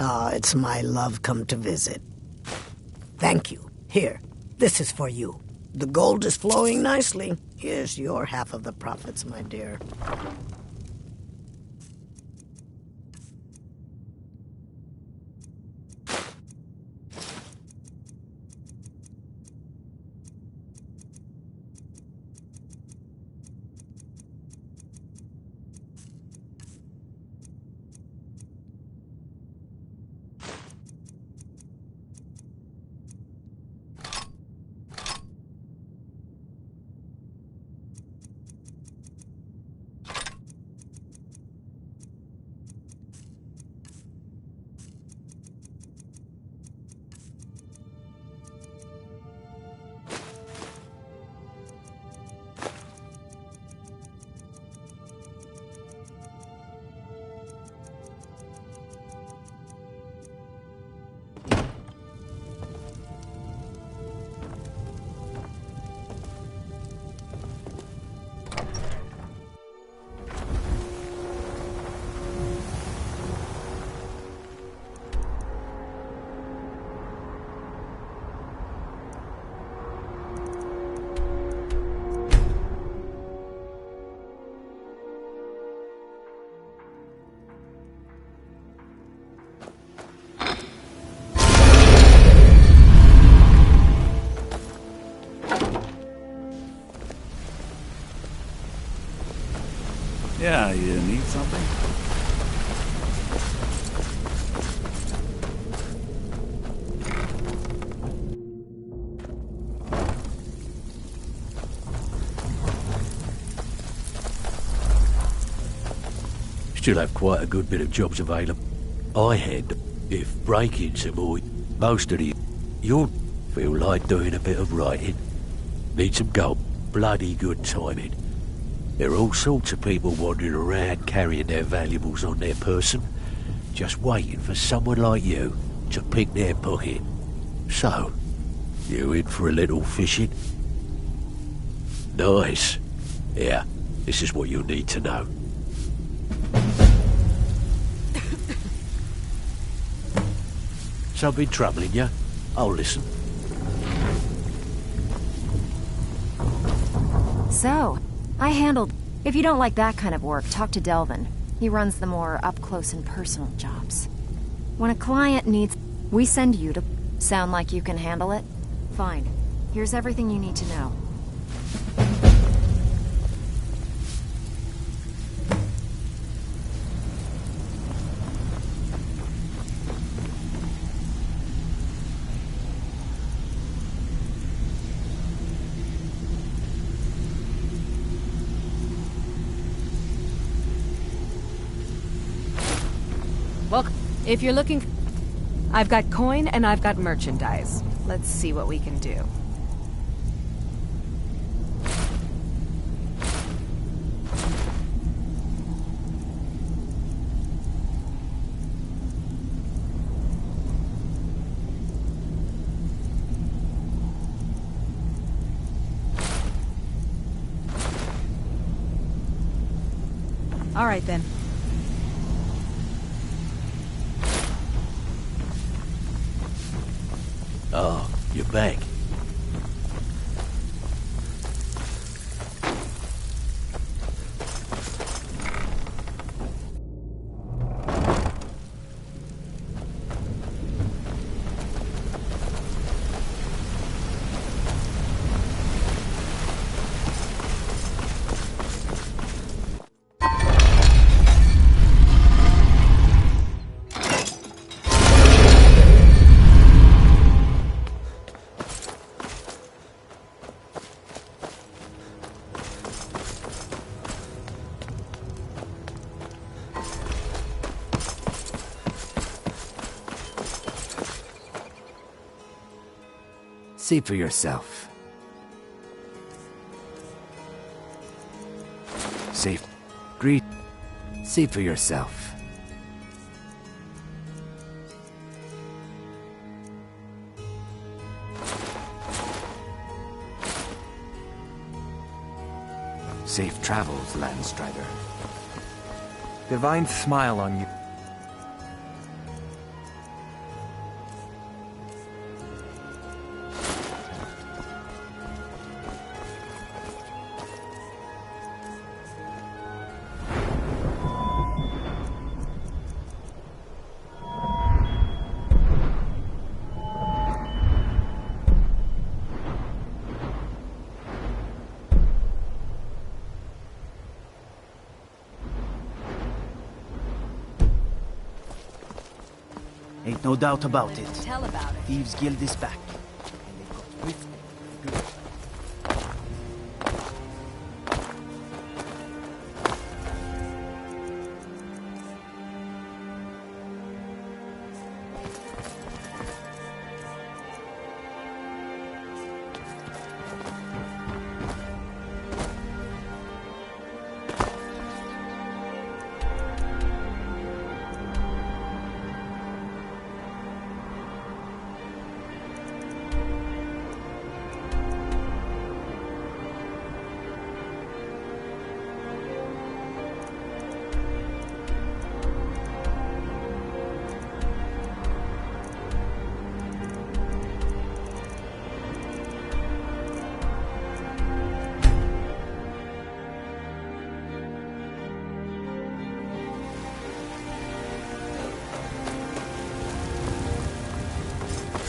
Ah, it's my love come to visit. Thank you. Here, this is for you. The gold is flowing nicely. Here's your half of the profits, my dear. Yeah, you need something? Still have quite a good bit of jobs available. I had, if break-ins avoid, most of the... You'll feel like doing a bit of writing. Need some gold. Bloody good timing. There are all sorts of people wandering around carrying their valuables on their person, just waiting for someone like you to pick their pocket. So, you in for a little fishing? Nice. Yeah, this is what you'll need to know. Something troubling you? I'll listen. So, I handled... If you don't like that kind of work, talk to Delvin. He runs the more up-close and personal jobs. When a client needs... We send you to... Sound like you can handle it? Fine. Here's everything you need to know. Well, if you're looking... I've got coin and I've got merchandise. Let's see what we can do. All right, then. Oh, you're back. See for yourself. Safe. Greet. See for yourself. Safe travels, Landstrider. Divine smile on you. Ain't no doubt about it. Tell about it. Thieves Guild is back. And they've got swift, good.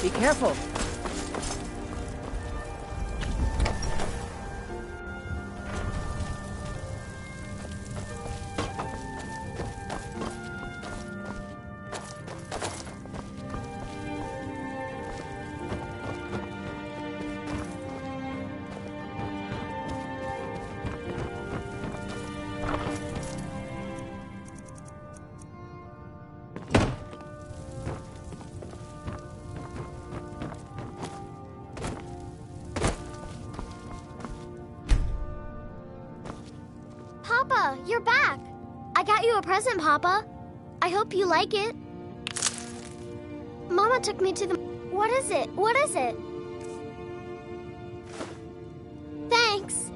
Be careful. Papa, you're back. I got you a present, Papa. I hope you like it. Mama took me to the... What is it? What is it? Thanks.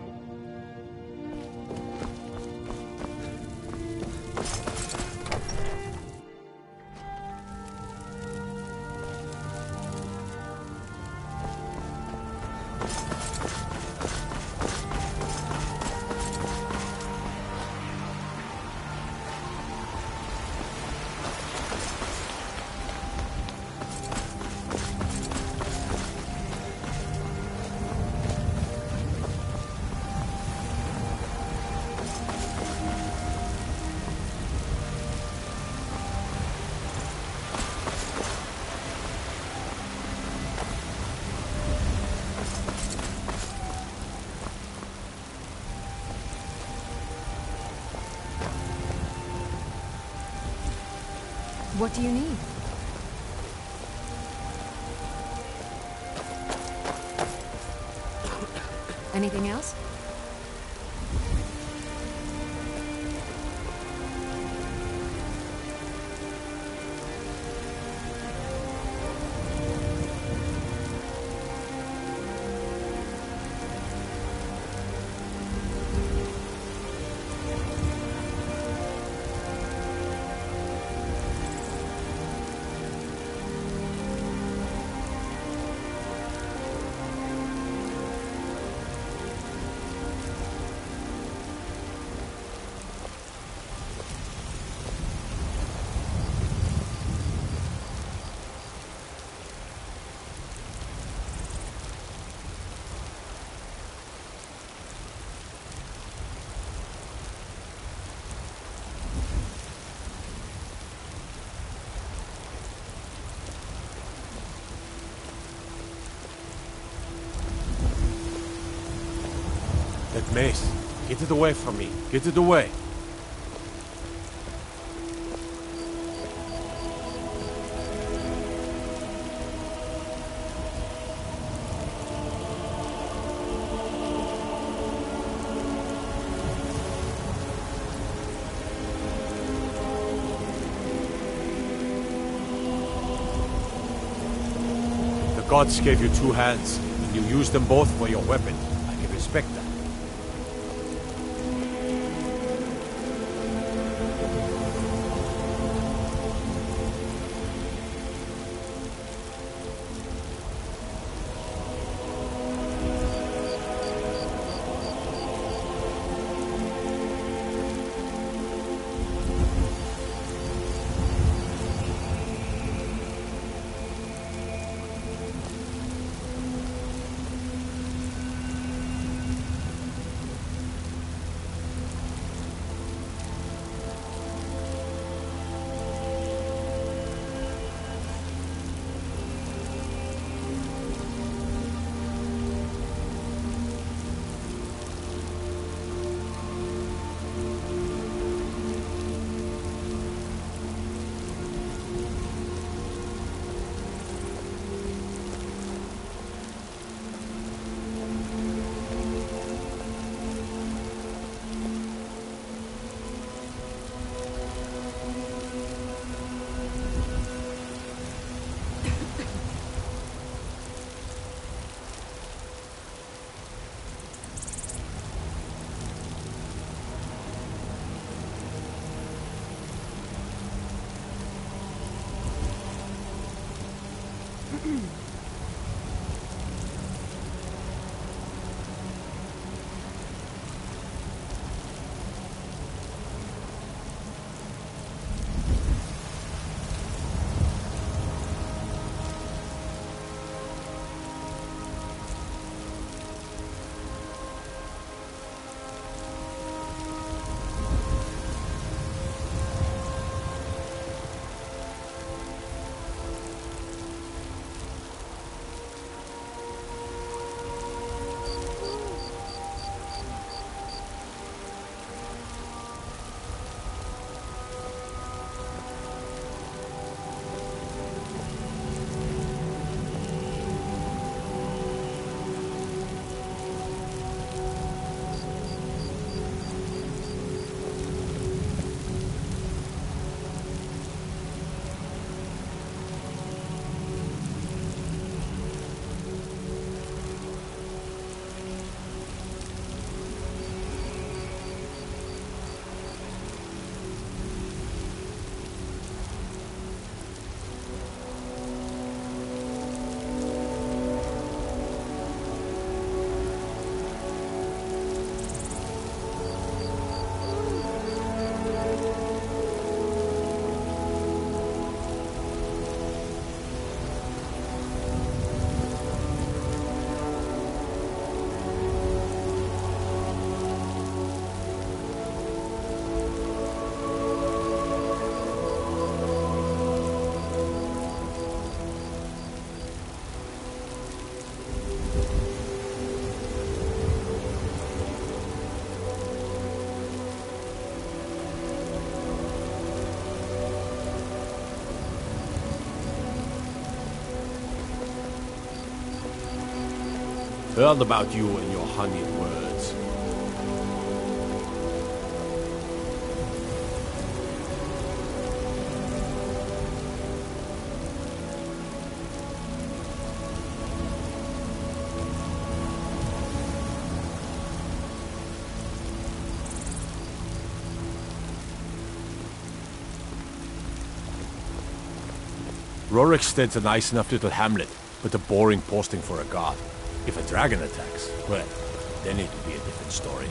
What do you need? Anything else? That mace. Get it away from me. Get it away. The gods gave you two hands, and you used them both for your weapon. I can respect that. Heard about you and your honeyed words. Rorikstead's a nice enough little hamlet, but a boring posting for a god. If a dragon attacks, well, then it would be a different story.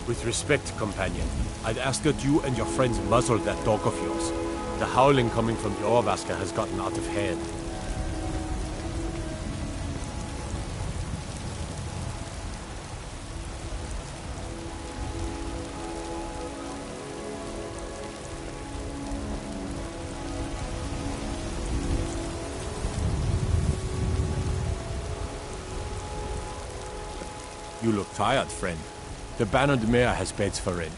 With respect, companion, I'd ask that you and your friends muzzle that dog of yours. The howling coming from the Orvaska has gotten out of hand. You look tired, friend. The Bannered Mare has beds for rent.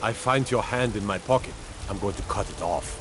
I find your hand in my pocket. I'm going to cut it off.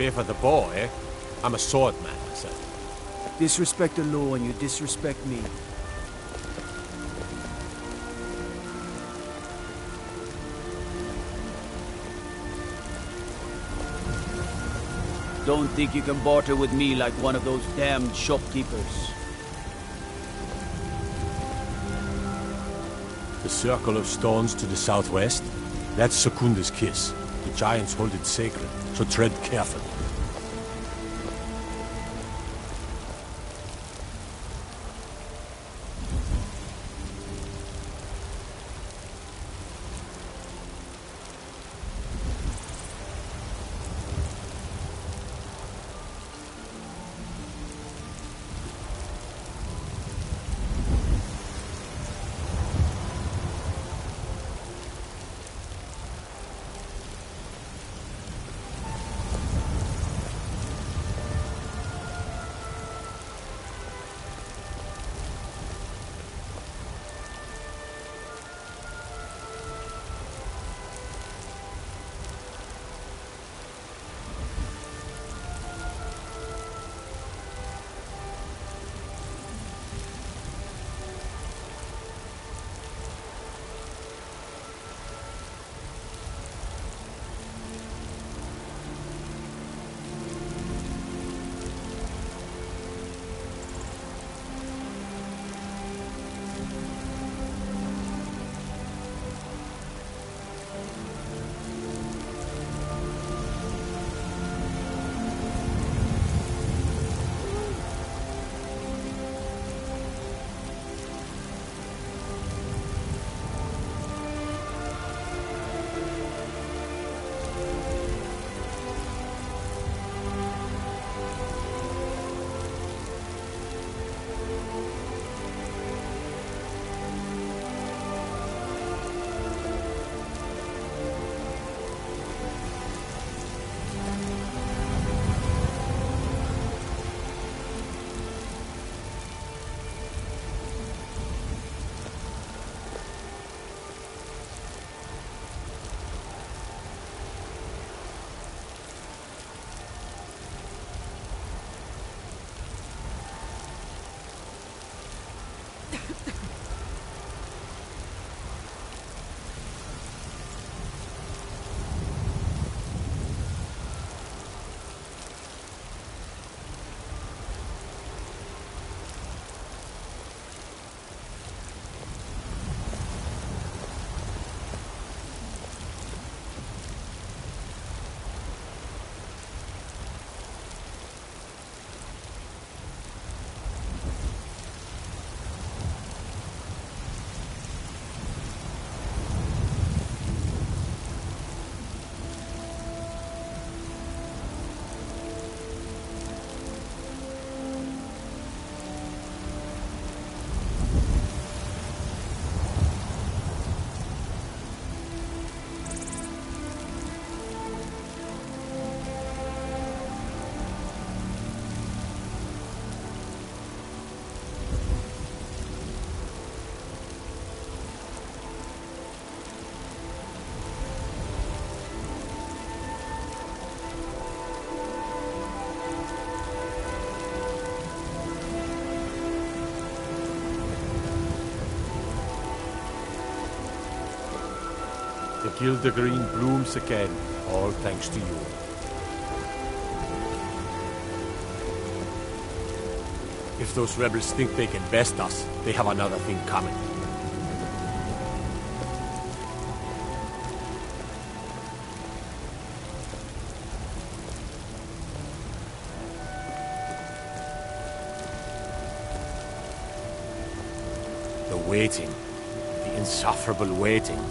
Fear for the bow, eh? I'm a swordman myself. Disrespect the law and you disrespect me. Don't think you can barter with me like one of those damned shopkeepers. The circle of stones to the southwest? That's Secunda's kiss. The giants hold it sacred, so tread carefully. The Gildergreen blooms again, all thanks to you. If those rebels think they can best us, they have another thing coming. The waiting. The insufferable waiting.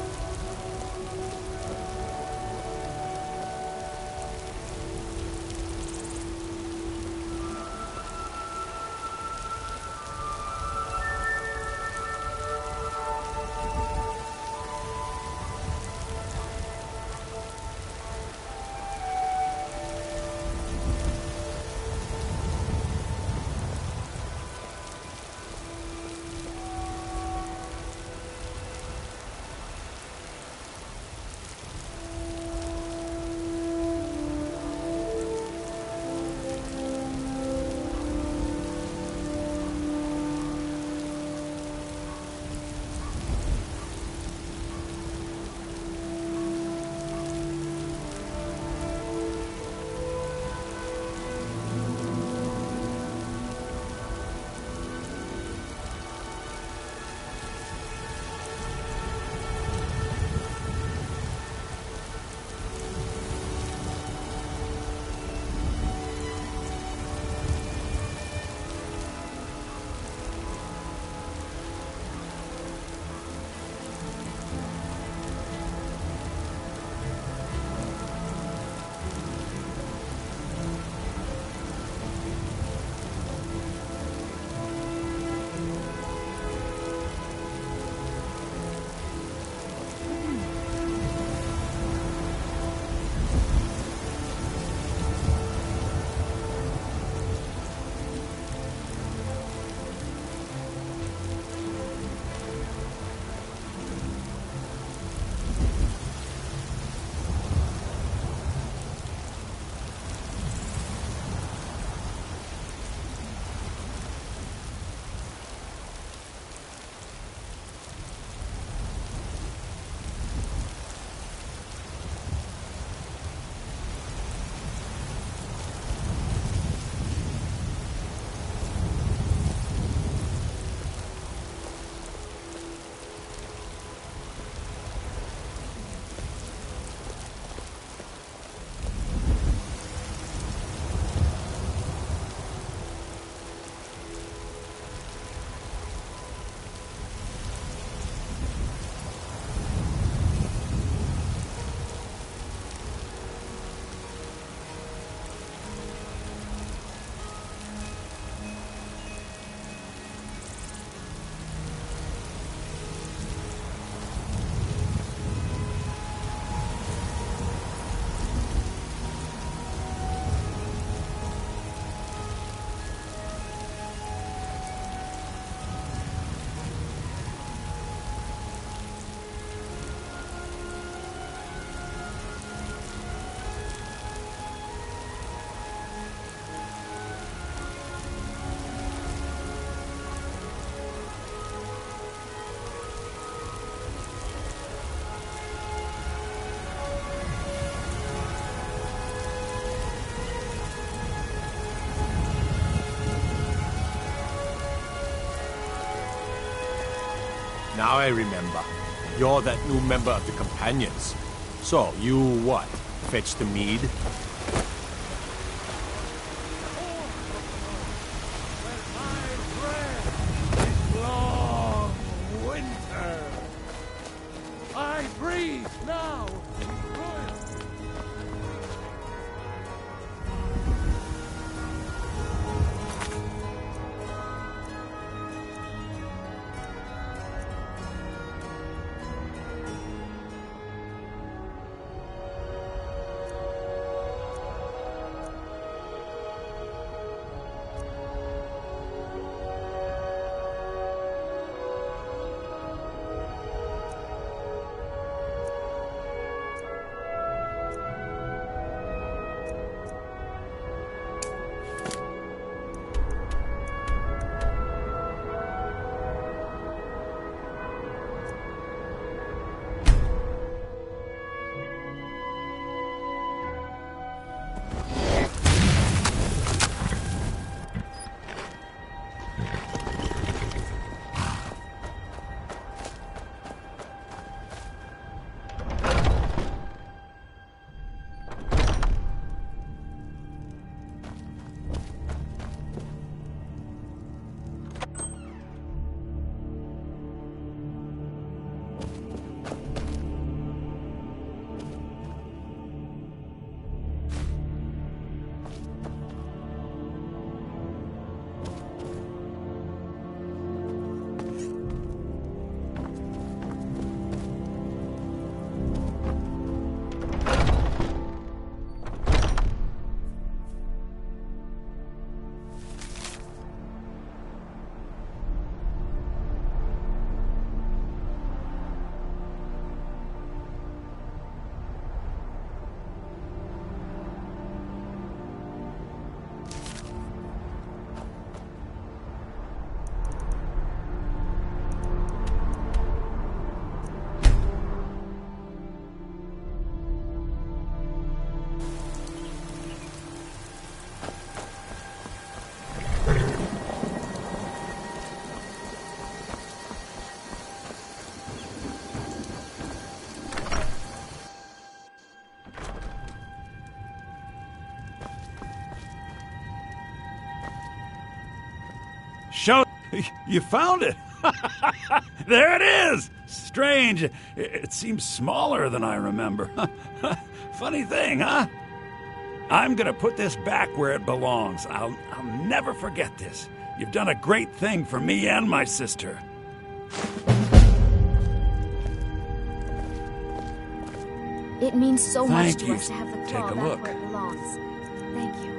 Now I remember. You're that new member of the Companions. So, you what? Fetch the mead? Long winter. I breathe now. You found it! There it is! Strange. It seems smaller than I remember. Funny thing, huh? I'm gonna put this back where it belongs. I'll never forget this. You've done a great thing for me and my sister. It means so much Thank to you. us to have the Take claw a back look. where it belongs. Thank you.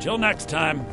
Till next time.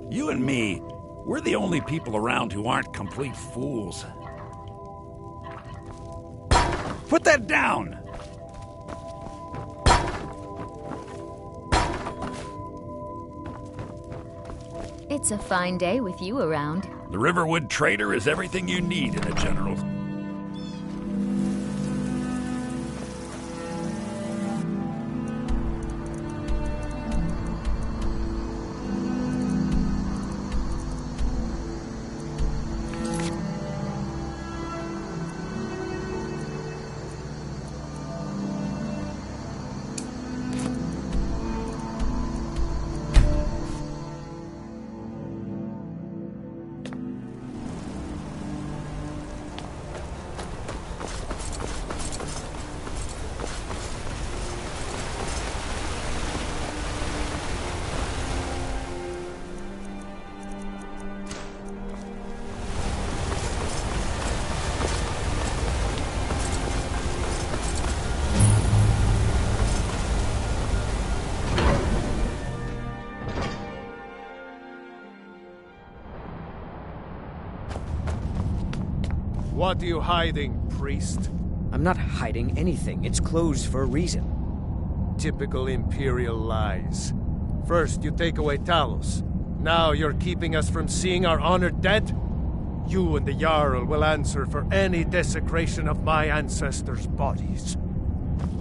You and me, we're the only people around who aren't complete fools. Put that down! It's a fine day with you around. The Riverwood Trader is everything you need in a general. What are you hiding, priest? I'm not hiding anything. It's closed for a reason. Typical Imperial lies. First, you take away Talos. Now you're keeping us from seeing our honored dead? You and the Jarl will answer for any desecration of my ancestors' bodies.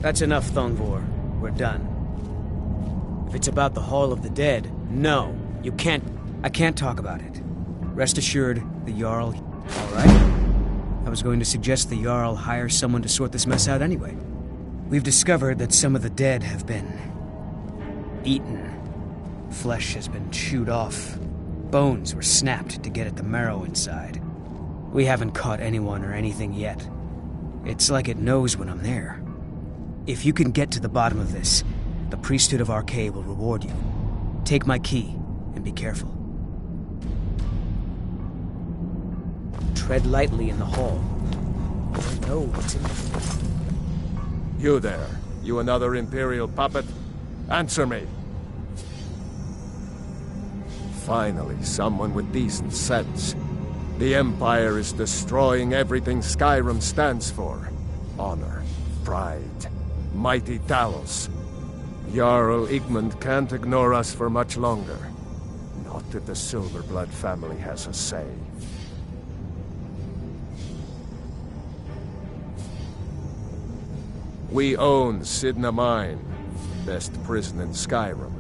That's enough, Thongvor. We're done. If it's about the Hall of the Dead, no, you can't. I can't talk about it. Rest assured, the Jarl... All right? I was going to suggest the Jarl hire someone to sort this mess out anyway. We've discovered that some of the dead have been... eaten. Flesh has been chewed off. Bones were snapped to get at the marrow inside. We haven't caught anyone or anything yet. It's like it knows when I'm there. If you can get to the bottom of this, the priesthood of Arcade will reward you. Take my key, and be careful. Tread lightly in the hall. I know what's in there. You there. You another Imperial puppet? Answer me. Finally, someone with decent sense. The Empire is destroying everything Skyrim stands for. Honor, pride, mighty Talos. Jarl Igmund can't ignore us for much longer. Not if the Silverblood family has a say. We own Sidna Mine, best prison in Skyrim,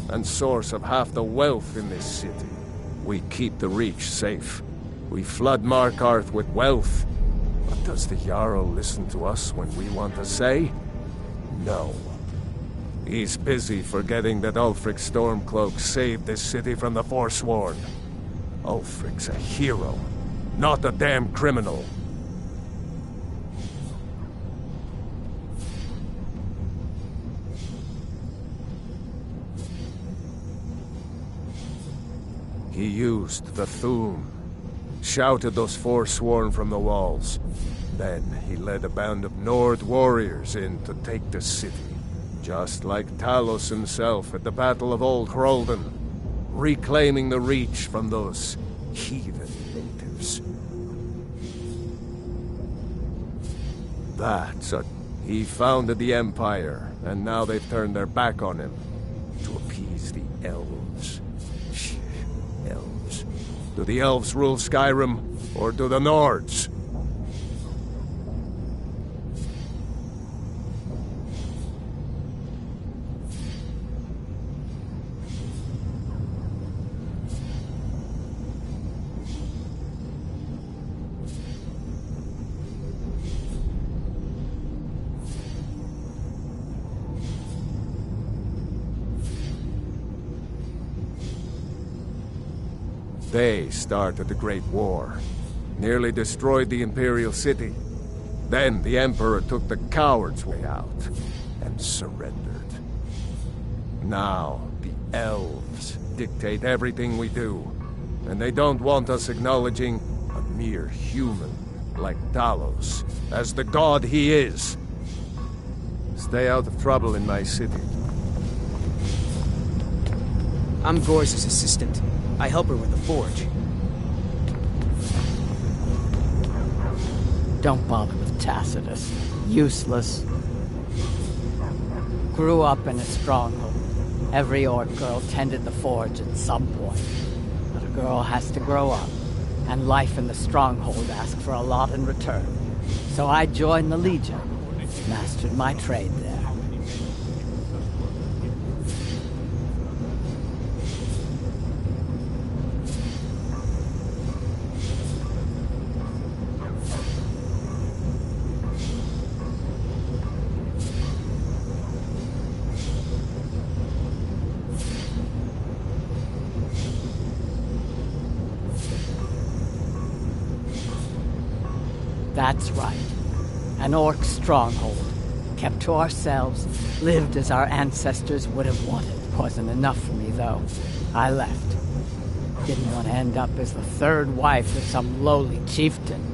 and source of half the wealth in this city. We keep the Reach safe. We flood Markarth with wealth. But does the Jarl listen to us when we want a say? No. He's busy forgetting that Ulfric Stormcloak saved this city from the Forsworn. Ulfric's a hero, not a damn criminal. He used the Thu'um, shouted those Forsworn from the walls. Then he led a band of Nord warriors in to take the city. Just like Talos himself at the Battle of Old Hroldan, reclaiming the Reach from those heathen natives. He founded the Empire, and now they've turned their back on him to appease the elves. Elves. Do the elves rule Skyrim, or do the Nords? They started the Great War, nearly destroyed the Imperial City. Then the Emperor took the coward's way out, and surrendered. Now, the elves dictate everything we do, and they don't want us acknowledging a mere human like Talos as the god he is. Stay out of trouble in my city. I'm Gorse's assistant. I help her with the forge. Don't bother with Tacitus. Useless. Grew up in a stronghold. Every orc girl tended the forge at some point. But a girl has to grow up, and life in the stronghold asks for a lot in return. So I joined the Legion. Mastered my trade there. That's right. An orc stronghold. Kept to ourselves, lived as our ancestors would have wanted. Wasn't enough for me, though. I left. Didn't want to end up as the third wife of some lowly chieftain.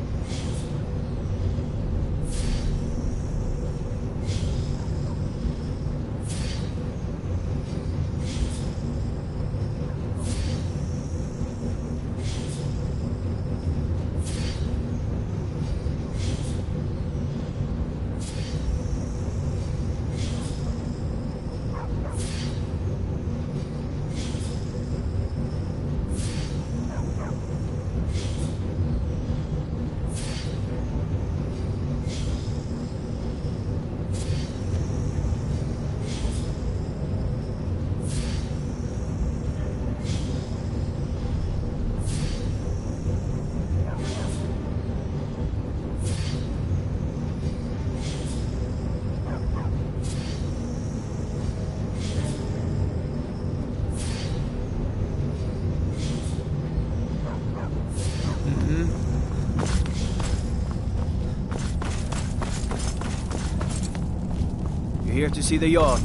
here to see the Jarl.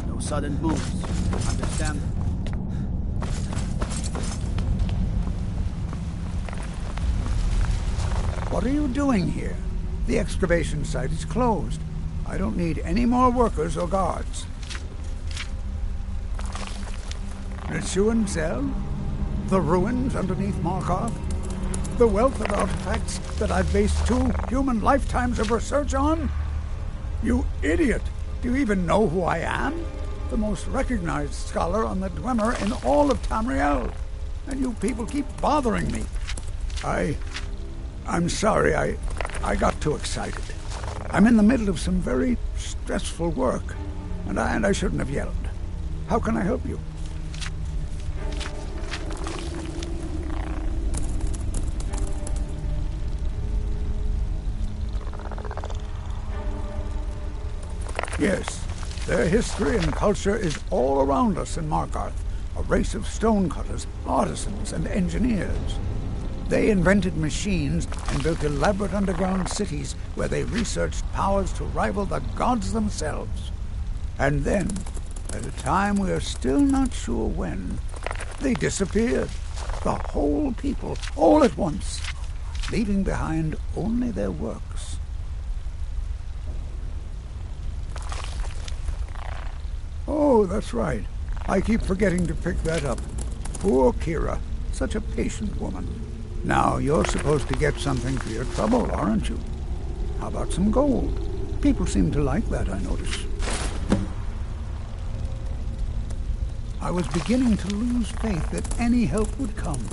No sudden moves. Understand? What are you doing here? The excavation site is closed. I don't need any more workers or guards. The Schuenzell? The ruins underneath Markarth? The wealth of artifacts that I've based 2 human lifetimes of research on? You idiot! Do you even know who I am? The most recognized scholar on the Dwemer in all of Tamriel. And you people keep bothering me. I'm sorry, I got too excited. I'm in the middle of some very stressful work, and I shouldn't have yelled. How can I help you? Yes, their history and culture is all around us in Markarth, a race of stonecutters, artisans, and engineers. They invented machines and built elaborate underground cities where they researched powers to rival the gods themselves. And then, at a time we are still not sure when, they disappeared. The whole people, all at once, leaving behind only their works. Oh, that's right. I keep forgetting to pick that up. Poor Kira, such a patient woman. Now, you're supposed to get something for your trouble, aren't you? How about some gold? People seem to like that, I notice. I was beginning to lose faith that any help would come.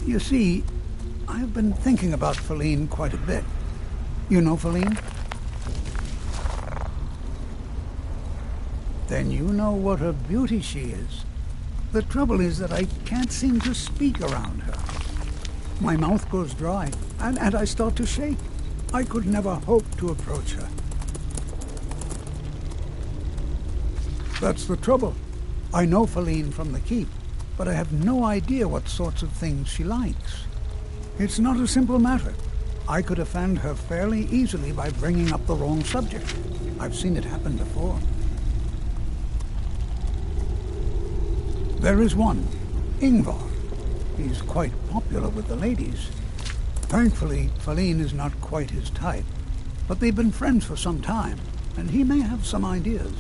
You see, I've been thinking about Feline quite a bit. You know Feline? Then you know what a beauty she is. The trouble is that I can't seem to speak around her. My mouth goes dry, and I start to shake. I could never hope to approach her. That's the trouble. I know Feline from the keep, but I have no idea what sorts of things she likes. It's not a simple matter. I could offend her fairly easily by bringing up the wrong subject. I've seen it happen before. There is one, Ingvar. He's quite popular with the ladies. Thankfully, Feline is not quite his type, but they've been friends for some time, and he may have some ideas.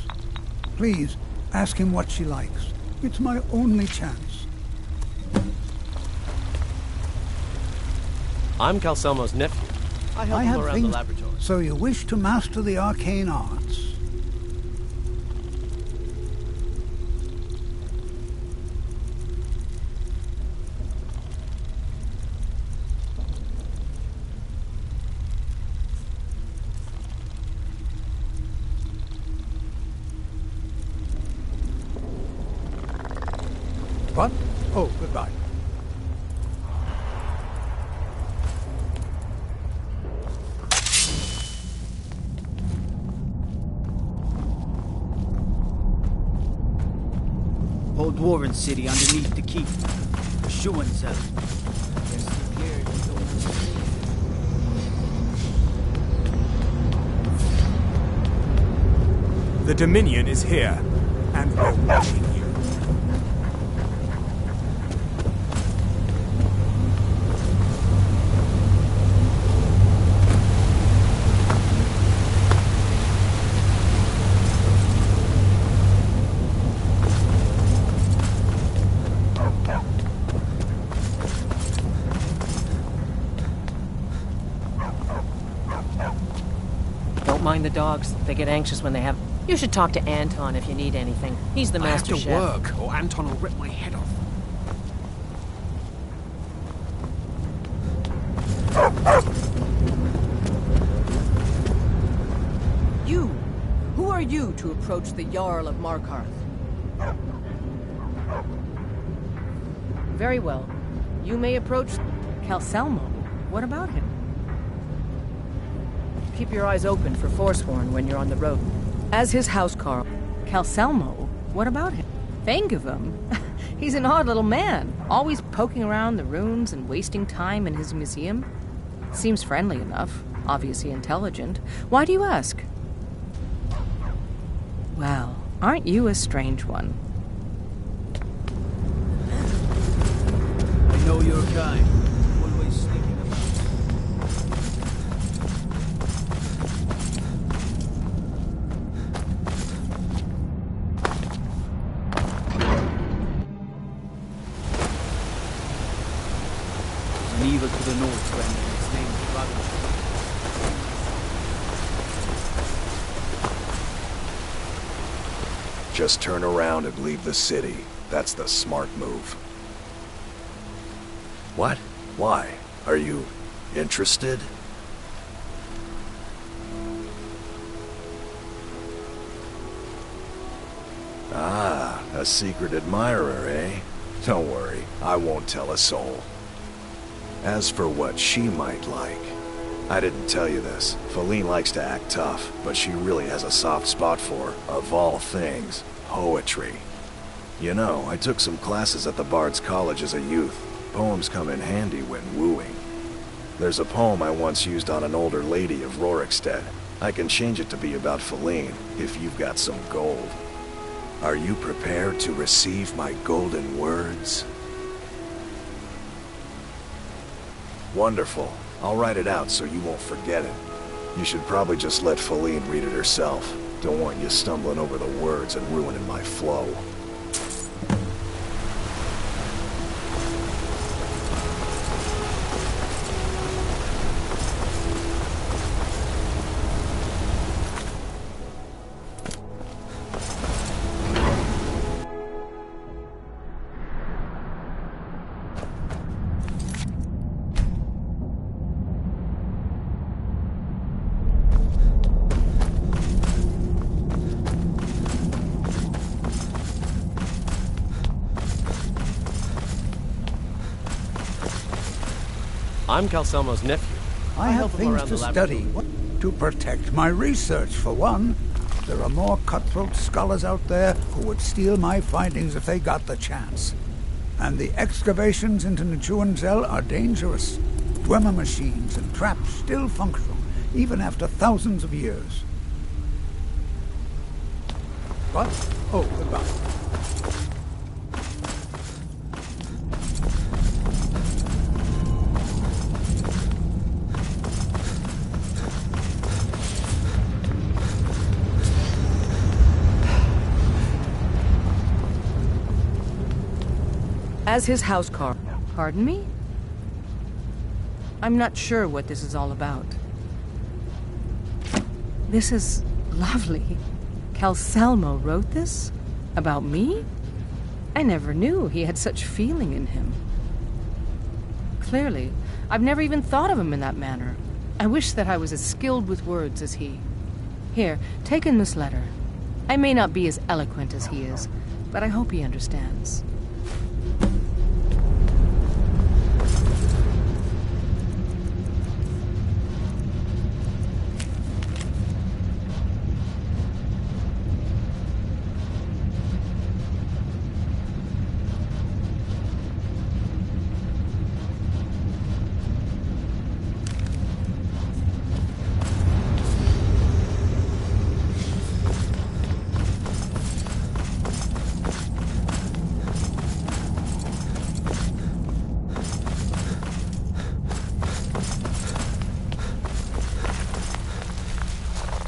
Please, ask him what she likes. It's my only chance. I'm Calselmo's nephew. I help him around the laboratory. So you wish to master the arcane arts? What? Oh, goodbye. Whole dwarven city underneath the keep. The Schuenzell. The Dominion is here, and we're watching you. Mind the dogs. They get anxious when they have... You should talk to Anton if you need anything. He's the master chef. I have to work, or Anton will rip my head off. You! Who are you to approach the Jarl of Markarth? Very well. You may approach Calselmo. What about him? Keep your eyes open for Forsworn when you're on the road. As his housecarl, Calselmo, what about him? Think of him. He's an odd little man, always poking around the ruins and wasting time in his museum. Seems friendly enough, obviously intelligent. Why do you ask? Well, aren't you a strange one? I know your kind. Always sneaking about. There's an evil to the north, friend, and its name is Dragon. Just turn around and leave the city. That's the smart move. What? Why? Are you interested? Ah, a secret admirer, eh? Don't worry, I won't tell a soul. As for what she might like, I didn't tell you this. Feline likes to act tough, but she really has a soft spot for, of all things, poetry. You know, I took some classes at the Bard's College as a youth. Poems come in handy when wooing. There's a poem I once used on an older lady of Rorikstead. I can change it to be about Feline, if you've got some gold. Are you prepared to receive my golden words? Wonderful. I'll write it out so you won't forget it. You should probably just let Feline read it herself. Don't want you stumbling over the words and ruining my flow. I'm Calselmo's nephew. I have things to study. To protect my research, for one. There are more cutthroat scholars out there who would steal my findings if they got the chance. And the excavations into Nichuanzel are dangerous. Dwemer machines and traps still functional, even after thousands of years. What? Oh, goodbye. As his housecar. Pardon me? I'm not sure what this is all about. This is lovely. Calselmo wrote this? About me? I never knew he had such feeling in him. Clearly, I've never even thought of him in that manner. I wish that I was as skilled with words as he. Here, take in this letter. I may not be as eloquent as he is, but I hope he understands.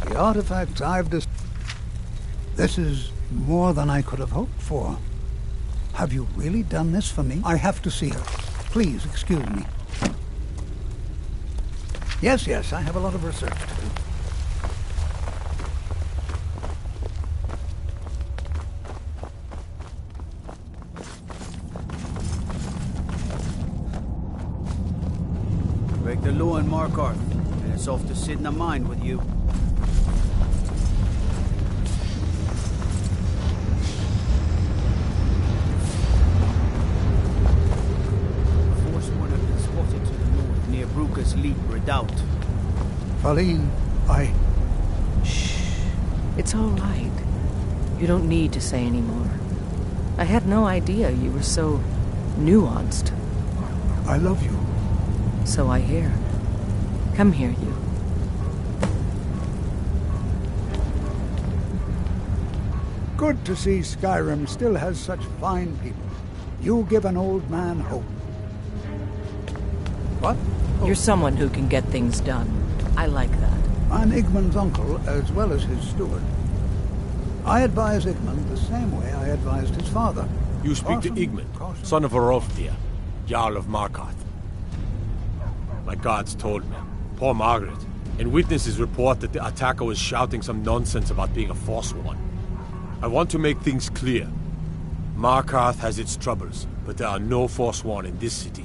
The artifacts I've This is more than I could have hoped for. Have you really done this for me? I have to see her. Please excuse me. Yes, I have a lot of research to do. Break the law in Markarth, and it's off to sit in a mine with you. Forsworn have been spotted to the north near Bruca's Leap Redoubt. Feline, Shh. It's all right. You don't need to say any more. I had no idea you were so nuanced. I love you. So I hear. Come here, you. good to see Skyrim still has such fine people. You give an old man hope. What? You're someone who can get things done. I like that. I'm Igmund's uncle, as well as his steward. I advise Igmund the same way I advised his father. You speak to Igmund, son of Orolfdir, Jarl of Markarth. My guards told me. Poor Margaret. And witnesses report that the attacker was shouting some nonsense about being a Forsworn. I want to make things clear. Markarth has its troubles, but there are no Forsworn in this city.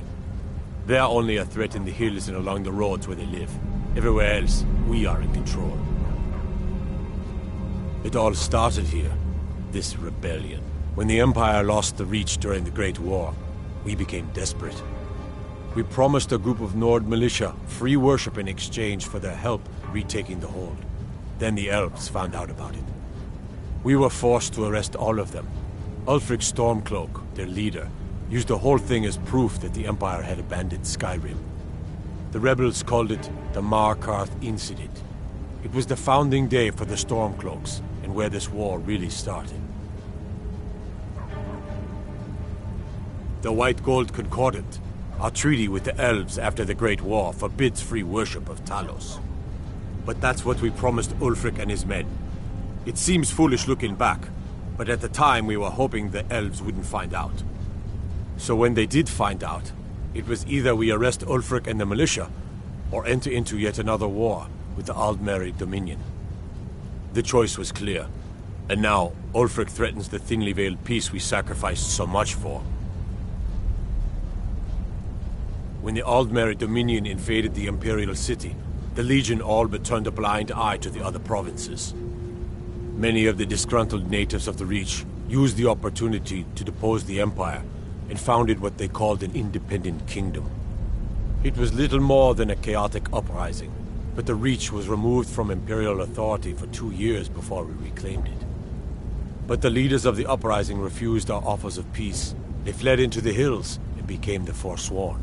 They are only a threat in the hills and along the roads where they live. Everywhere else, we are in control. It all started here, this rebellion. When the Empire lost the Reach during the Great War, we became desperate. We promised a group of Nord militia free worship in exchange for their help retaking the hold. Then the elves found out about it. We were forced to arrest all of them. Ulfric Stormcloak, their leader, used the whole thing as proof that the Empire had abandoned Skyrim. The rebels called it the Markarth Incident. It was the founding day for the Stormcloaks, and where this war really started. The White Gold Concordant, our treaty with the elves after the Great War, forbids free worship of Talos. But that's what we promised Ulfric and his men. It seems foolish looking back, but at the time we were hoping the elves wouldn't find out. So when they did find out, it was either we arrest Ulfric and the militia, or enter into yet another war with the Aldmeri Dominion. The choice was clear, and now Ulfric threatens the thinly veiled peace we sacrificed so much for. When the Aldmeri Dominion invaded the Imperial City, the Legion all but turned a blind eye to the other provinces. Many of the disgruntled natives of the Reach used the opportunity to depose the Empire and founded what they called an independent kingdom. It was little more than a chaotic uprising, but the Reach was removed from Imperial authority for 2 years before we reclaimed it. But the leaders of the uprising refused our offers of peace. They fled into the hills and became the Forsworn.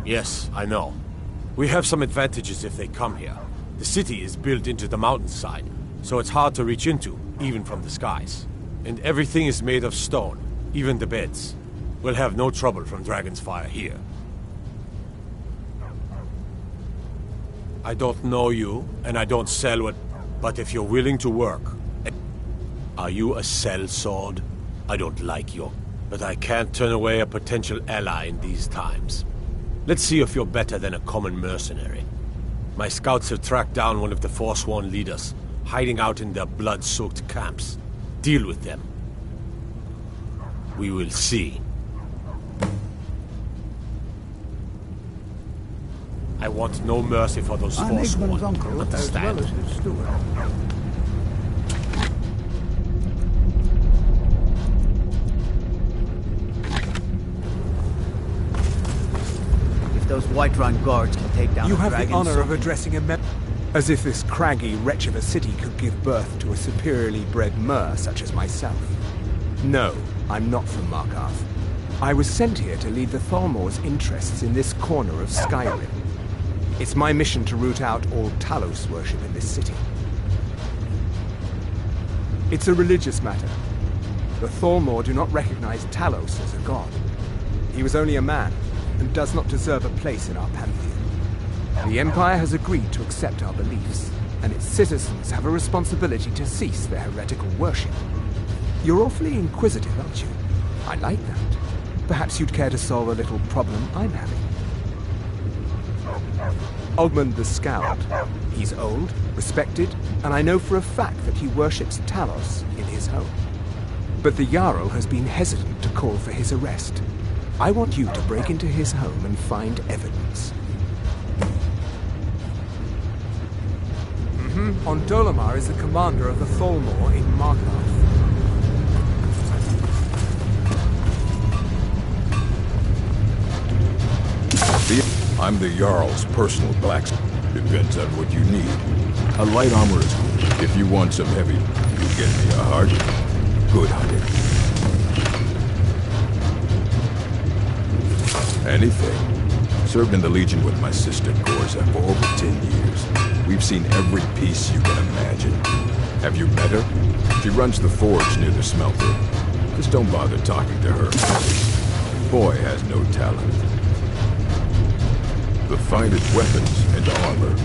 Yes, I know. We have some advantages if they come here. The city is built into the mountainside, so it's hard to reach into, even from the skies. And everything is made of stone, even the beds. We'll have no trouble from Dragon's Fire here. I don't know you, and I don't sell what... But if you're willing to work... Are you a sellsword? I don't like you, but I can't turn away a potential ally in these times. Let's see if you're better than a common mercenary. My scouts have tracked down one of the Forsworn leaders, hiding out in their blood-soaked camps. Deal with them. We will see. I want no mercy for those Forsworn. Uncle, Understand? as well as his steward. Those Whiterun guards can take down You a have the dragon, honor so of addressing a as if this craggy wretch of a city could give birth to a superiorly bred mer such as myself. No, I'm not from Markarth. I was sent here to lead the Thalmor's interests in this corner of Skyrim. It's my mission to root out all Talos worship in this city. It's a religious matter. The Thalmor do not recognize Talos as a god. He was only a man, and does not deserve a place in our pantheon. The Empire has agreed to accept our beliefs, and its citizens have a responsibility to cease their heretical worship. You're awfully inquisitive, aren't you? I like that. Perhaps you'd care to solve a little problem I'm having. Ogmund the Scowled. He's old, respected, and I know for a fact that he worships Talos in his home. But the Jarl has been hesitant to call for his arrest. I want you to break into his home and find evidence. Ondolamar is the commander of the Thalmor in Markarth. I'm the Jarl's personal blacksmith. Depends on what you need. A light armor is good. If you want some heavy, you get me a hard, good hunting. Anything. served in the Legion with my sister, Gorza, for over 10 years. We've seen every piece you can imagine. Have you met her? She runs the forge near the smelter. Just don't bother talking to her. Boy has no talent. The finest weapons and armor.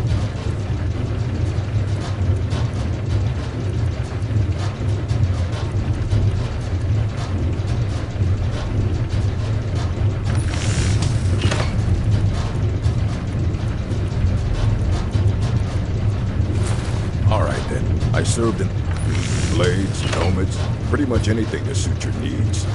All right then. I served in blades, helmets, pretty much anything to suit your needs.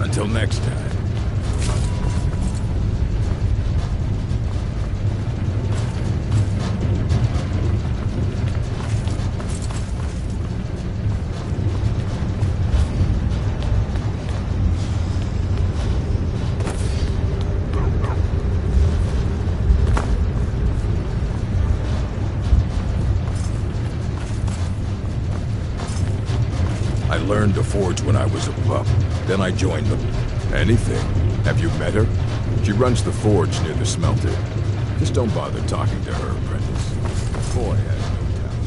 Until next time. I learned to forge when I was a pup. Then I joined them. Anything. Have you met her? She runs the forge near the smelter. Just don't bother talking to her, apprentice. Boy has no talent.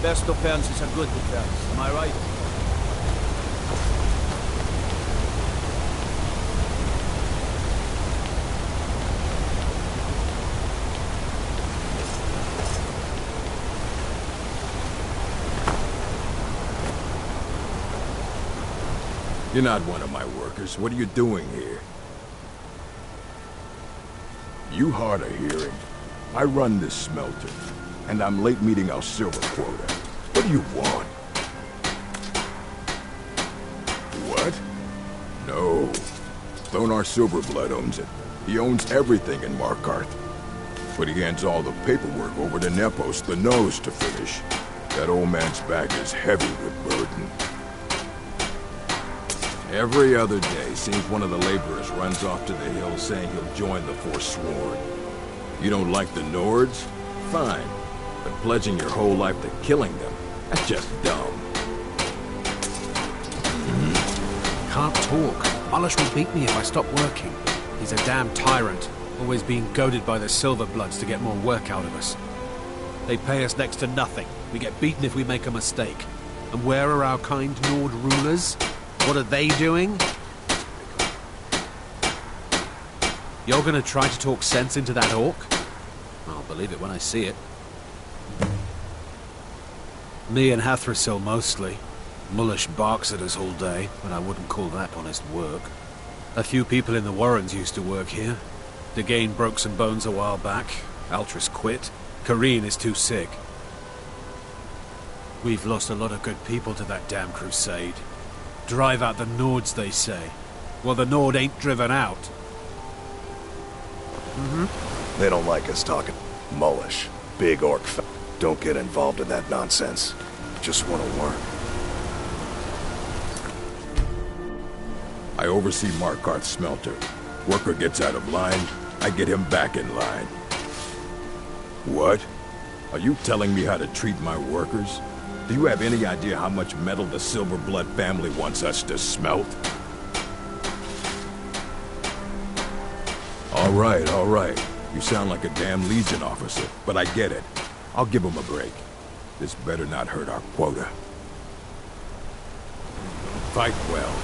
Best defense is a good defense, am I right? You're not one of my workers. What are you doing here? You hard of hearing. I run this smelter, and I'm late meeting our silver quota. What do you want? What? No. Thonar Silverblood owns it. He owns everything in Markarth. But he hands all the paperwork over to Nepos, the nose, to finish. That old man's back is heavy with burden. Every other day, seems one of the laborers runs off to the hills saying he'll join the Forsworn. You don't like the Nords? Fine. But pledging your whole life to killing them, that's just dumb. Can't talk. Malish will beat me if I stop working. He's a damn tyrant, always being goaded by the Silverbloods to get more work out of us. They pay us next to nothing. We get beaten if we make a mistake. And where are our kind Nord rulers? What are they doing? You're gonna try to talk sense into that orc? I'll believe it when I see it. Me and Hathrasil mostly. Mullish barks at us all day, but I wouldn't call that honest work. A few people in the Warrens used to work here. Degane broke some bones a while back. Altris quit. Kareen is too sick. We've lost a lot of good people to that damn crusade. Drive out the Nords, they say. Well, the Nord ain't driven out. They don't like us talking Mullish. Big orc Don't get involved in that nonsense. Just want to work. I oversee Markarth's smelter. Worker gets out of line, I get him back in line. What? Are you telling me how to treat my workers? Do you have any idea how much metal the Silverblood family wants us to smelt? All right. You sound like a damn Legion officer, but I get it. I'll give him a break. This better not hurt our quota. Fight well.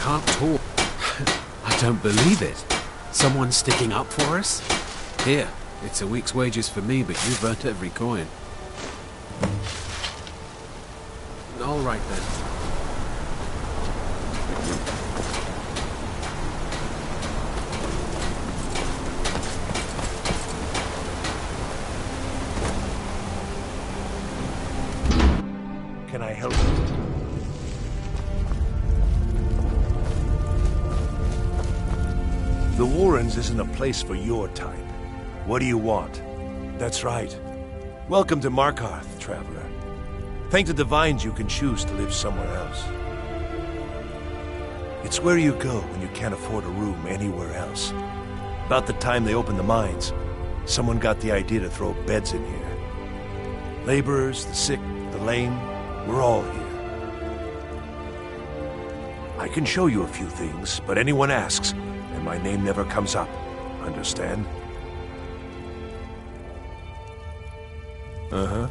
Can't talk. don't believe it. Someone's sticking up for us? Here, it's a week's wages for me, but you've earned every coin. All right, then. Can I help you? The Warrens isn't a place for your type. What do you want? That's right. Welcome to Markarth, traveler. Thank the Divines you can choose to live somewhere else. It's where you go when you can't afford a room anywhere else. About the time they opened the mines, someone got the idea to throw beds in here. Laborers, the sick, the lame, we're all here. I can show you a few things, but anyone asks, and my name never comes up. Understand? Uh-huh.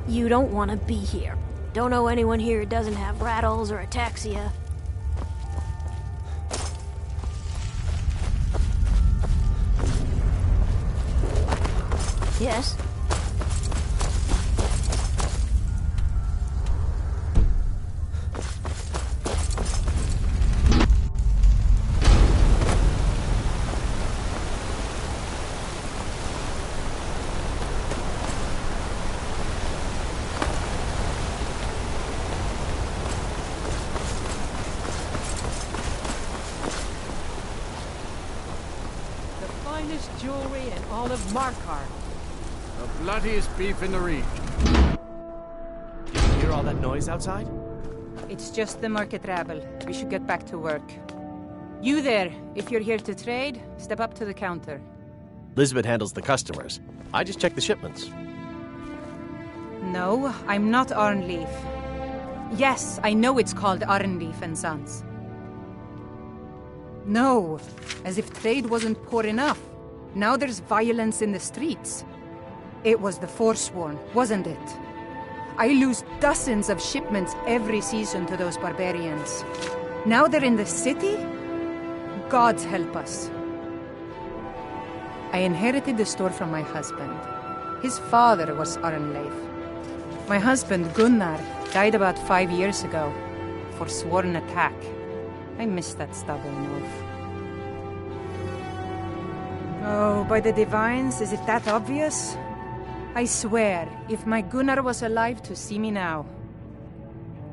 You don't want to be here. Don't know anyone here who doesn't have rattles or ataxia. Yes? Jewelry and all of Markarth. The bloodiest beef in the region. Did you hear all that noise outside? It's just the market rabble. We should get back to work. You there, if you're here to trade, step up to the counter. Elizabeth handles the customers. I just check the shipments. No, I'm not Arnleaf. Yes, I know it's called Arnleaf and Sons. No, as if trade wasn't poor enough. Now there's violence in the streets. It was the Forsworn, wasn't it? I lose dozens of shipments every season to those barbarians. Now they're in the city? Gods help us. I inherited the store from my husband. His father was Arnleif. My husband, Gunnar, died about 5 years ago. Forsworn attack. I miss that stubborn oaf. Oh, by the Divines, is it that obvious? I swear, if my Gunnar was alive to see me now.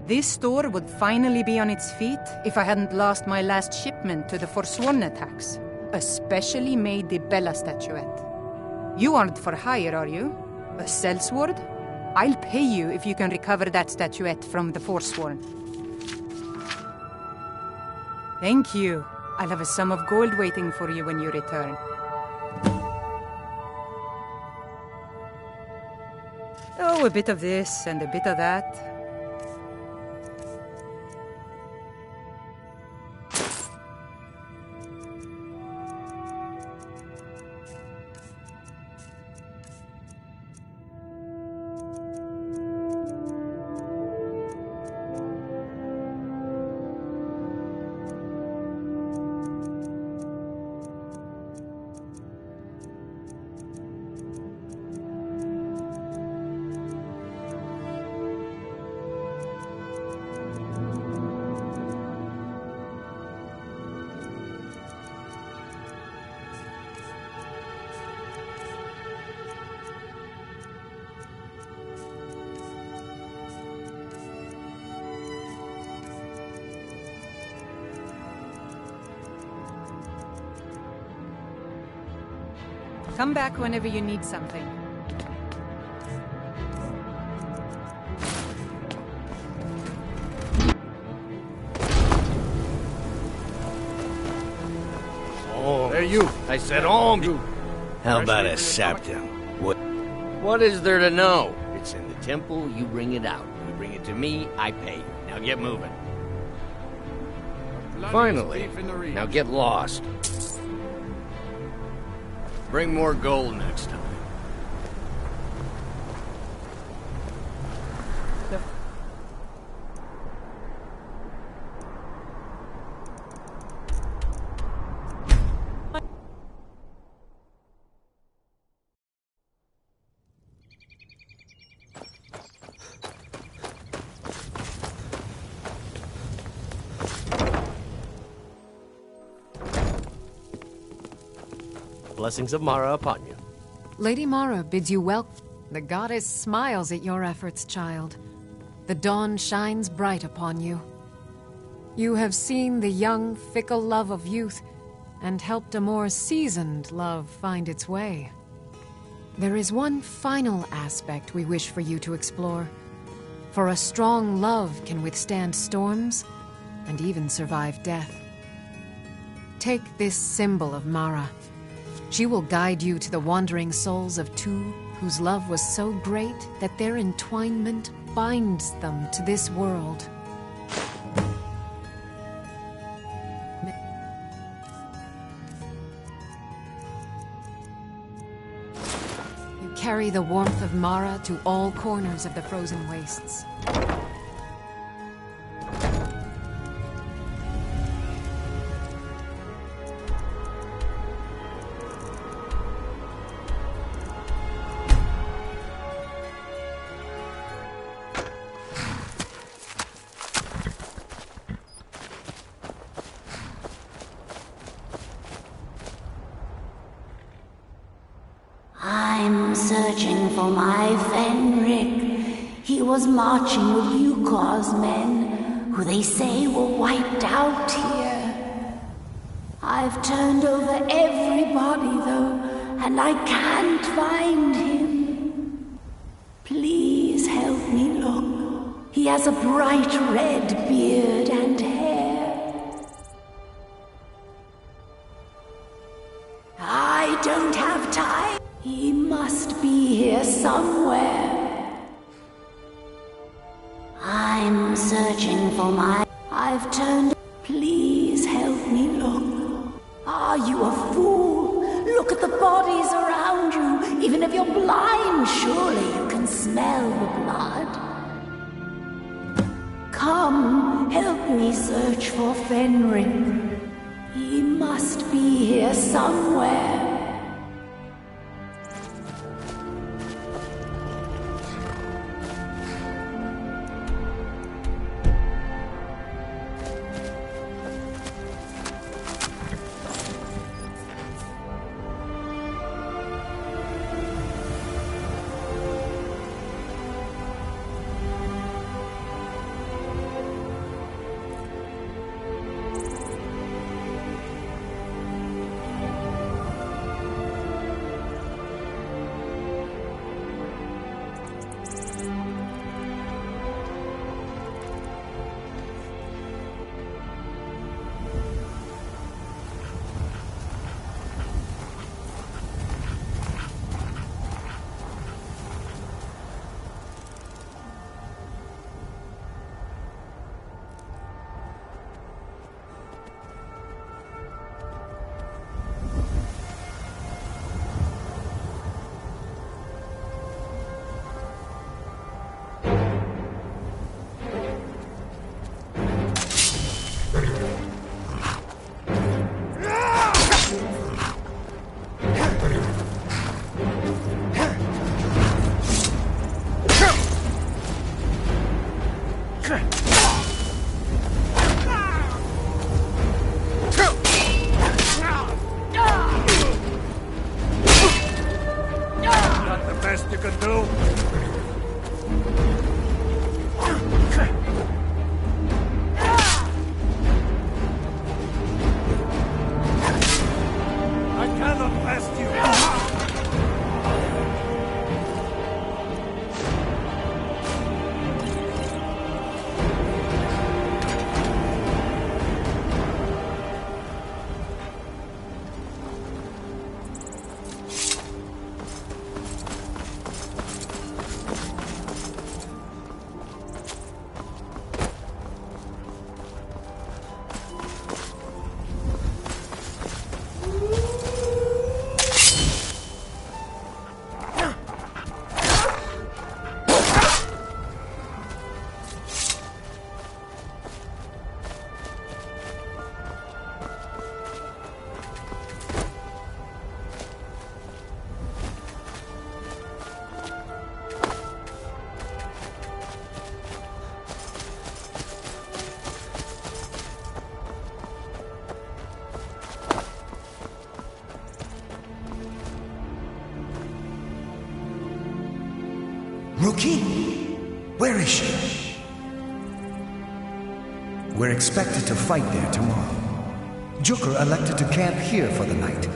This store would finally be on its feet if I hadn't lost my last shipment to the Forsworn attacks. A specially made Dibella statuette. You aren't for hire, are you? A sellsword? I'll pay you if you can recover that statuette from the Forsworn. Thank you. I'll have a sum of gold waiting for you when you return. Oh, a bit of this and a bit of that. Come back whenever you need something. Oh, there you. I said on. How about a saptum? What is there to know? It's in the temple, you bring it out. You bring it to me, I pay you. Now get moving. Finally. Now get lost. Bring more gold next time. blessings of Mara upon you. Lady Mara bids you welcome. The goddess smiles at your efforts, child. The dawn shines bright upon you. You have seen the young, fickle love of youth, and helped a more seasoned love find its way. There is one final aspect we wish for you to explore. For a strong love can withstand storms, and even survive death. Take this symbol of Mara. She will guide you to the wandering souls of two whose love was so great that their entwinement binds them to this world. You carry the warmth of Mara to all corners of the frozen wastes. I'm searching for my Fenric. He was marching with Yukor's men, who they say were wiped out here. I've turned over everybody, though, and I can't find him. Please help me look. He has a bright red beard and hair. I don't have time. He must be here somewhere. I'm searching for my... I've turned... Please help me look. Are you a fool? Look at the bodies around you. Even if you're blind, surely you can smell the blood. Come, help me search for Fenric. He must be here somewhere. Rookie? Where is she? We're expected to fight there tomorrow. Jooker elected to camp here for the night.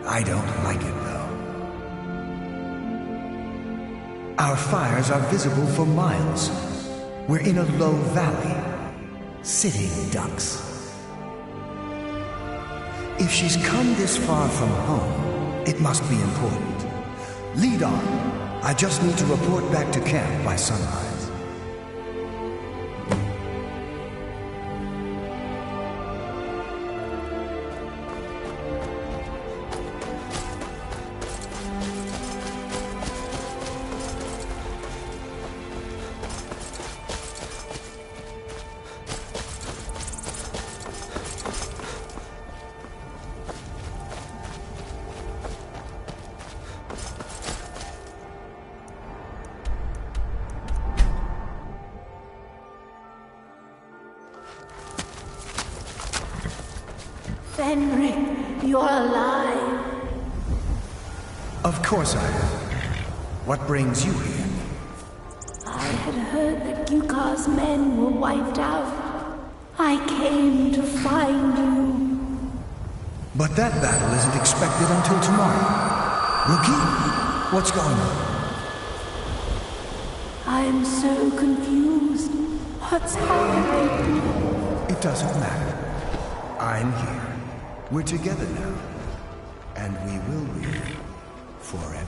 I don't like it, though. Our fires are visible for miles. We're in a low valley. Sitting ducks. If she's come this far from home, it must be important. Lead on. I just need to report back to camp by sunrise. Fenric, you're alive. Of course I am. What brings you here? I had heard that Yukar's men were wiped out. I came to find you. But that battle isn't expected until tomorrow. Rookie, what's going on? I'm so confused. What's happening? It doesn't matter. I'm here. We're together now. And we will be forever.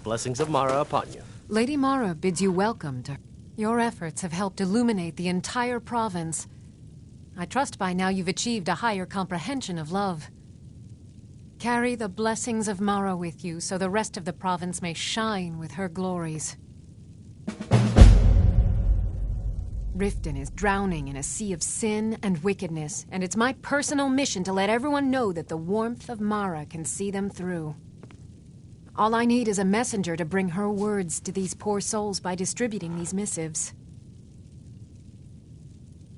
Blessings of Mara upon you. Lady Mara bids you welcome to her. Your efforts have helped illuminate the entire province. I trust by now you've achieved a higher comprehension of love. Carry the blessings of Mara with you so the rest of the province may shine with her glories. Riften is drowning in a sea of sin and wickedness, and it's my personal mission to let everyone know that the warmth of Mara can see them through. All I need is a messenger to bring her words to these poor souls by distributing these missives.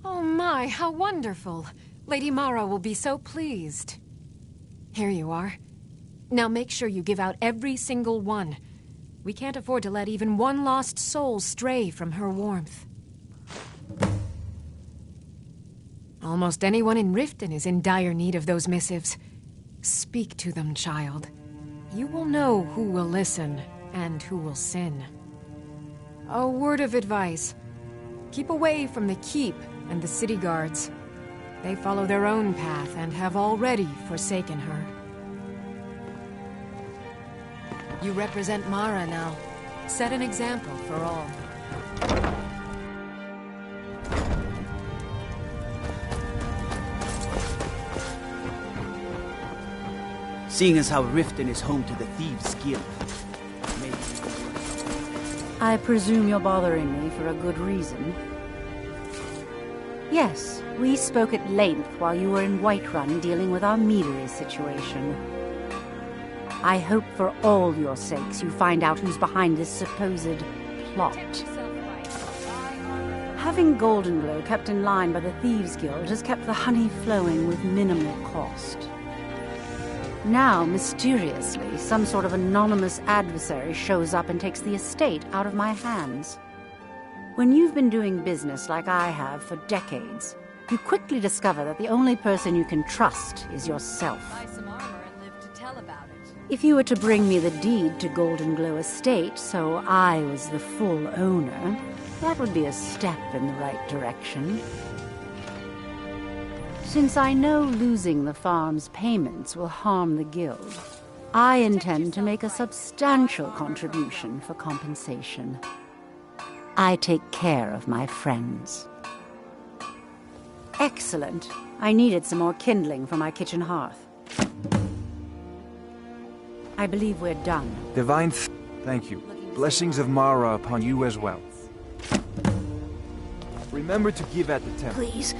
Oh my, how wonderful! Lady Mara will be so pleased. Here you are. Now make sure you give out every single one. We can't afford to let even one lost soul stray from her warmth. Almost anyone in Riften is in dire need of those missives. Speak to them, child. You will know who will listen and who will sin. A word of advice. Keep away from the Keep and the city guards. They follow their own path and have already forsaken her. You represent Mara now. Set an example for all. Seeing as how Riften is home to the Thieves' Guild. Maybe... I presume you're bothering me for a good reason. Yes, we spoke at length while you were in Whiterun dealing with our meadery situation. I hope for all your sakes you find out who's behind this supposed plot. Having Goldenglow kept in line by the Thieves' Guild has kept the honey flowing with minimal cost. Now, mysteriously, some sort of anonymous adversary shows up and takes the estate out of my hands. When you've been doing business like I have for decades, you quickly discover that the only person you can trust is yourself. Buy some armor and live to tell about it. If you were to bring me the deed to Goldenglow Estate so I was the full owner, that would be a step in the right direction. Since I know losing the farm's payments will harm the guild, I intend to make a substantial contribution for compensation. I take care of my friends. Excellent. I needed some more kindling for my kitchen hearth. I believe we're done. Divine thank you. Blessings of Mara upon you as well. Remember to give at the temple. Please.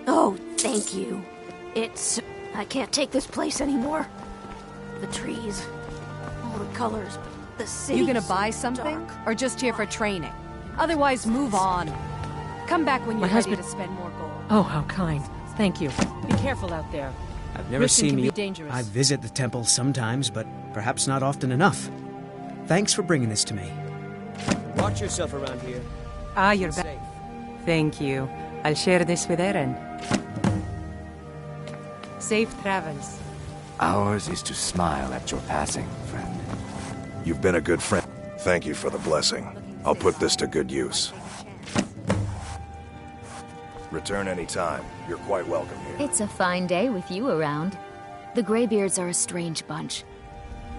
Oh, thank you. I can't take this place anymore. The trees, all the colors, the city. You gonna buy something? Or just here for training? Otherwise, move on. Come back when you're ready to spend more gold. Oh, how kind. Thank you. Be careful out there. I've never Riften seen can me. be dangerous. I visit the temple sometimes, but perhaps not often enough. Thanks for bringing this to me. Watch yourself around here. Ah, you're back. Thank you. I'll share this with Eren. Safe travels. Ours is to smile at your passing, friend. You've been a good friend. Thank you for the blessing. I'll put this to good use. Return any time. You're quite welcome here. It's a fine day with you around. The Greybeards are a strange bunch.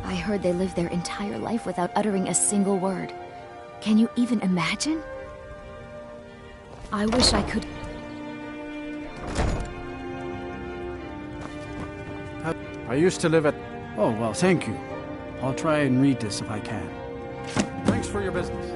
I heard they lived their entire life without uttering a single word. Can you even imagine? I wish I could... I used to live at... Oh, well, thank you. I'll try and read this if I can. Thanks for your business.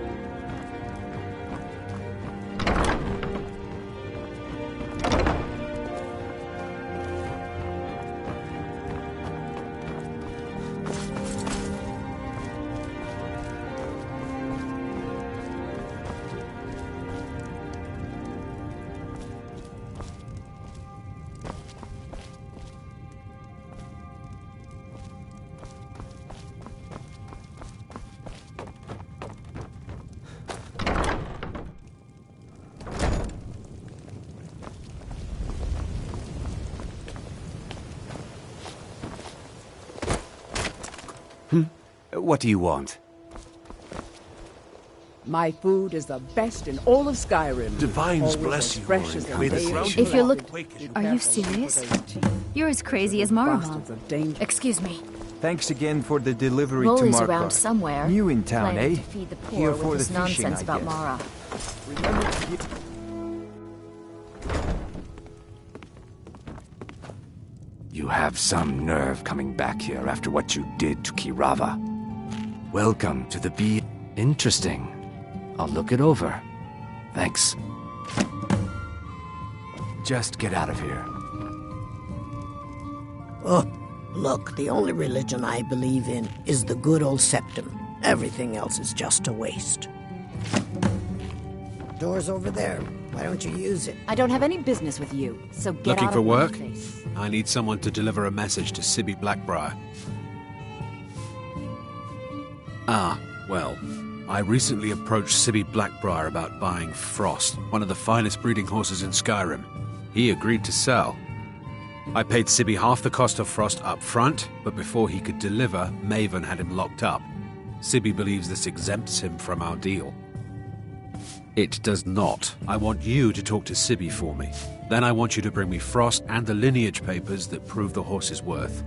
What do you want? My food is the best in all of Skyrim. Divines Always bless as you, fresh Lord. as the May the day ground you If you're left look... it. Are you serious? You're as crazy as Marmon. Excuse me. Thanks again for the delivery to Rolly's Markarth. around somewhere. New in town, planning eh? to feed the poor Here with for this the fishing, nonsense I about guess. Mara. Remember to get... You have some nerve coming back here after what you did to Kirava. Welcome to the Bee. Interesting. I'll look it over. Thanks. Just get out of here. Oh, look, the only religion I believe in is the good old septum. Everything else is just a waste. Door's over there. Why don't you use it? I don't have any business with you, so get Looking out for of my work? face. I need someone to deliver a message to Sibby Blackbriar. Ah, well, I recently approached Sibby Blackbriar about buying Frost, one of the finest breeding horses in Skyrim. He agreed to sell. I paid Sibby half the cost of Frost up front, but before he could deliver, Maven had him locked up. Sibby believes this exempts him from our deal. It does not. I want you to talk to Sibby for me. Then I want you to bring me Frost and the lineage papers that prove the horse's worth.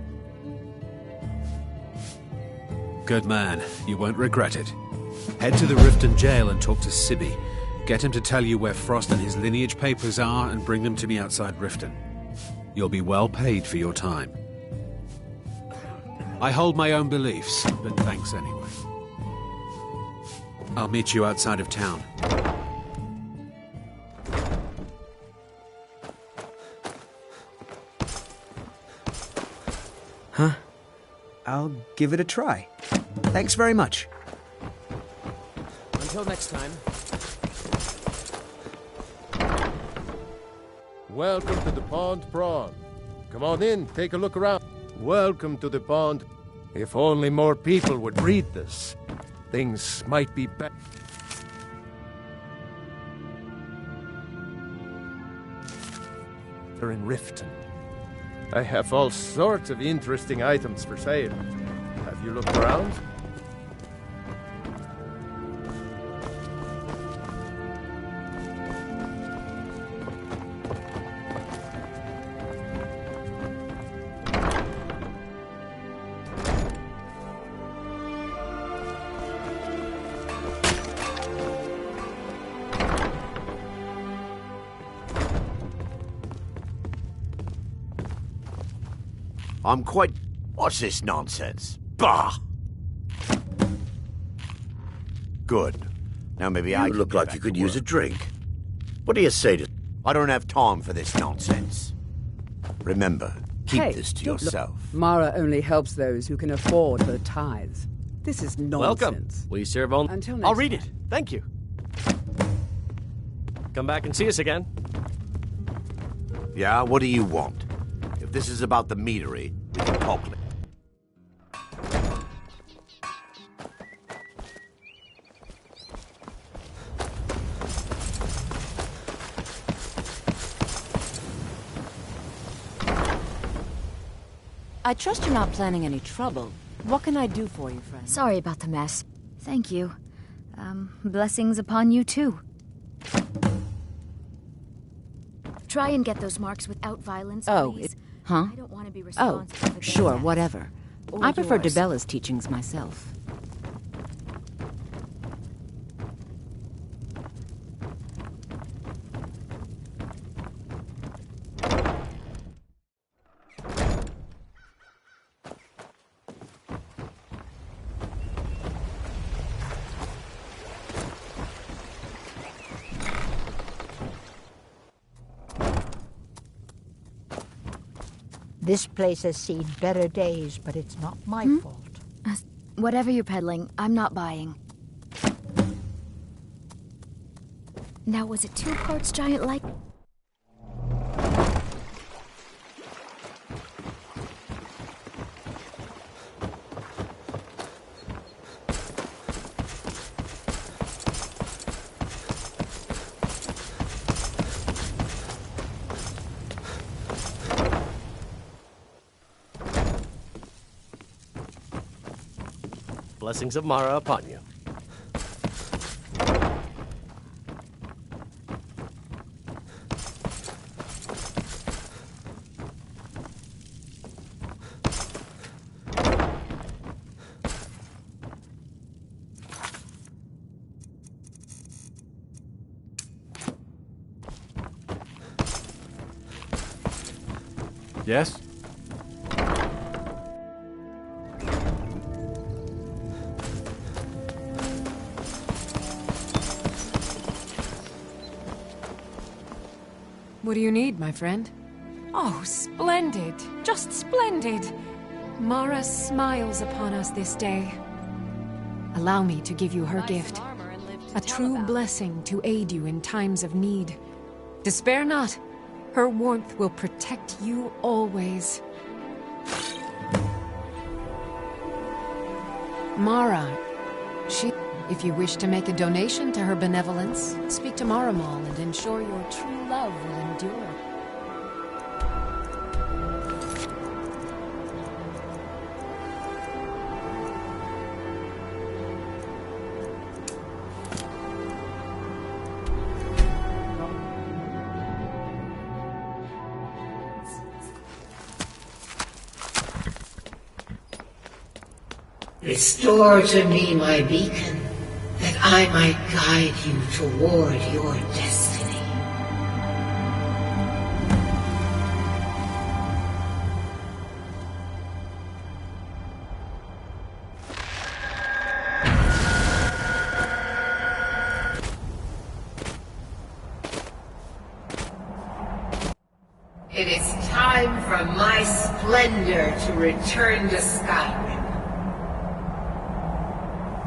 Good man. You won't regret it. Head to the Riften jail and talk to Sibby. Get him to tell you where Frost and his lineage papers are and bring them to me outside Riften. You'll be well paid for your time. I hold my own beliefs, but thanks anyway. I'll meet you outside of town. Huh? I'll give it a try. Thanks very much. Until next time. Welcome to the Pond Prawn. Come on in, take a look around. Welcome to the pond. If only more people would read this, things might be better. They're in Riften. I have all sorts of interesting items for sale. Have you looked around? I'm quite... What's this nonsense? Bah! Good. Now maybe I look like you could use a drink. What do you say to... I don't have time for this nonsense. Remember, keep this to yourself. Mara only helps those who can afford her tithes. This is nonsense. Welcome. We serve only... Until next I'll read time. it. Thank you. Come back and see us again. Yeah, what do you want? If this is about the meadery, we can talk later. I trust you're not planning any trouble. What can I do for you, friend? Sorry about the mess. Thank you. Blessings upon you, too. Try and get those marks without violence, please. Huh? I don't want to be Oh, responsible for their sure, deaths. whatever. Or I prefer yours. DeBella's teachings myself. This place has seen better days, but it's not my fault. Whatever you're peddling, I'm not buying. Now, was it 2 parts giant like... Blessings of Mara upon you. Yes? What do you need, my friend? Oh, splendid. Just splendid. Mara smiles upon us this day. Allow me to give you her gift. A true blessing to aid you in times of need. Despair not. Her warmth will protect you always. Mara, if you wish to make a donation to her benevolence, speak to Maramal and ensure your true love will endure. Restore to me my beacon, that I might guide you toward your destiny. It is time for my splendor to return to Skyrim.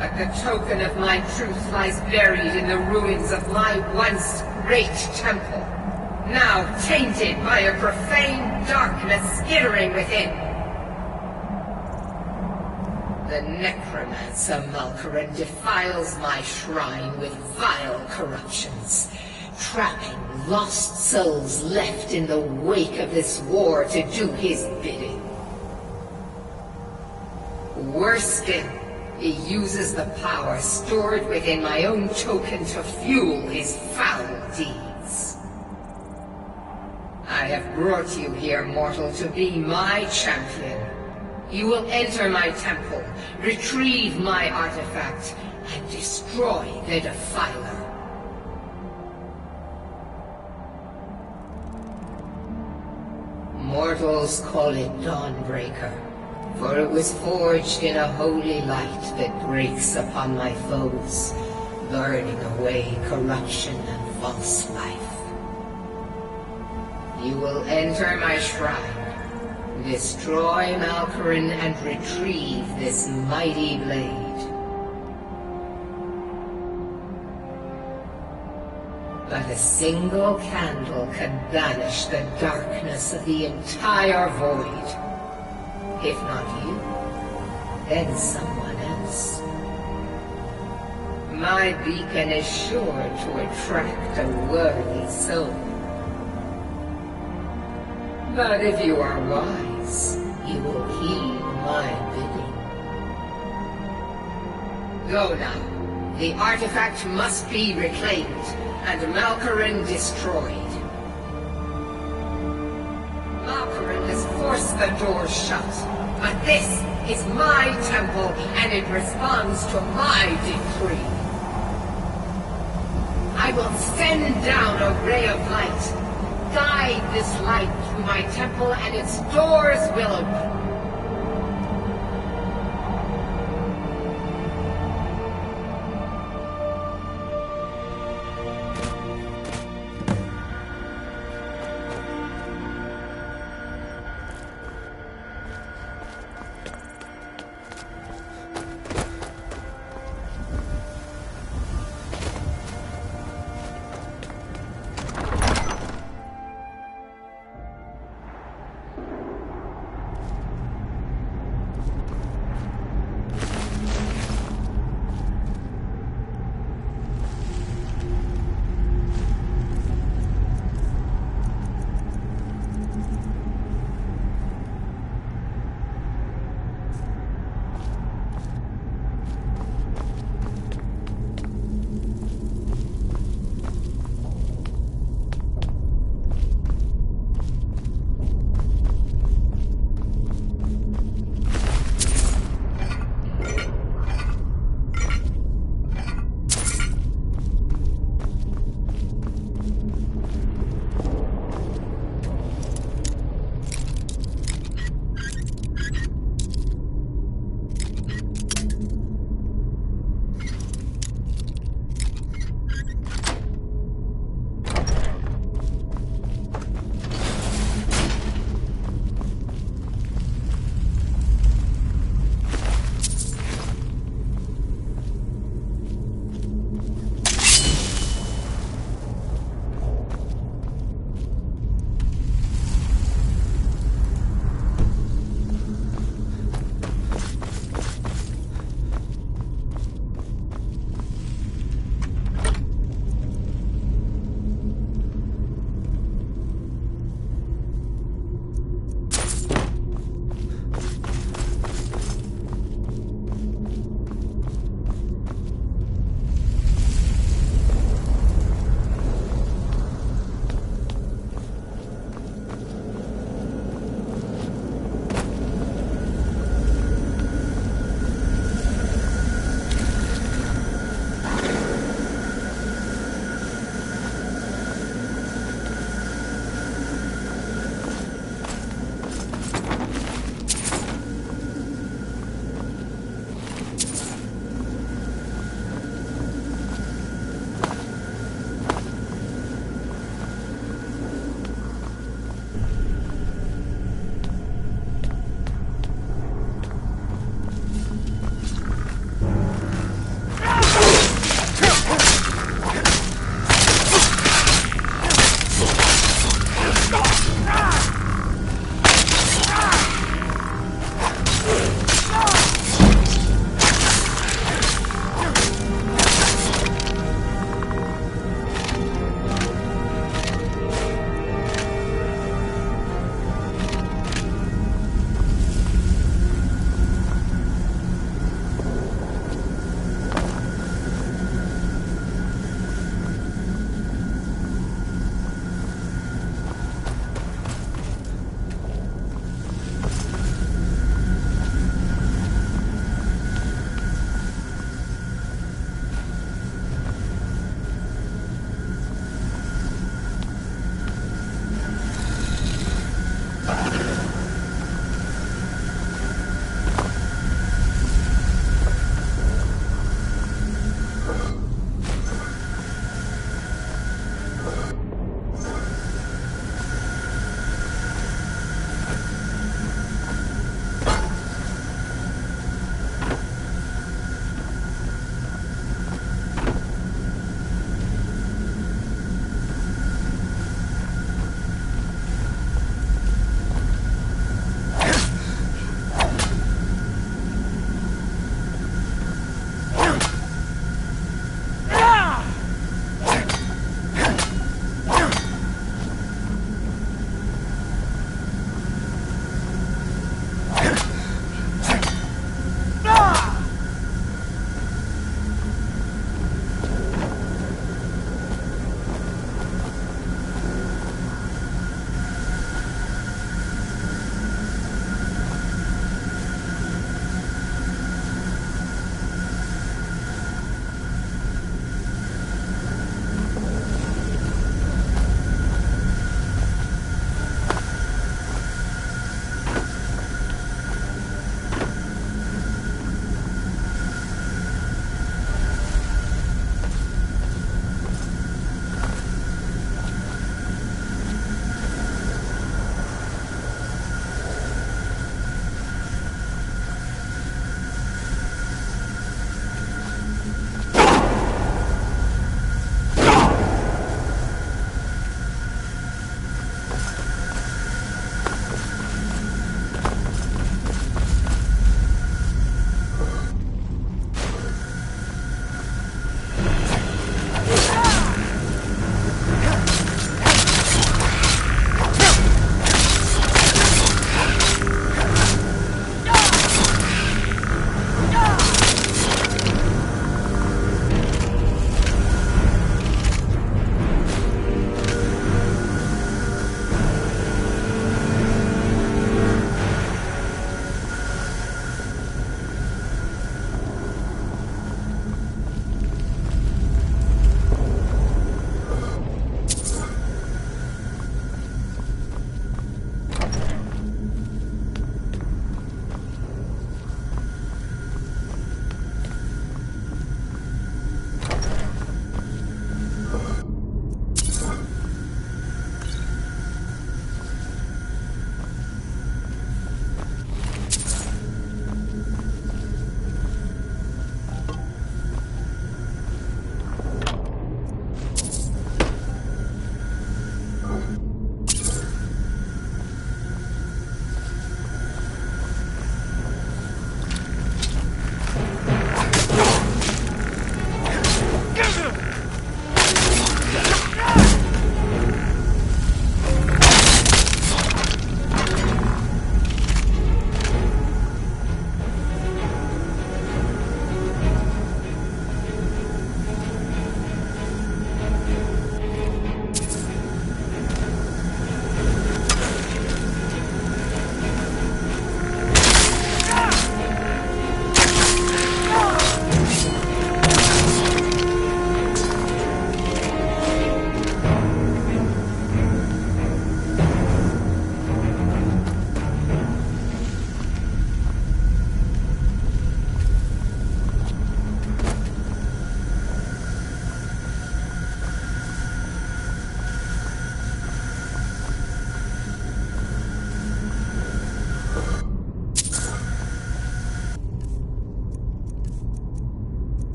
But the token of my truth lies buried in the ruins of my once great temple, now tainted by a profane darkness skittering within. The necromancer Malkaran defiles my shrine with vile corruptions, trapping lost souls left in the wake of this war to do his bidding. Worse still, he uses the power stored within my own token to fuel his foul deeds. I have brought you here, mortal, to be my champion. You will enter my temple, retrieve my artifact, and destroy the Defiler. Mortals call it Dawnbreaker, for it was forged in a holy light that breaks upon my foes, burning away corruption and false life. You will enter my shrine, destroy Malkorin, and retrieve this mighty blade. But a single candle can banish the darkness of the entire void. If not you, then someone else. My beacon is sure to attract a worthy soul. But if you are wise, you will heed my bidding. Go now. The artifact must be reclaimed, and Malkorin destroyed. Malkorin has forced the doors shut, but this is my temple, and it responds to my decree. I will send down a ray of light. Guide this light through my temple, and its doors will open.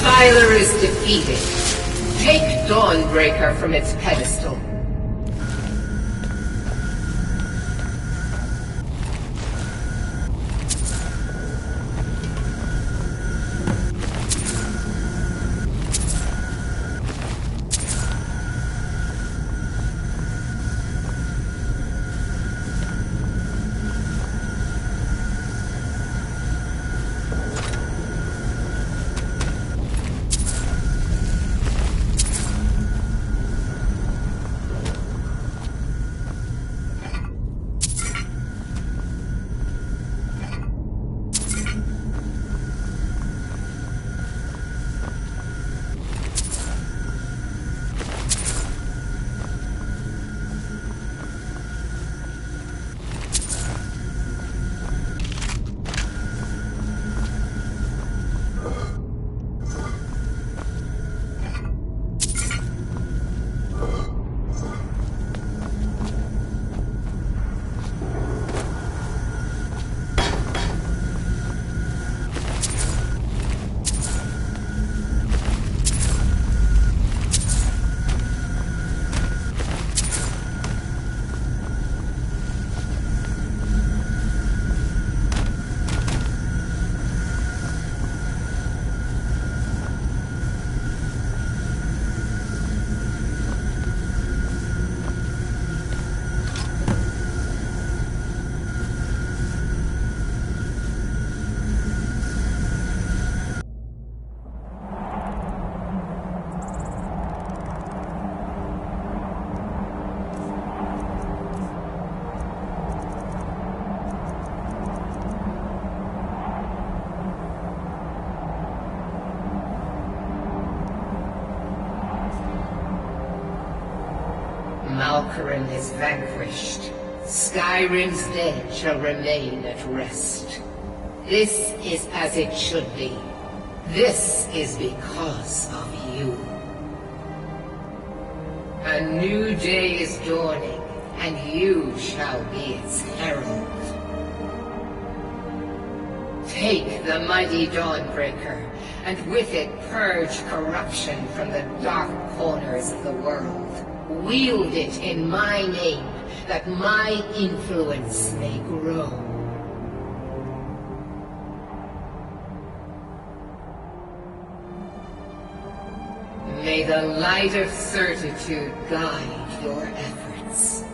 Defiler is defeated. Take Dawnbreaker from its pedestal. Malkarin is vanquished. Skyrim's dead shall remain at rest. This is as it should be. This is because of you. A new day is dawning, and you shall be its herald. Take the mighty Dawnbreaker, and with it purge corruption from the dark corners of the world. Wield it in my name, that my influence may grow. May the light of certitude guide your efforts.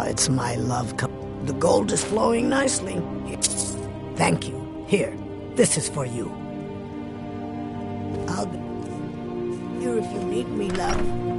it's my love cup. The gold is flowing nicely. Thank you. Here, this is for you. I'll be here if you need me, love.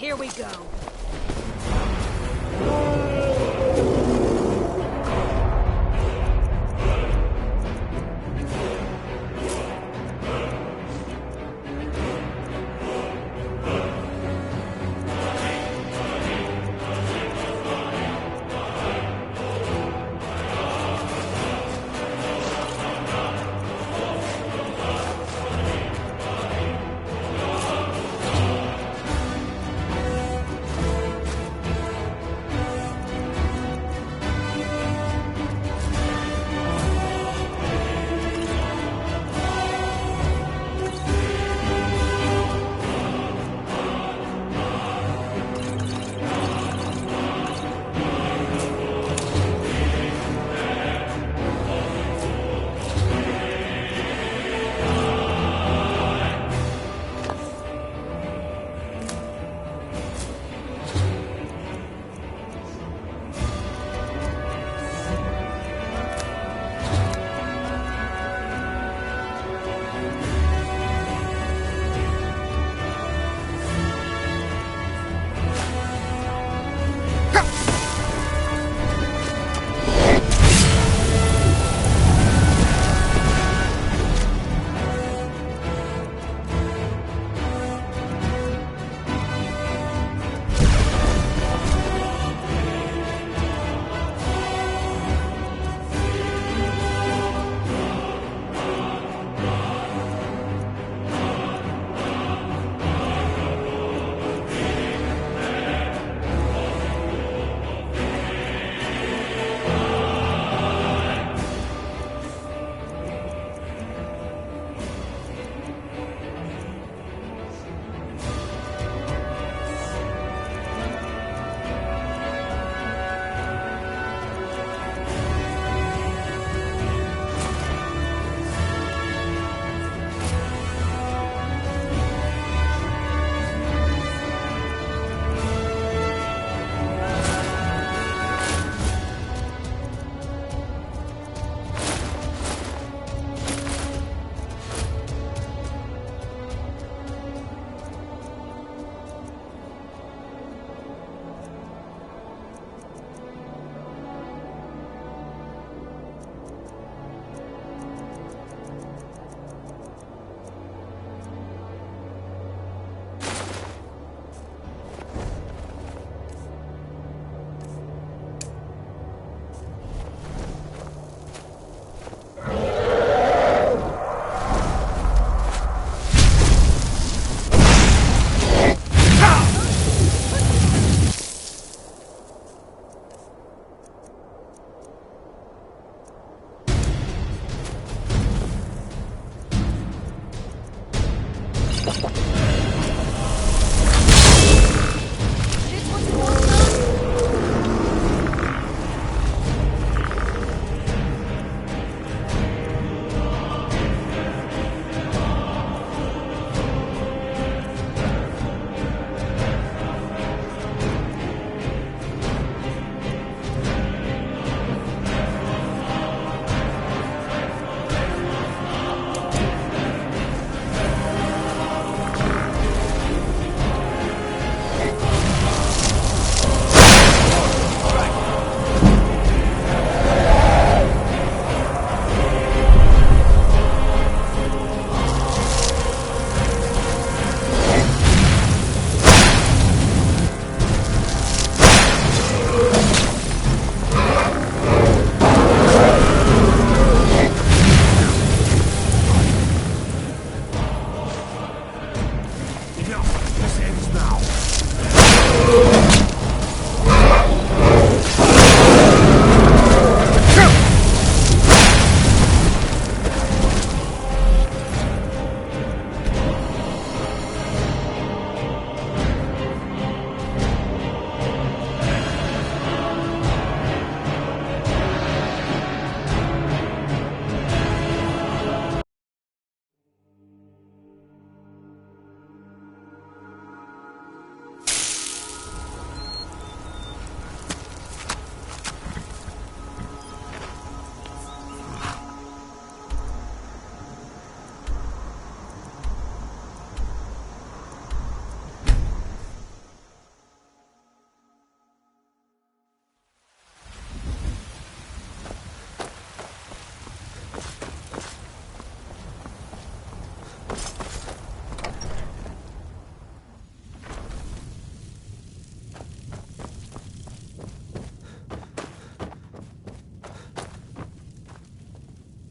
Here we go.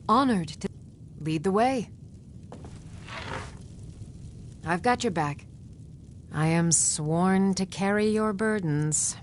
honored to lead the way. I've got your back. I am sworn to carry your burdens.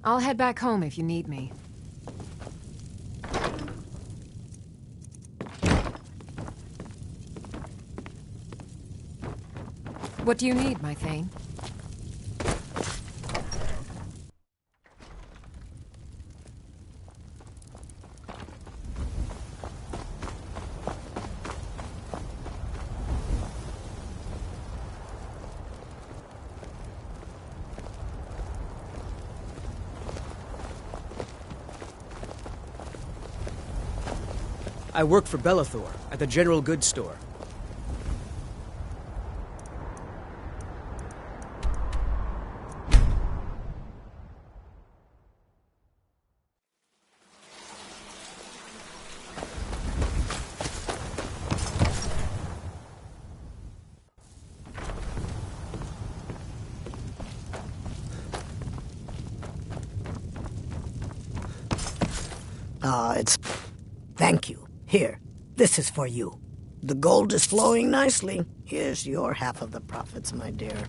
I'll head back home if you need me. What do you need, my Thane? I work for Bellathor at the General Goods Store. It's... Thank you. Here, this is for you. The gold is flowing nicely. Here's your half of the profits, my dear.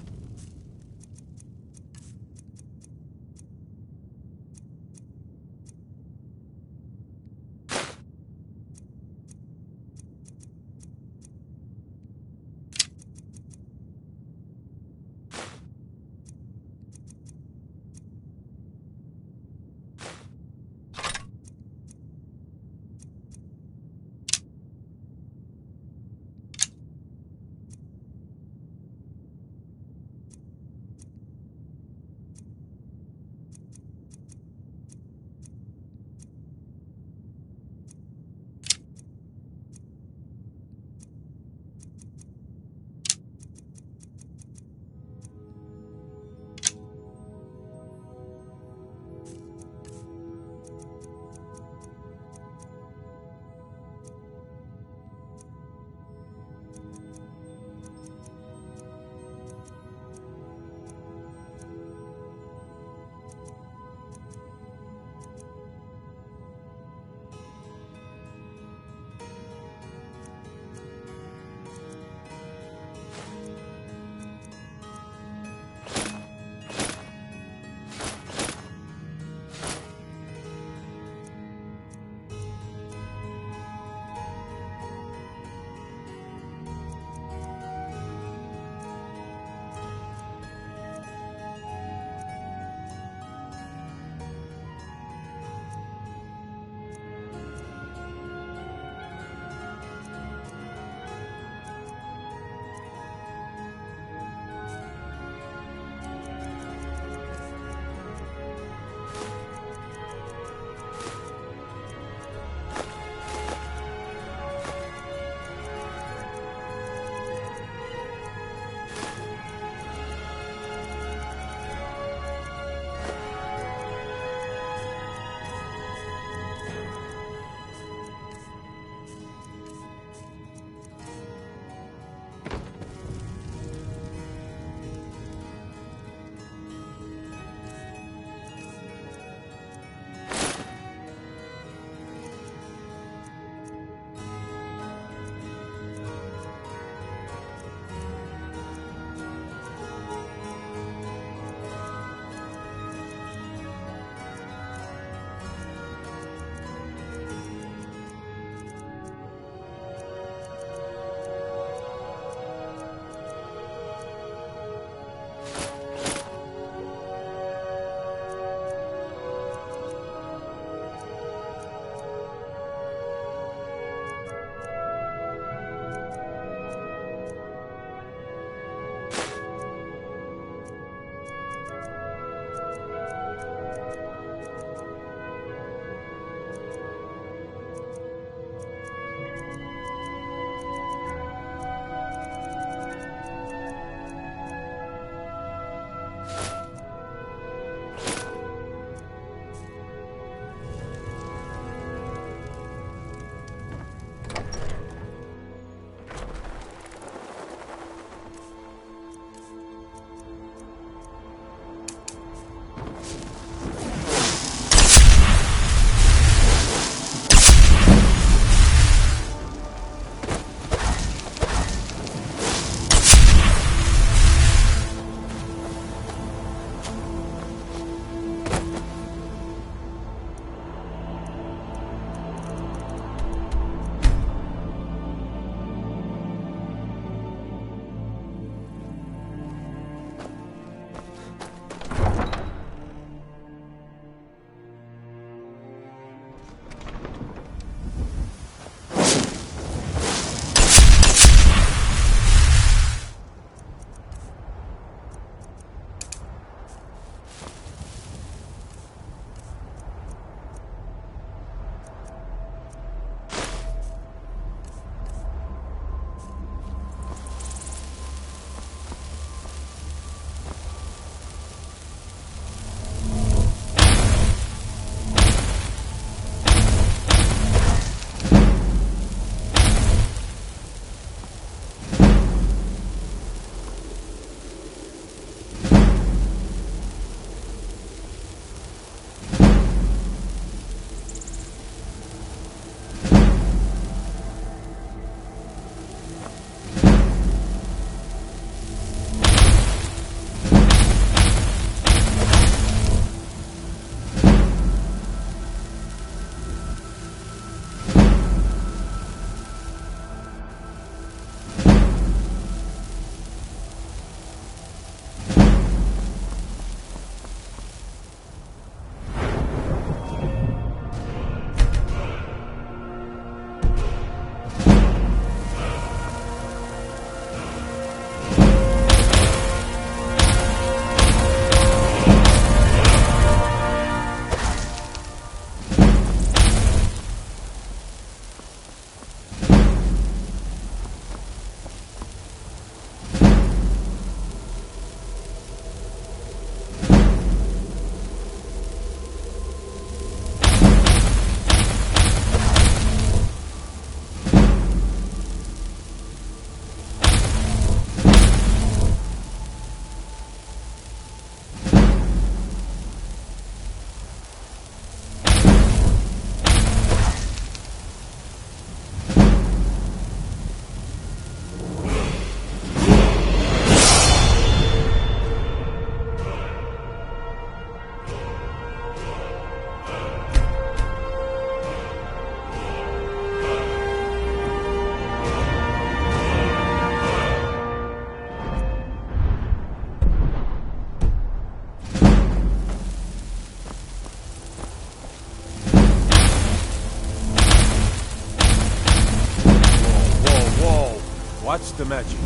Watch the magic.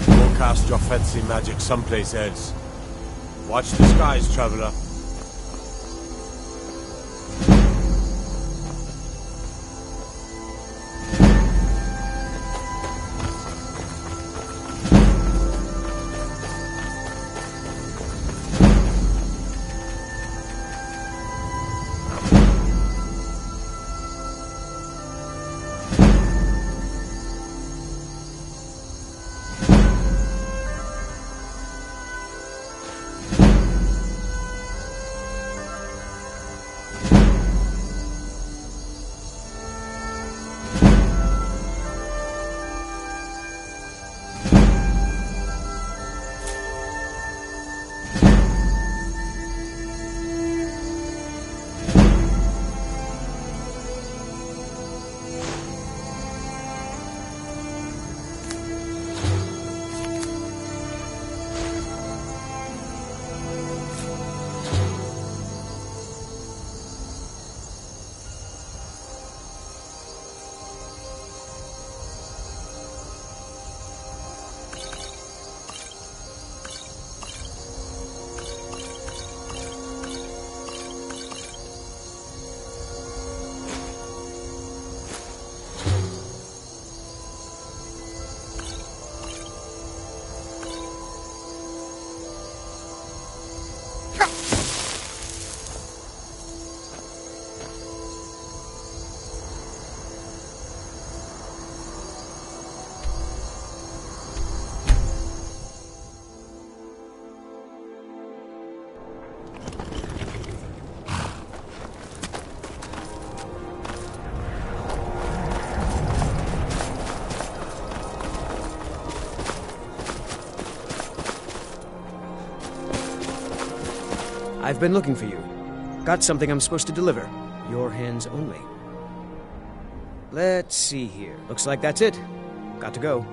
Go cast your fancy magic someplace else. Watch the skies, traveler. I've been looking for you. Got something I'm supposed to deliver. Your hands only. Let's see here. Looks like that's it. Got to go.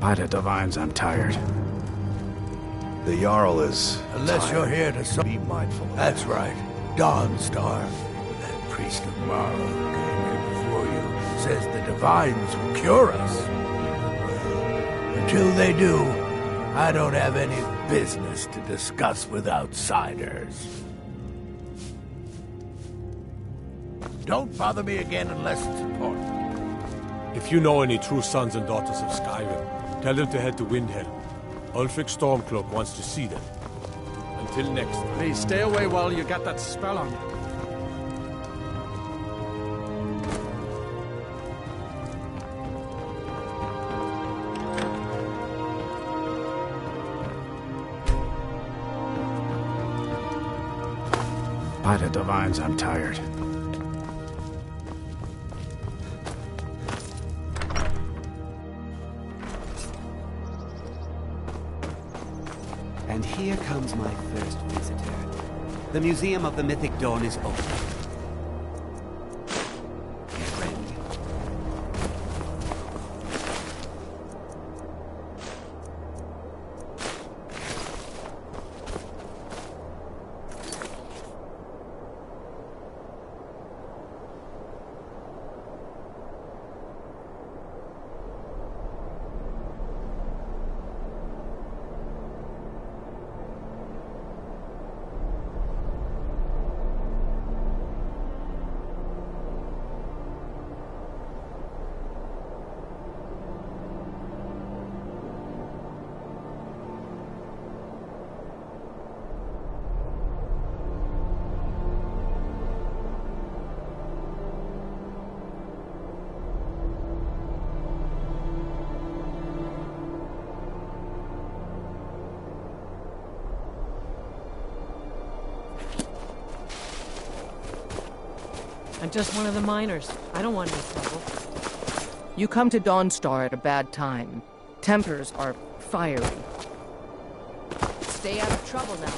By the divines, I'm tired. The Jarl is... Unless you're here to be mindful of That's right. Dawnstar. That priest of Morrow who came here before you says the divines will cure us. Well, until they do, I don't have any business to discuss with outsiders. Don't bother me again unless it's important. If you know any true sons and daughters of Skyrim, Tell them to head to Windhelm. Ulfric Stormcloak wants to see them. Until next time. Please stay away while you got that spell on you. By the divines, I'm tired. And here comes my first visitor. The Museum of the Mythic Dawn is open. Get ready. I'm just one of the miners. I don't want any trouble. You come to Dawnstar at a bad time. Tempers are fiery. Stay out of trouble now.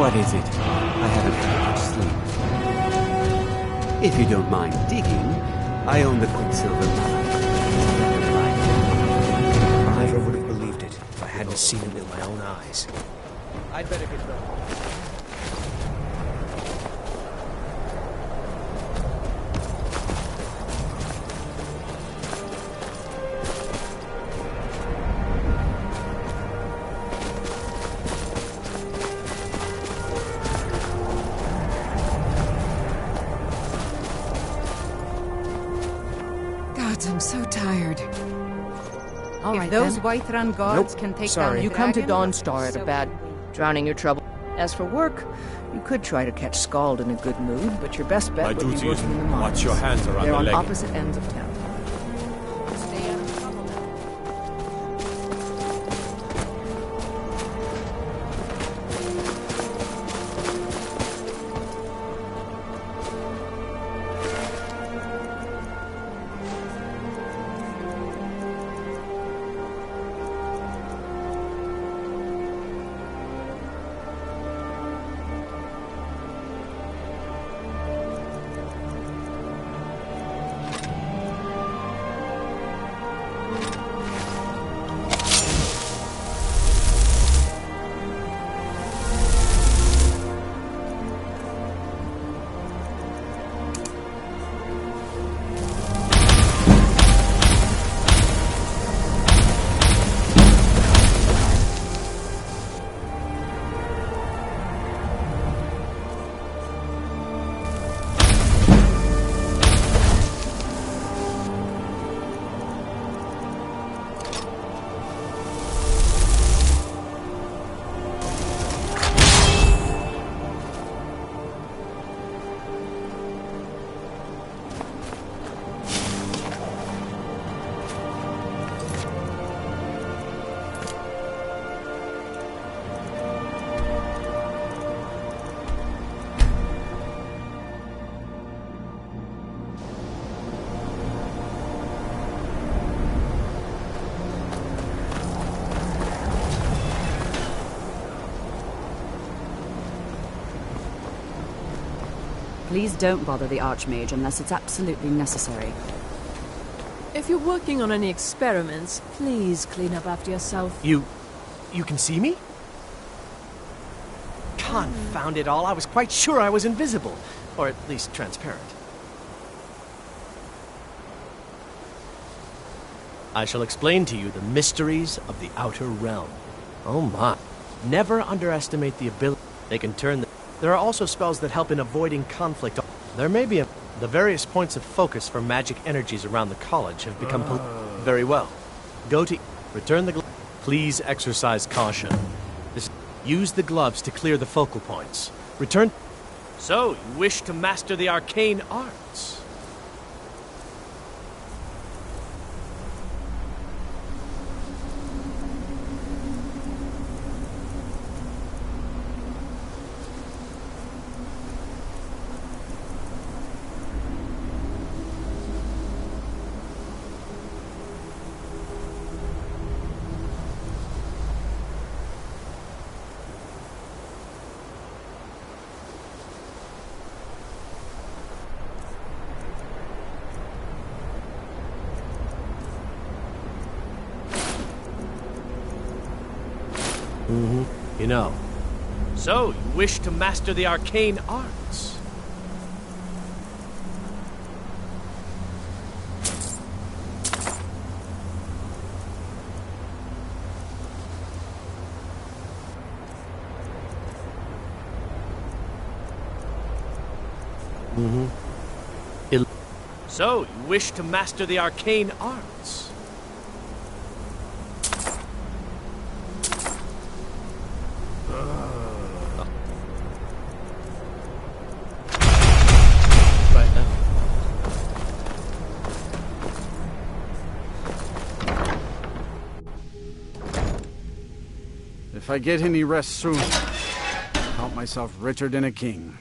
What is it? I haven't had much sleep. If you don't mind digging, I own the Quicksilver mine. I never would have believed it if I hadn't seen it with my own eyes. I'd better get going. Gods, I'm so tired. All right, if those then. Whiterun guards Nope. can take Sorry, down you the come to dragon, Dawnstar at so a bad, drowning your trouble. As for work, you could try to catch Scald in a good mood, but your best bet My would be duty is working in the mines. watch your hands around They're the on leggings. opposite ends of town. stay out of trouble now. Please don't bother the Archmage unless it's absolutely necessary. If you're working on any experiments, please clean up after yourself. You can see me? Confound it all, I was quite sure I was invisible. Or at least transparent. I shall explain to you the mysteries of the Outer Realm. Oh my. Never underestimate the ability they can turn. There are also spells that help in avoiding conflict. There may be the various points of focus for magic energies around the college have become very well. Go to return the please exercise caution. Use the gloves to clear the focal points. Return. So, you wish to master the arcane arts? You know. So, you wish to master the arcane arts? So, you wish to master the arcane arts? If I get any rest soon, I'll count myself richer than a king.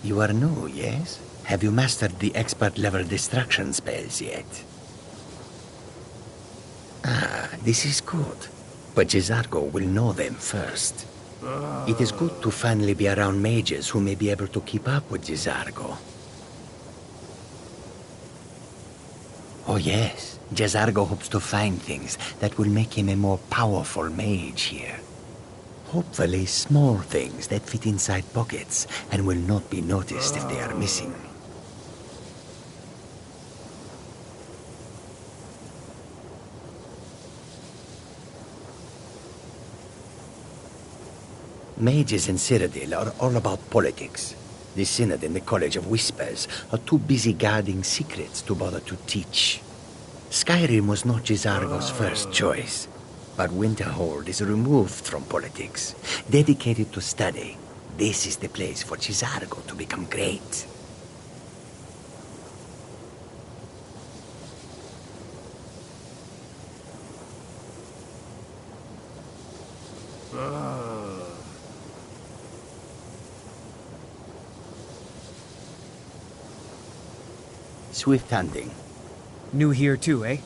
You are new, yes? Have you mastered the expert-level distraction spells yet? Ah, this is good. But Jizargo will know them first. It is good to finally be around mages who may be able to keep up with Jizargo. Oh yes, Jizargo hopes to find things that will make him a more powerful mage here. Hopefully small things that fit inside pockets and will not be noticed if they are missing. Mages in Cyrodiil are all about politics. The Synod and the College of Whispers are too busy guarding secrets to bother to teach. Skyrim was not Jizargo's first choice, but Winterhold is removed from politics, dedicated to study. This is the place for Jizargo to become great. Swift hunting. New here too, eh?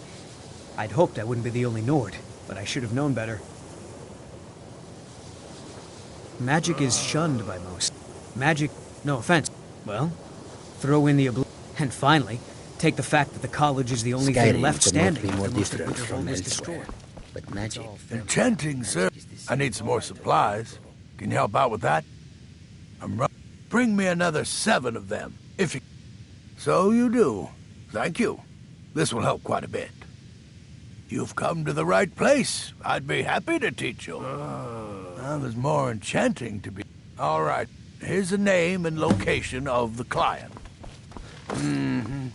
I'd hoped I wouldn't be the only Nord, but I should have known better. Magic is shunned by most. Magic, no offense. Well, throw in the and finally, take the fact that the college is the only thing left standing more after most of different Winterhold from was elsewhere. destroyed. But magic... Enchanting, sir. I need some more supplies. Can you help out with that? Bring me another 7 of them, if you... So you do. Thank you. This will help quite a bit. You've come to the right place. I'd be happy to teach you. Now there's more enchanting to be... All right. Here's the name and location of the client. Mm-hmm.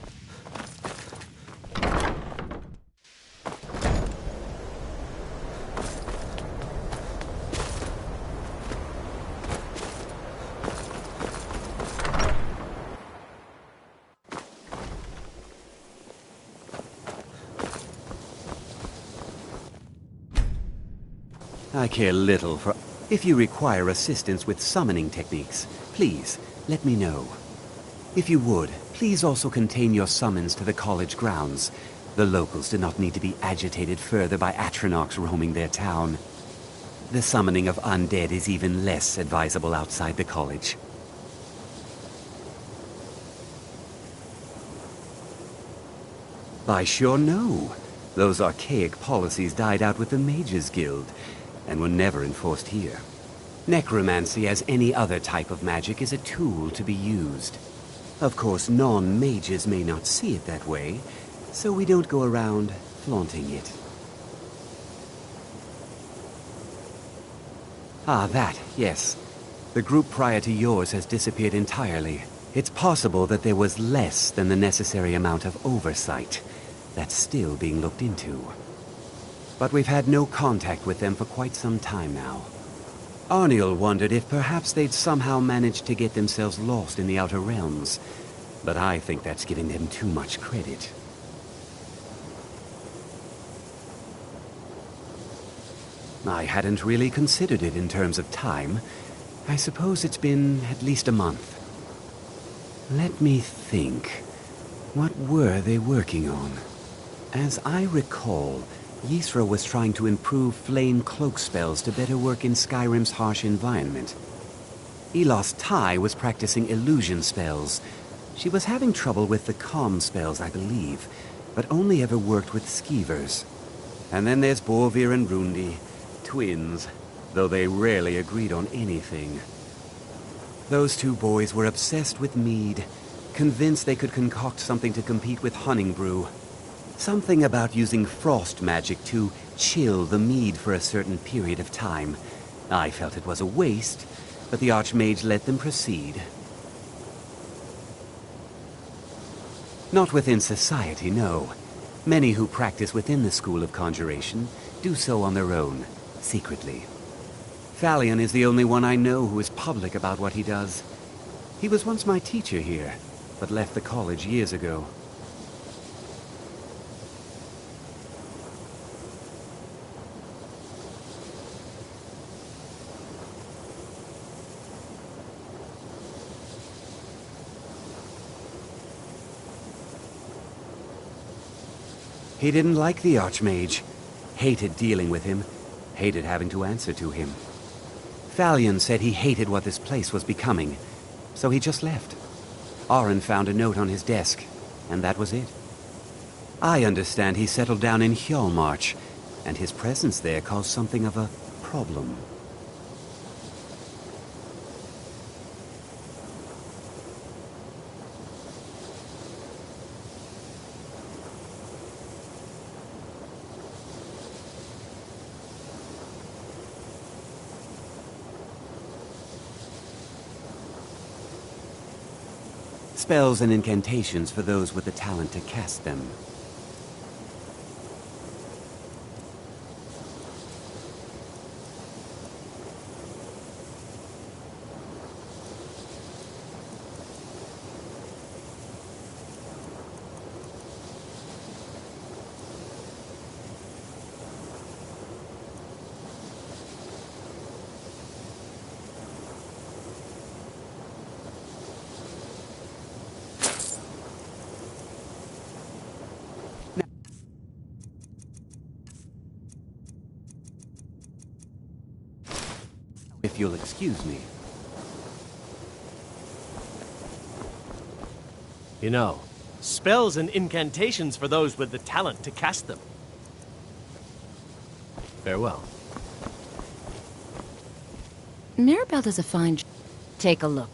I care little for... If you require assistance with summoning techniques, please, let me know. If you would, please also contain your summons to the college grounds. The locals do not need to be agitated further by Atronachs roaming their town. The summoning of undead is even less advisable outside the college. I sure know. Those archaic policies died out with the Mages Guild, and were never enforced here. Necromancy, as any other type of magic, is a tool to be used. Of course, non-mages may not see it that way, so we don't go around flaunting it. Ah, that, yes. The group prior to yours has disappeared entirely. It's possible that there was less than the necessary amount of oversight. That's still being looked into. But we've had no contact with them for quite some time now. Arniel wondered if perhaps they'd somehow managed to get themselves lost in the Outer Realms, but I think that's giving them too much credit. I hadn't really considered it in terms of time. I suppose it's been at least a month. Let me think. What were they working on? As I recall, Ysra was trying to improve flame cloak spells to better work in Skyrim's harsh environment. Elos Tai was practicing illusion spells. She was having trouble with the calm spells, I believe, but only ever worked with skeevers. And then there's Borvir and Rundi, twins, though they rarely agreed on anything. Those two boys were obsessed with mead, convinced they could concoct something to compete with Honningbrew. Something about using frost magic to chill the mead for a certain period of time. I felt it was a waste, but the Archmage let them proceed. Not within society, no. Many who practice within the School of Conjuration do so on their own, secretly. Thalion is the only one I know who is public about what he does. He was once my teacher here, but left the college years ago. He didn't like the Archmage. Hated dealing with him. Hated having to answer to him. Thalion said he hated what this place was becoming, so he just left. Orin found a note on his desk, and that was it. I understand he settled down in Hjalmarch, and his presence there caused something of a problem. Spells and incantations for those with the talent to cast them. If you'll excuse me. You know, spells and incantations for those with the talent to cast them. Farewell. Mirabelle does a fine job. Take a look.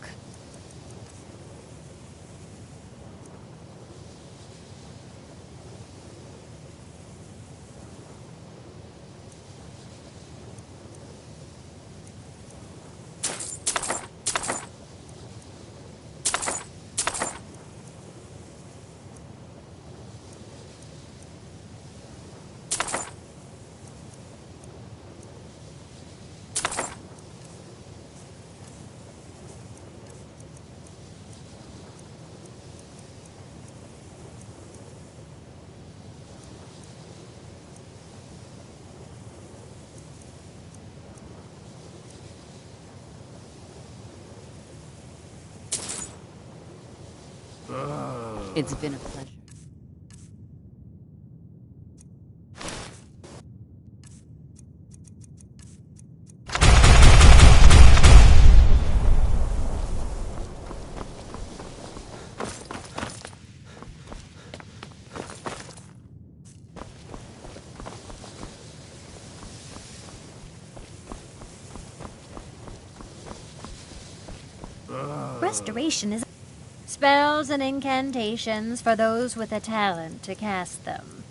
It's been a pleasure. Restoration is spells and incantations for those with a talent to cast them.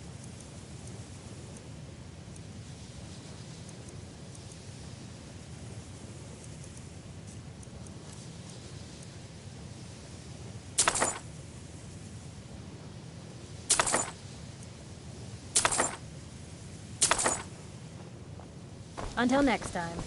Until next time.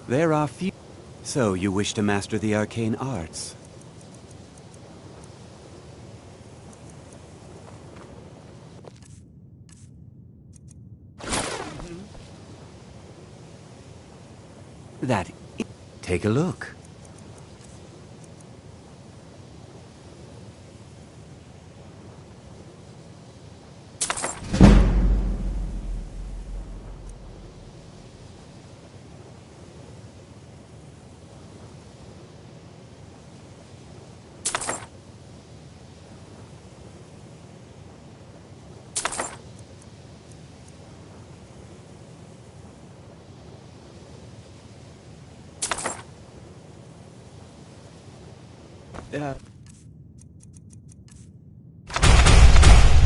There are few. So you wish to master the arcane arts? That. Take a look.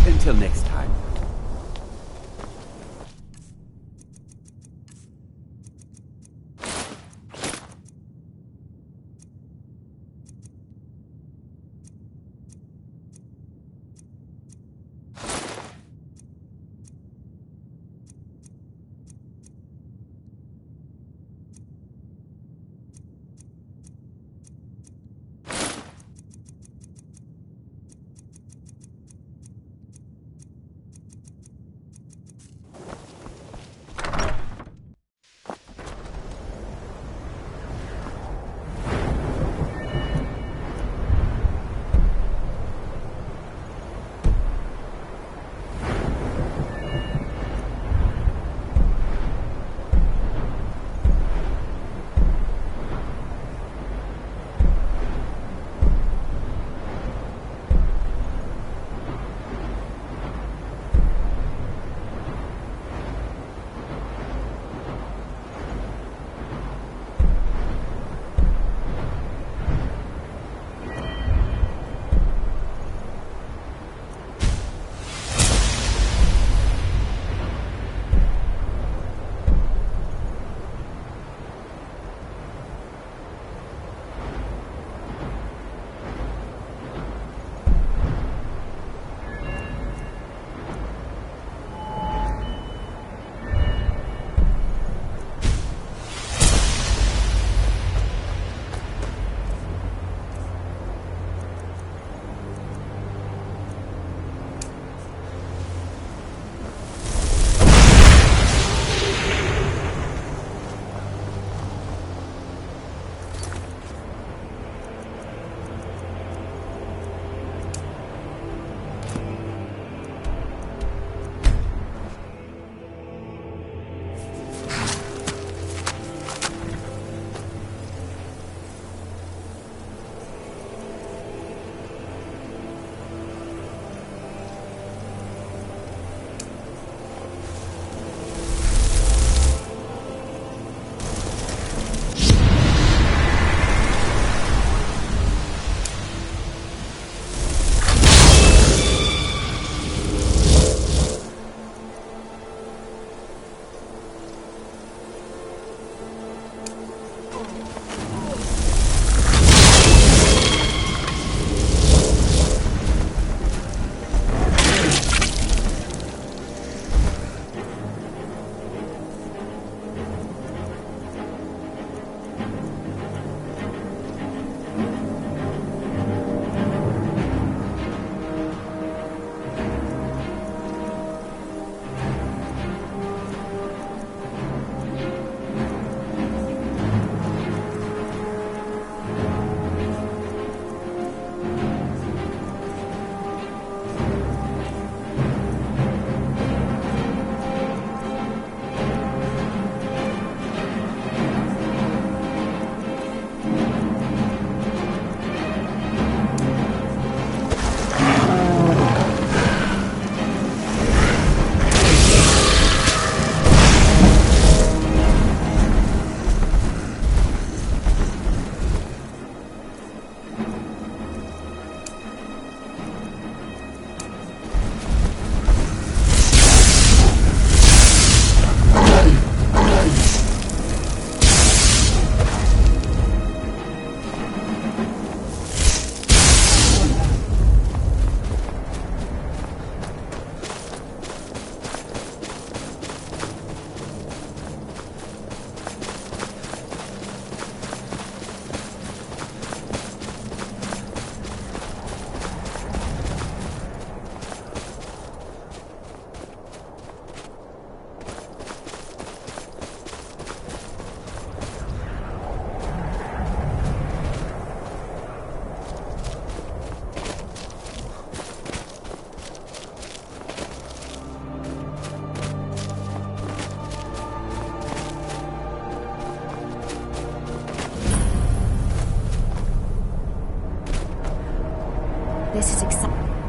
Until next time.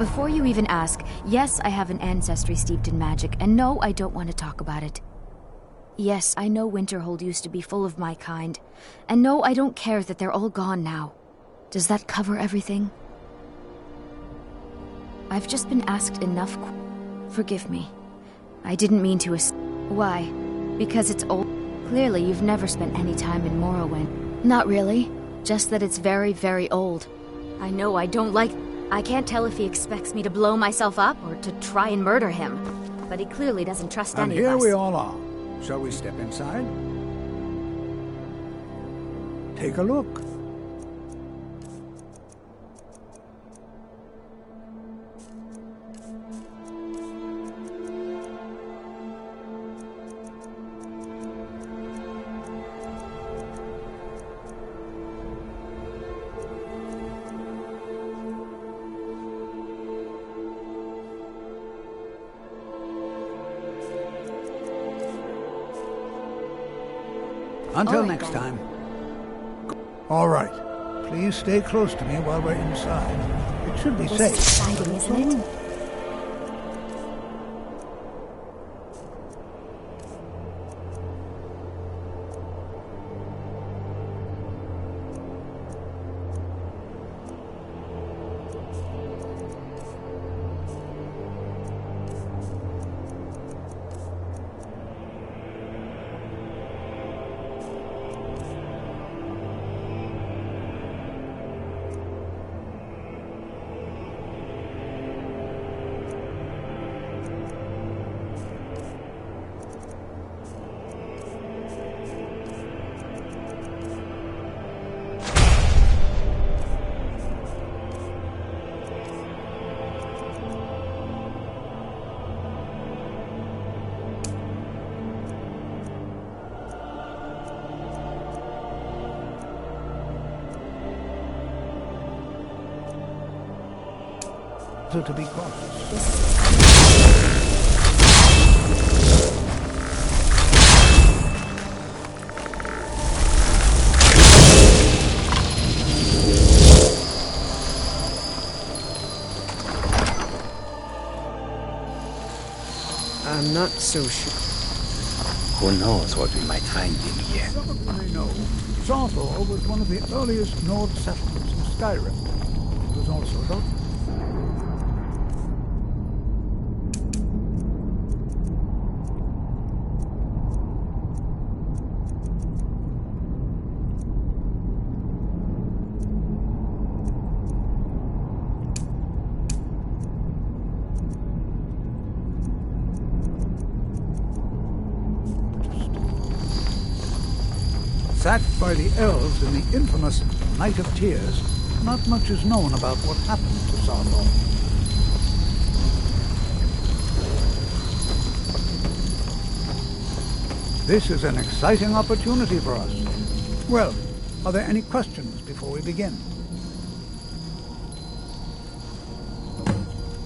Before you even ask, yes, I have an ancestry steeped in magic, and no, I don't want to talk about it. Yes, I know Winterhold used to be full of my kind, and no, I don't care that they're all gone now. Does that cover everything? I've just been asked enough. Forgive me. I didn't mean to Why? Because it's old? Clearly, you've never spent any time in Morrowind. Not really. Just that it's very, very old. I know I don't like... I can't tell if he expects me to blow myself up or to try and murder him. But he clearly doesn't trust any of us. And here we all are. Shall we step inside? Take a look. Until next time. All right. Please stay close to me while we're inside. It should be safe. Exciting, isn't it? To be cautious. I'm not so sure. Who knows what we might find in here? Some of you may know, Sarthor was one of the earliest Nord settlements in Skyrim. It was also built. Sacked by the elves in the infamous Night of Tears, not much is known about what happened to Sarthor. This is an exciting opportunity for us. Well, are there any questions before we begin?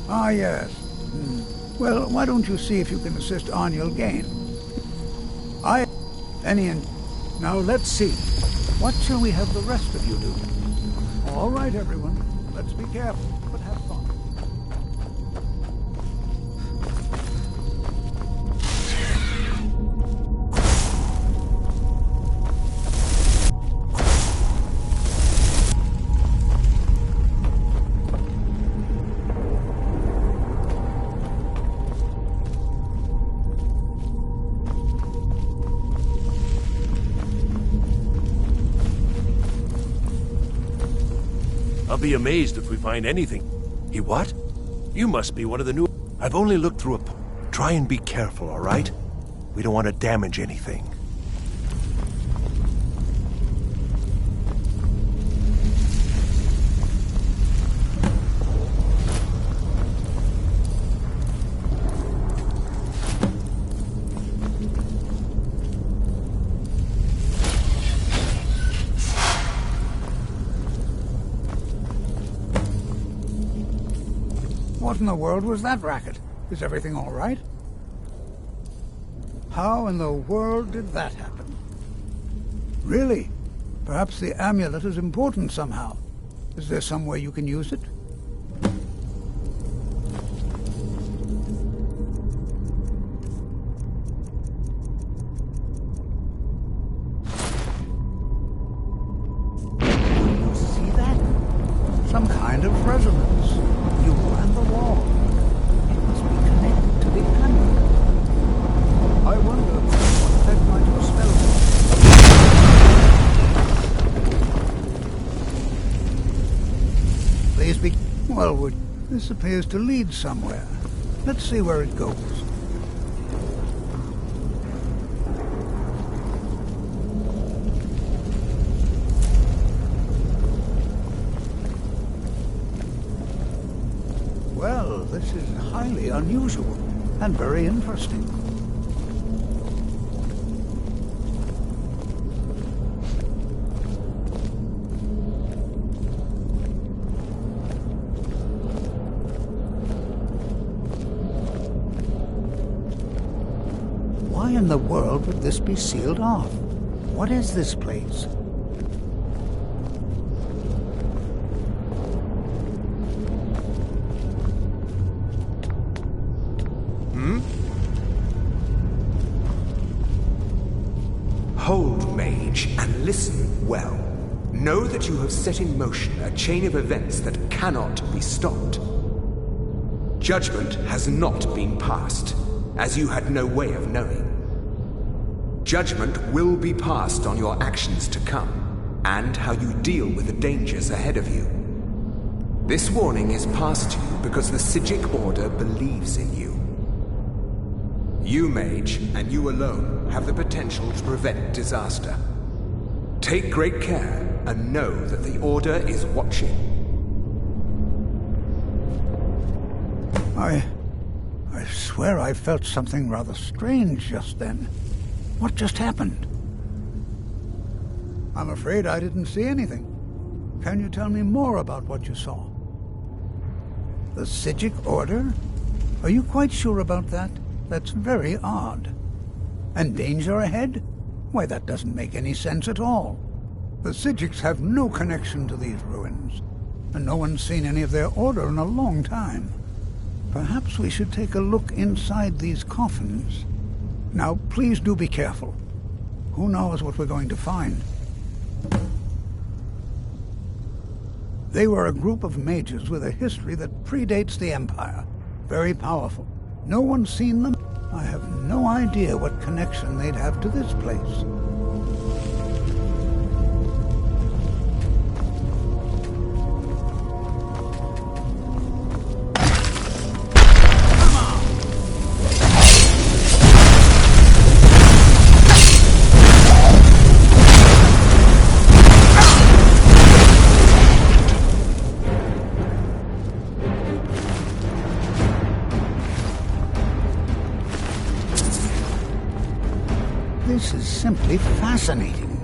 Ah, yes. Well, why don't you see if you can assist Arniel Gain? Now let's see. What shall we have the rest of you do? All right, everyone. Let's be careful, but have fun. I'll be amazed if we find anything. He what? You must be one of the new... I've only looked through a... Try and be careful, all right? We don't want to damage anything. What in the world was that racket? Is everything all right? How in the world did that happen? Really? Perhaps the amulet is important somehow. Is there some way you can use it? Well, this appears to lead somewhere. Let's see where it goes. Well, this is highly unusual and very interesting. Why in the world would this be sealed off? What is this place? Hold, mage, and listen well. Know that you have set in motion a chain of events that cannot be stopped. Judgment has not been passed, as you had no way of knowing. Judgment will be passed on your actions to come, and how you deal with the dangers ahead of you. This warning is passed to you because the Psijic Order believes in you. You, mage, and you alone, have the potential to prevent disaster. Take great care, and know that the Order is watching. I swear I felt something rather strange just then. What just happened? I'm afraid I didn't see anything. Can you tell me more about what you saw? The Psijic Order? Are you quite sure about that? That's very odd. And danger ahead? Why, that doesn't make any sense at all. The Psijics have no connection to these ruins, and no one's seen any of their order in a long time. Perhaps we should take a look inside these coffins. Now, please do be careful. Who knows what we're going to find? They were a group of mages with a history that predates the Empire. Very powerful. No one's seen them. I have no idea what connection they'd have to this place. This is simply fascinating.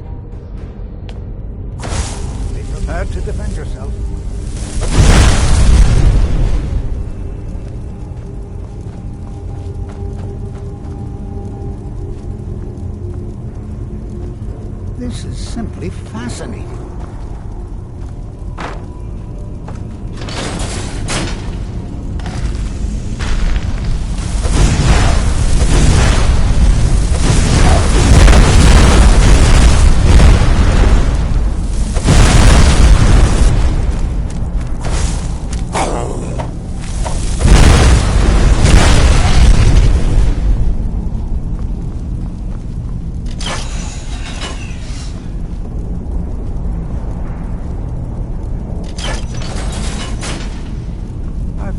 Be prepared to defend yourself. This is simply fascinating.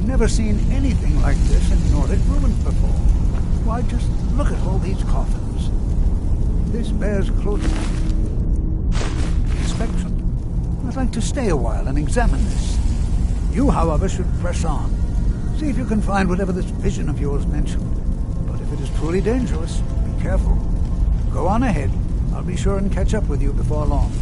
Never seen anything like this in Nordic ruins before. Why, just look at all these coffins. This bears close inspection. I'd like to stay a while and examine this. You, however, should press on. See if you can find whatever this vision of yours mentioned. But if it is truly dangerous, be careful. Go on ahead. I'll be sure and catch up with you before long.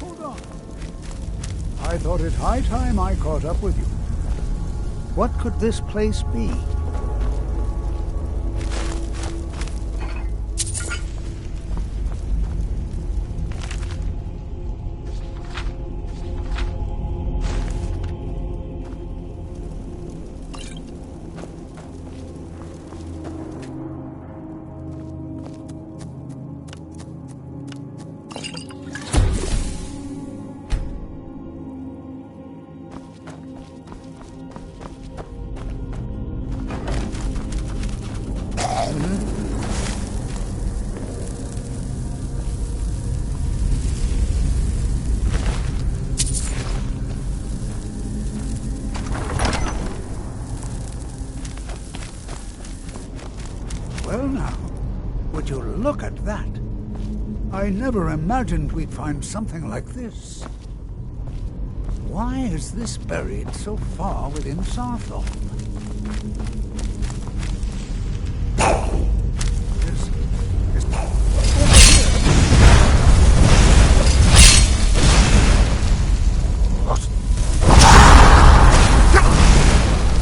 Hold on. I thought it high time I caught up with you. What could this place be? Well now, would you look at that? I never imagined we'd find something like this. Why is this buried so far within Sarthorn?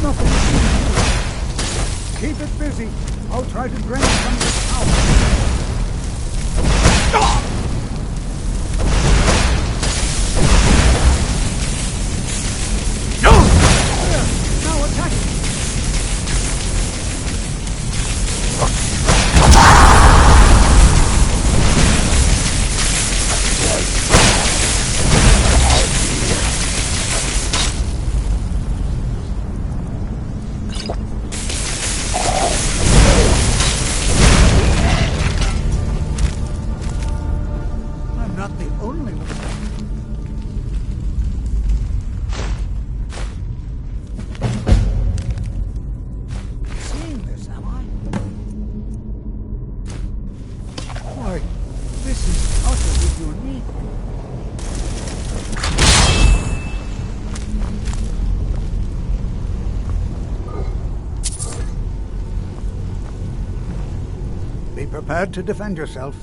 Nothing. Keep it busy. I'll try to drain some of this power. Now attack it. I'm not the only one. Seeing this, am I? Why, this is utterly unique. Be prepared to defend yourself.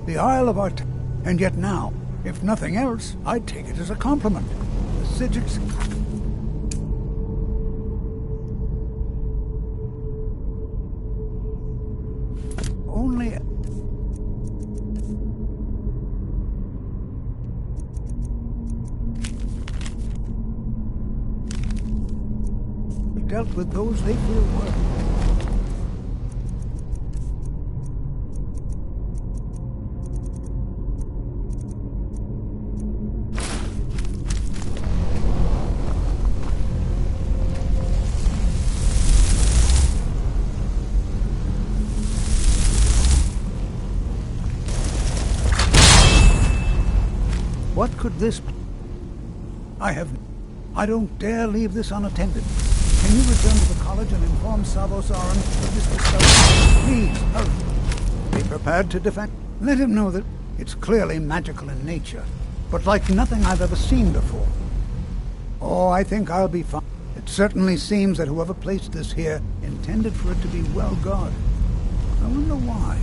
The Isle of Art, and yet now, if nothing else, I'd take it as a compliment. The Sigic's... Only... dealt with those they feel were. What could this be? I don't dare leave this unattended. Can you return to the college and inform Savos Aran of this discovery? Please, hurry. Be prepared to defend. Let him know that it's clearly magical in nature, but like nothing I've ever seen before. Oh, I think I'll be fine. It certainly seems that whoever placed this here intended for it to be well guarded. I wonder why.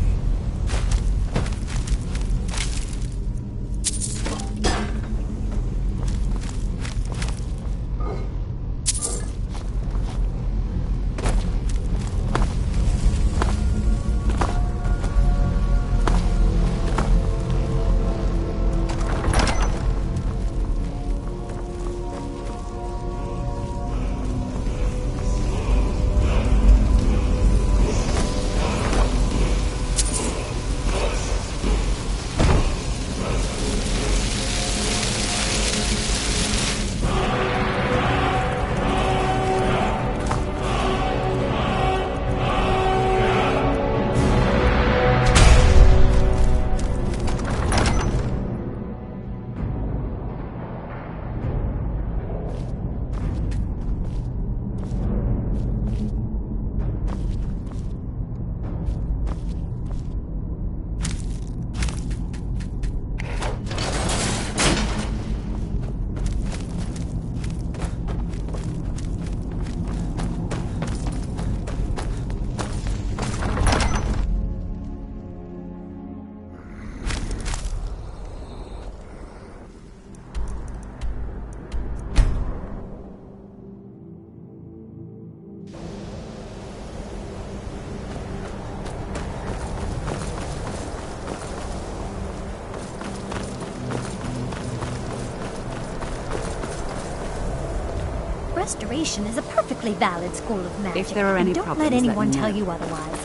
Restoration is a perfectly valid school of magic. If there are any and don't problems, let anyone me tell know. you otherwise.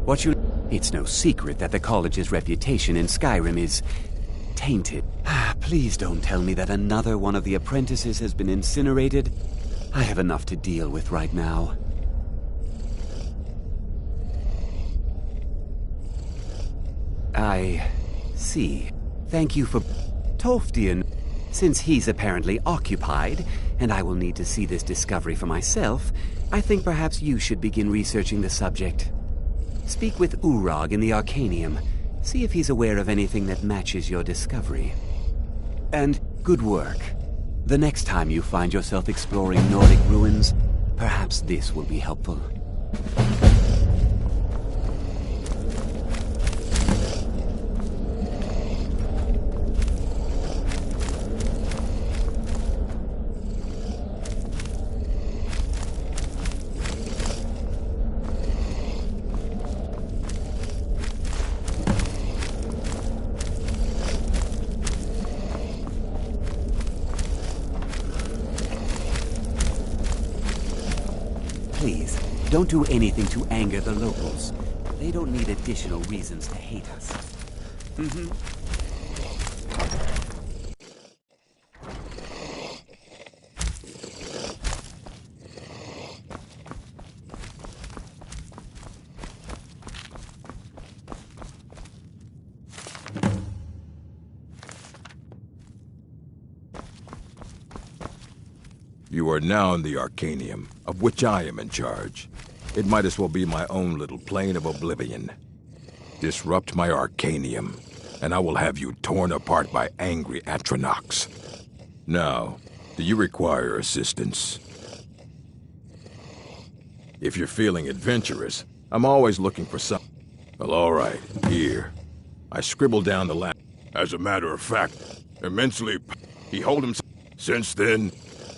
What you... It's no secret that the college's reputation in Skyrim is tainted. Please don't tell me that another one of the apprentices has been incinerated. I have enough to deal with right now. I see. Thank you for... Tolfdian, since he's apparently occupied, and I will need to see this discovery for myself, I think perhaps you should begin researching the subject. Speak with Urag in the Arcanium. See if he's aware of anything that matches your discovery. And good work. The next time you find yourself exploring Nordic ruins, perhaps this will be helpful. Please, don't do anything to anger the locals. They don't need additional reasons to hate us. You are now in the Arcanium, of which I am in charge. It might as well be my own little plane of oblivion. Disrupt my Arcanium, and I will have you torn apart by angry Atronachs. Now, do you require assistance? If you're feeling adventurous, I'm always looking for some... Well, all right, here. I scribbled down the last... As a matter of fact, immensely... He hold himself... Since then...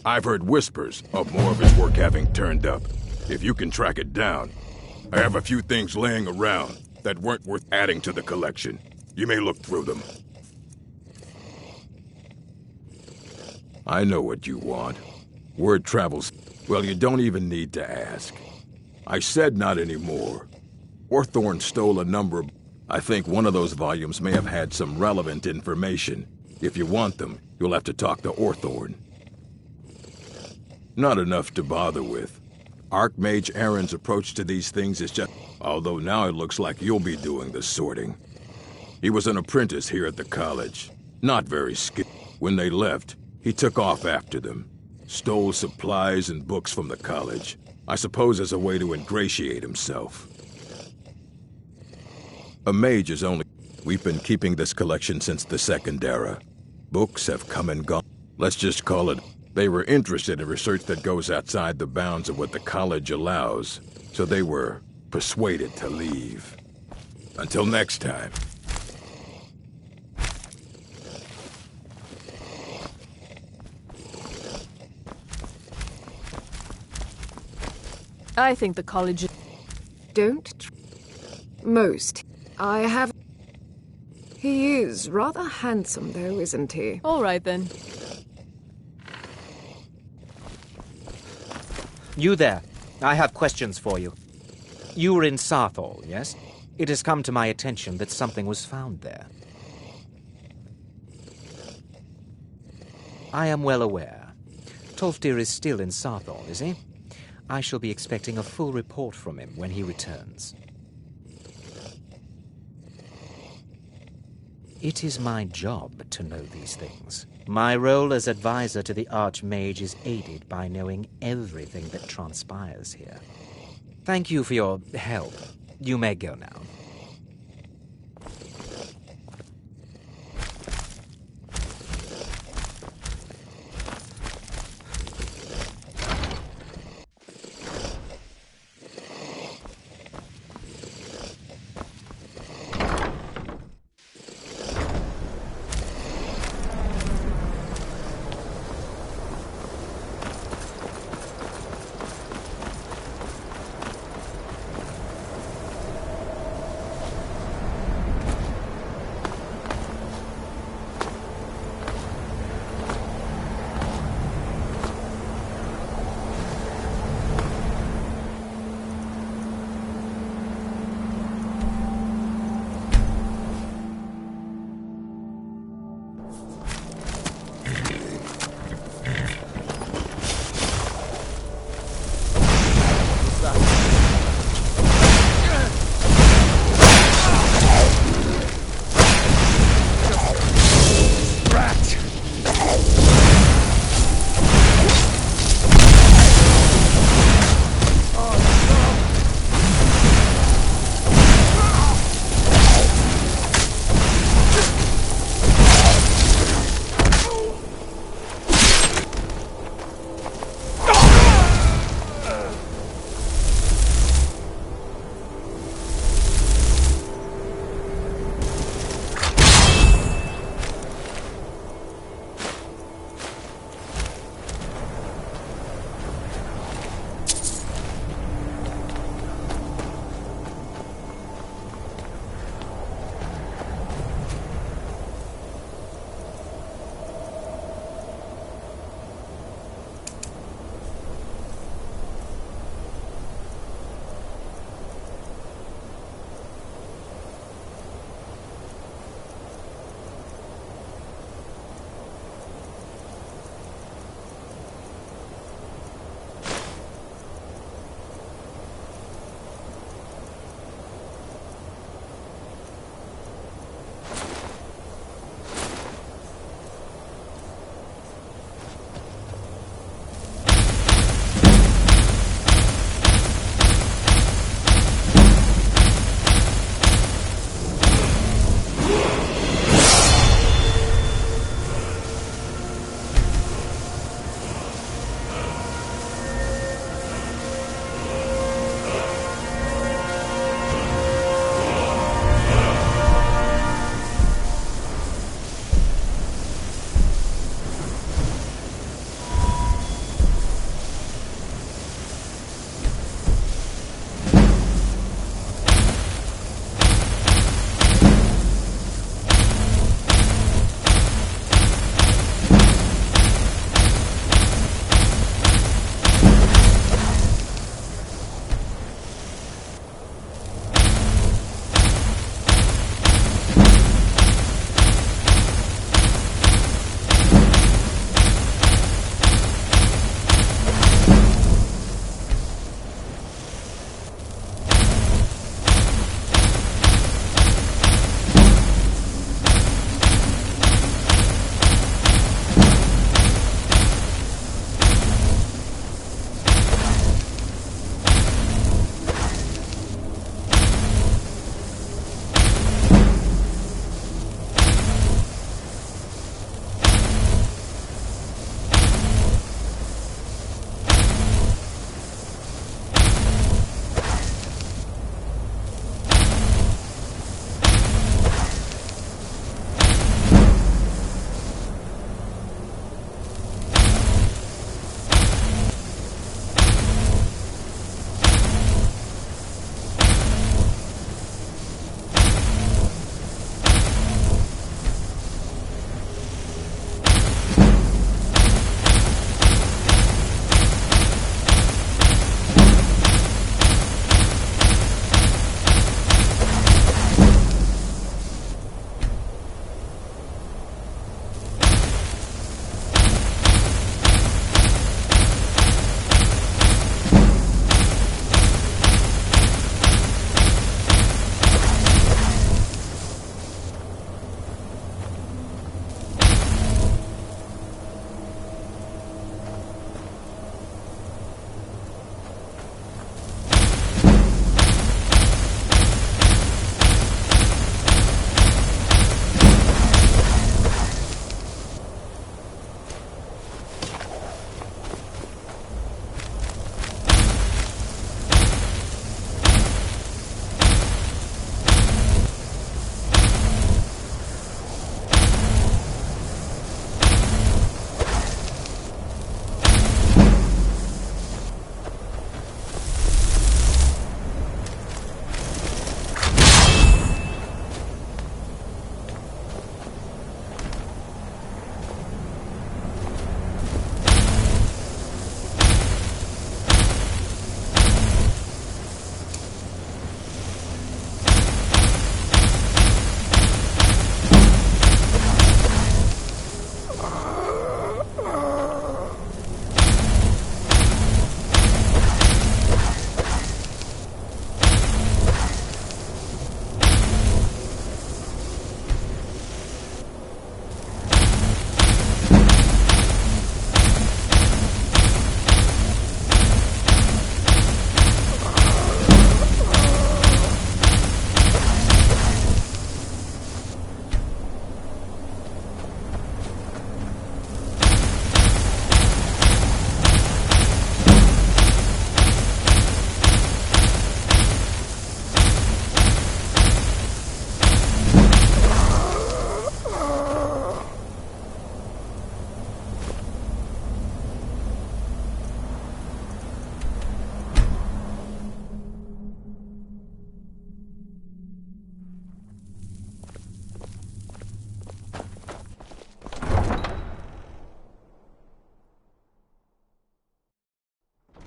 I've heard whispers of more of his work having turned up. If you can track it down, I have a few things laying around that weren't worth adding to the collection. You may look through them. I know what you want. Word travels. Well, you don't even need to ask. I said not anymore. Orthorn stole a number of... I think one of those volumes may have had some relevant information. If you want them, you'll have to talk to Orthorn. Not enough to bother with. Archmage Aaron's approach to these things is just... Although now it looks like you'll be doing the sorting. He was an apprentice here at the college. Not very skilled. When they left, he took off after them. Stole supplies and books from the college. I suppose as a way to ingratiate himself. A mage is only... We've been keeping this collection since the Second Era. Books have come and gone. Let's just call it... They were interested in research that goes outside the bounds of what the college allows, so they were persuaded to leave. Until next time. I think the college... Don't... Most. I have... He is rather handsome, though, isn't he? All right, then. You there. I have questions for you. You were in Sarthal, yes? It has come to my attention that something was found there. I am well aware. Tolfdir is still in Sarthal, is he? I shall be expecting a full report from him when he returns. It is my job to know these things. My role as advisor to the Archmage is aided by knowing everything that transpires here. Thank you for your help. You may go now.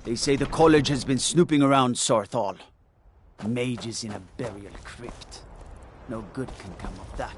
They say the college has been snooping around Sorthal. Mages in a burial crypt. No good can come of that.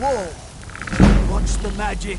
Whoa! Watch the magic!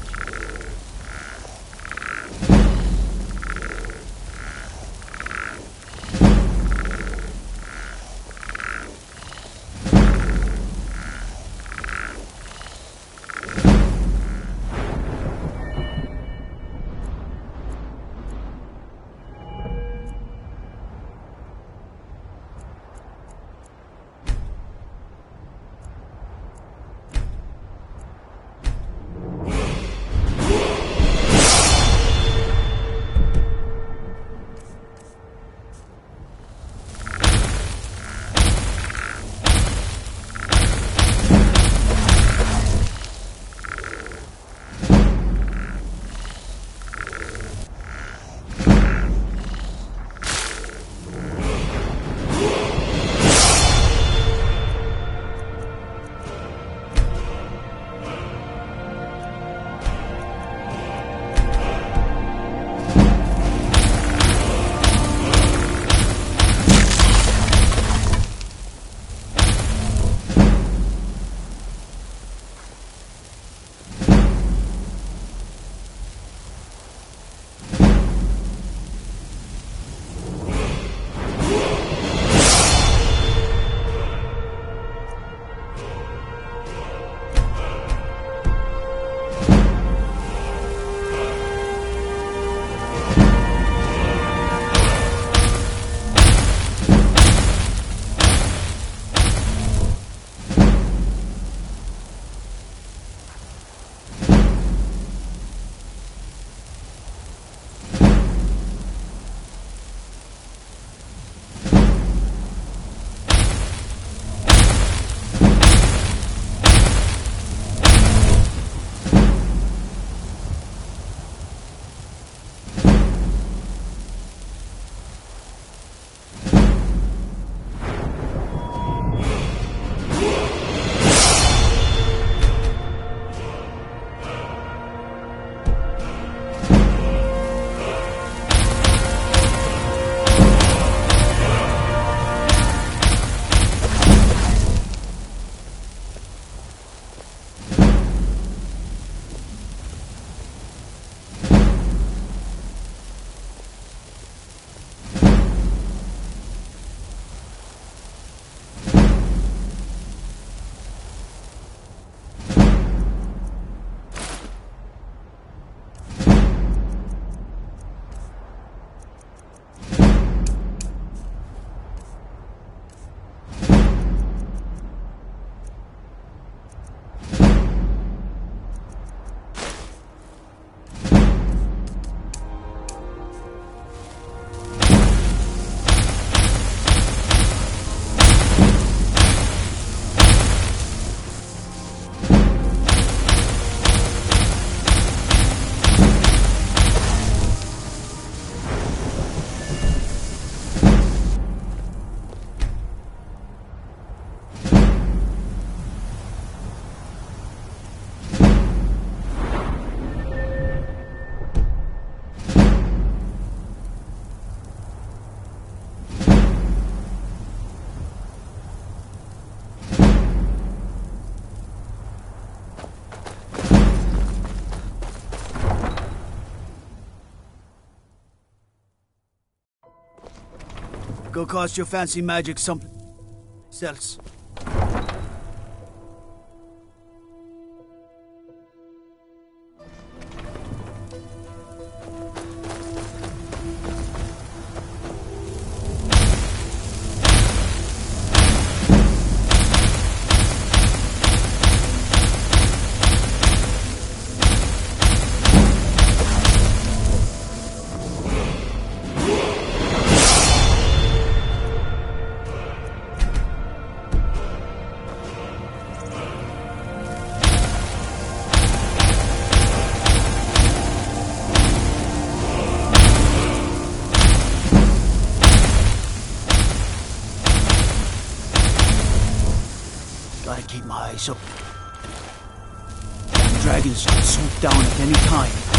Go cast your fancy magic someplace else. Gotta keep my eyes up. Damn dragons can swoop down at any time.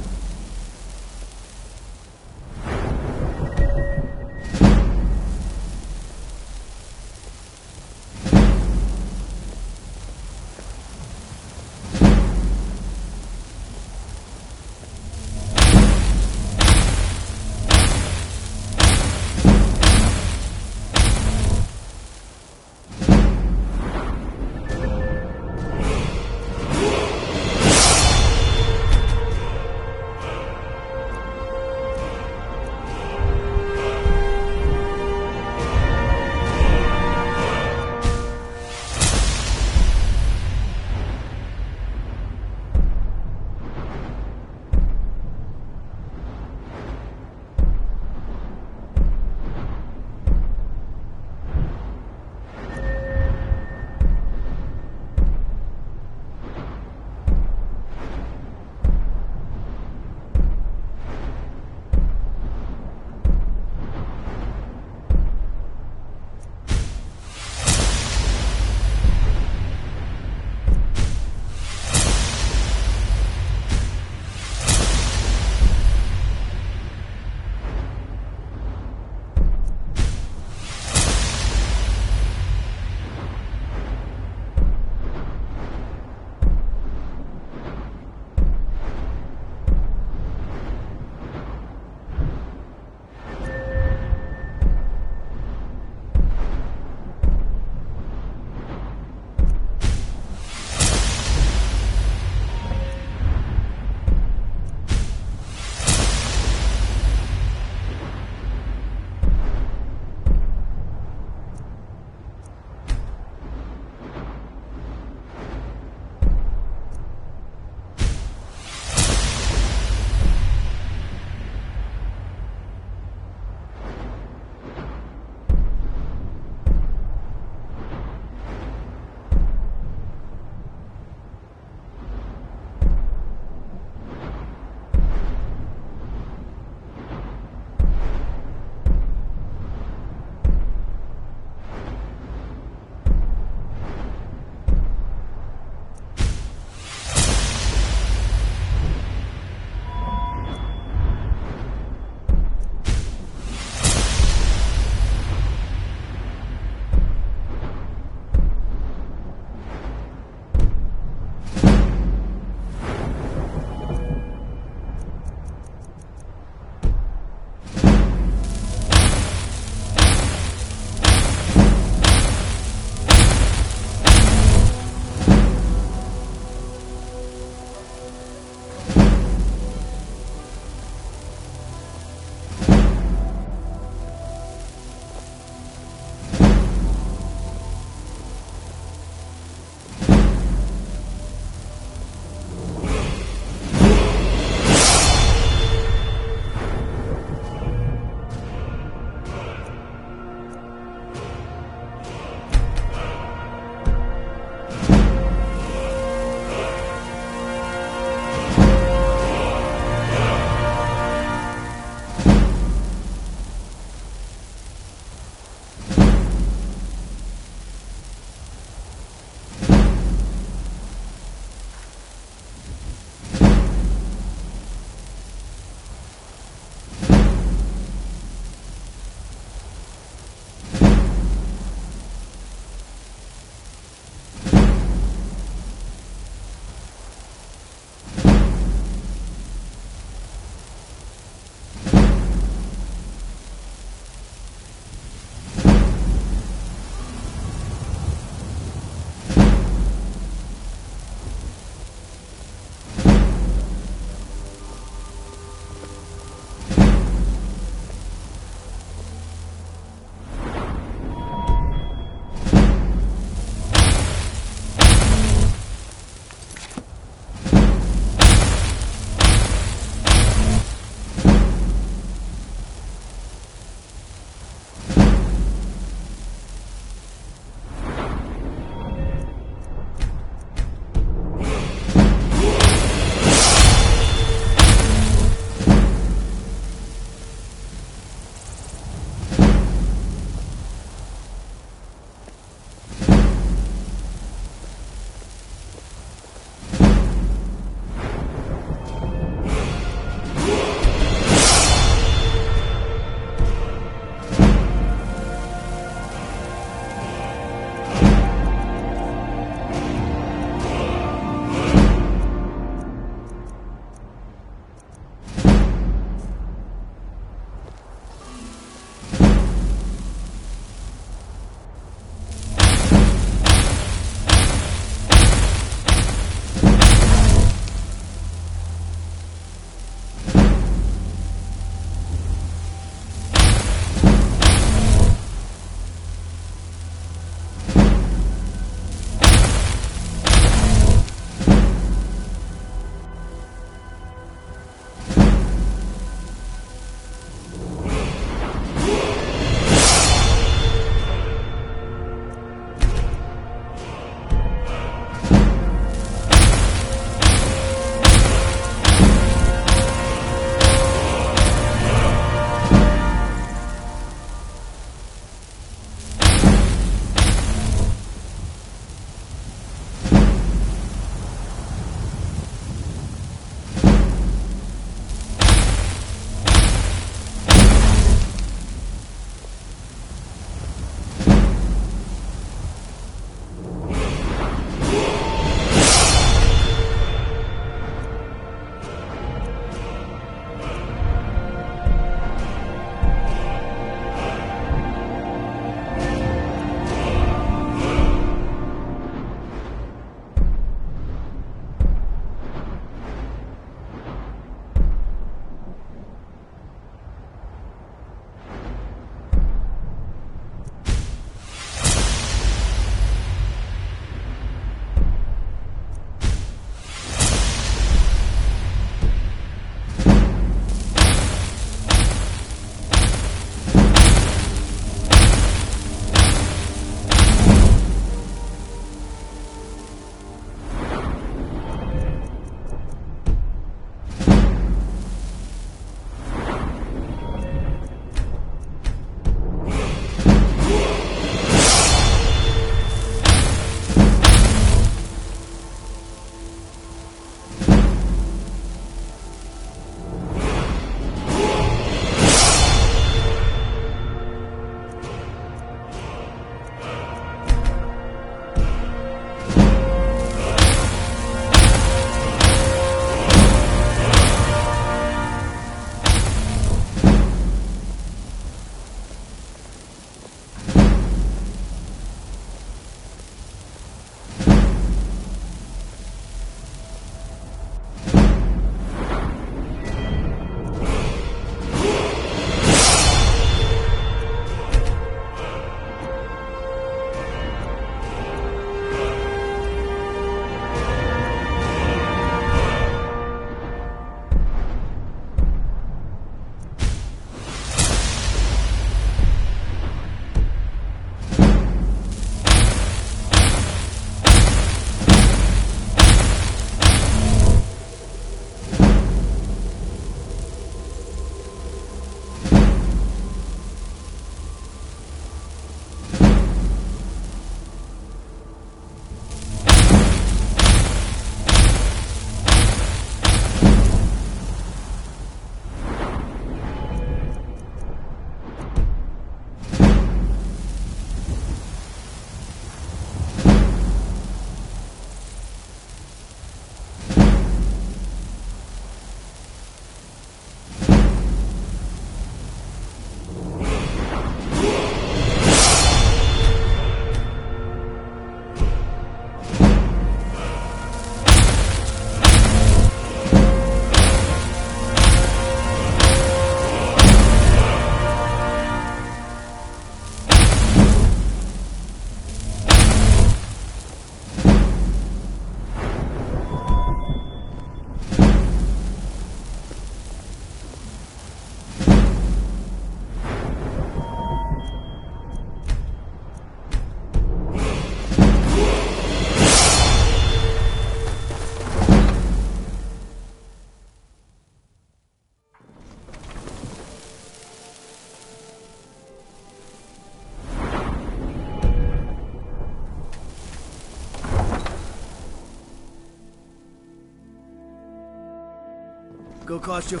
Go cost your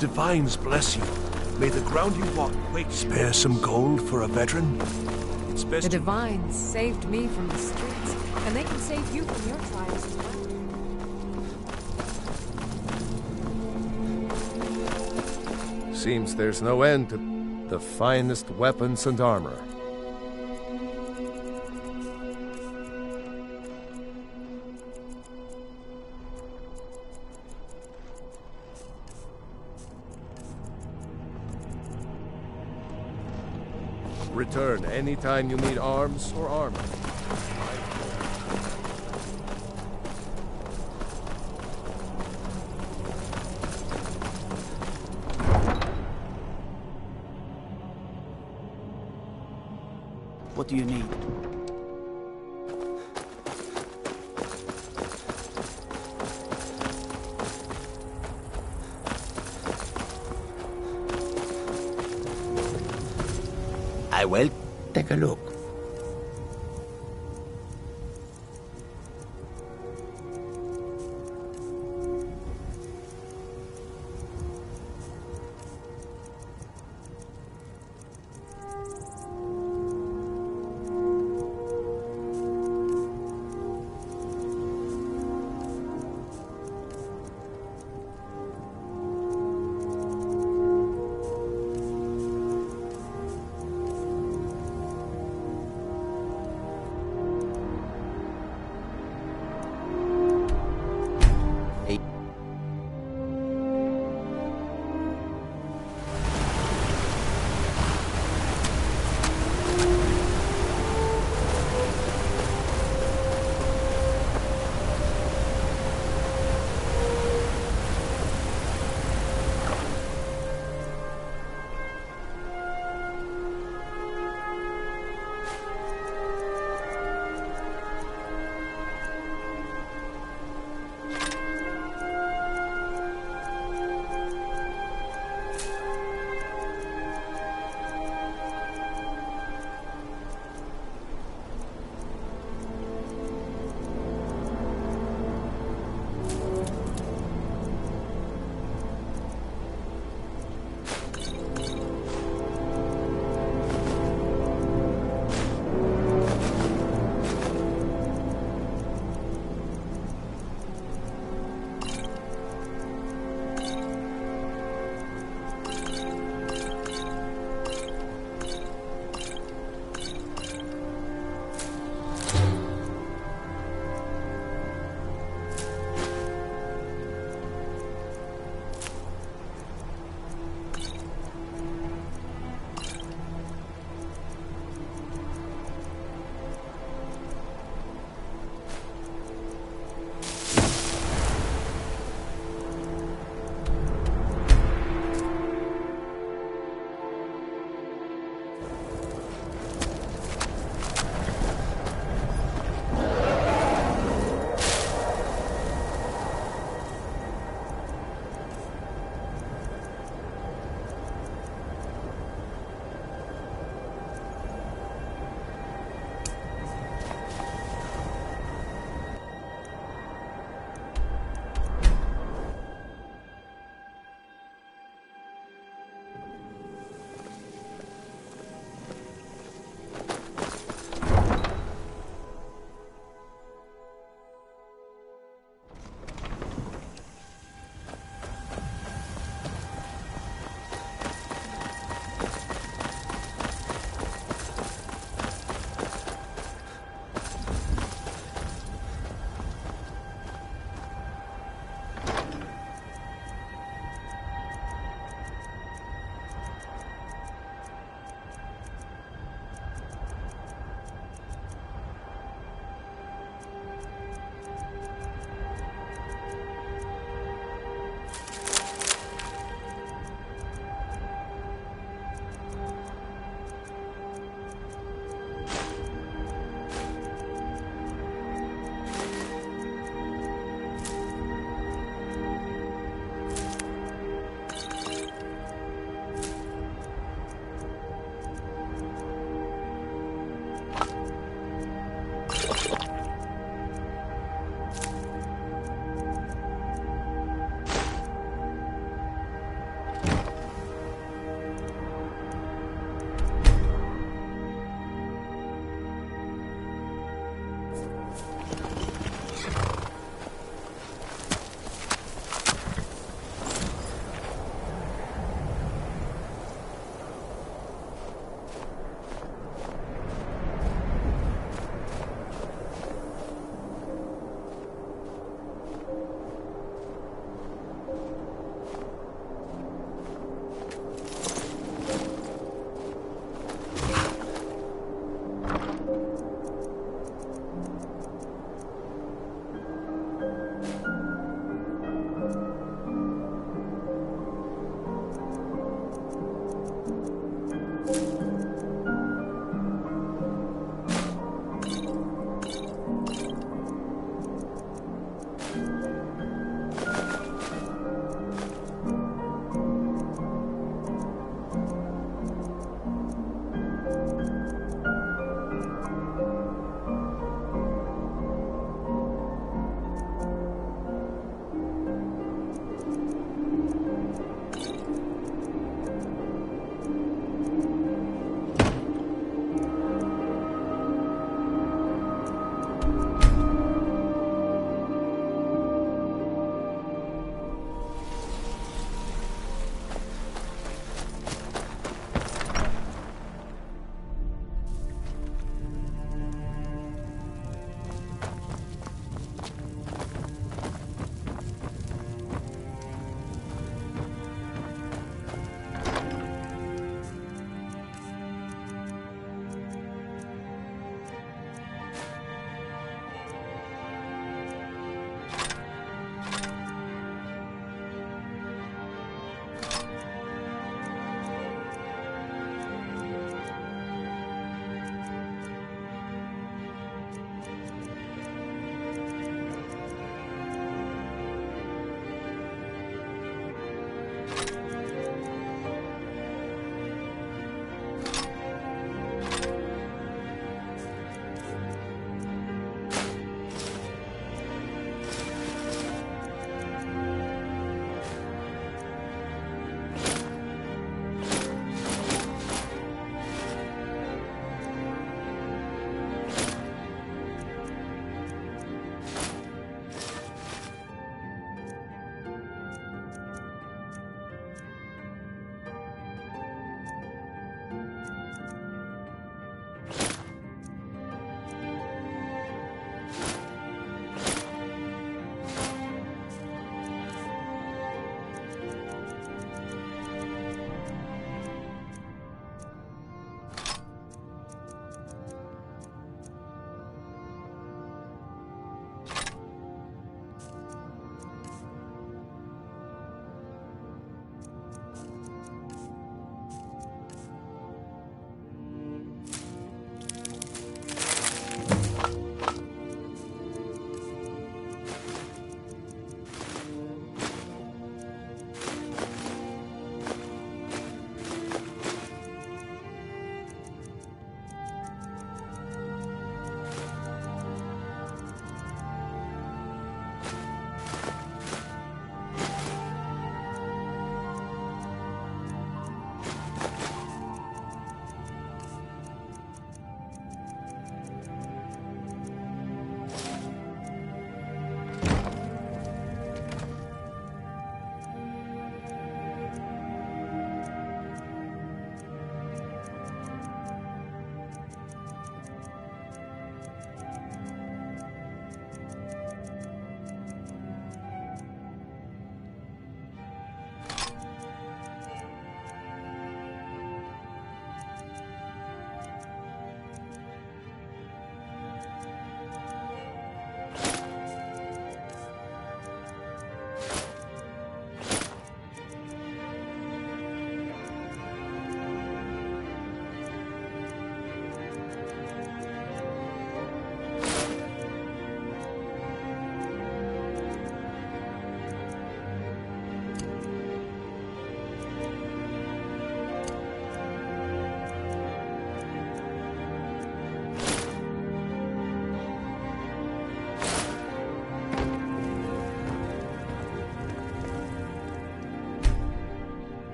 divines bless you. May the ground you walk quake. Spare some gold for a veteran? It's best. The divines saved me from the streets, and they can save you from your trials as well. Seems there's no end to the finest weapons and armor. Return anytime you need arms or armor. What do you need? I will take a look.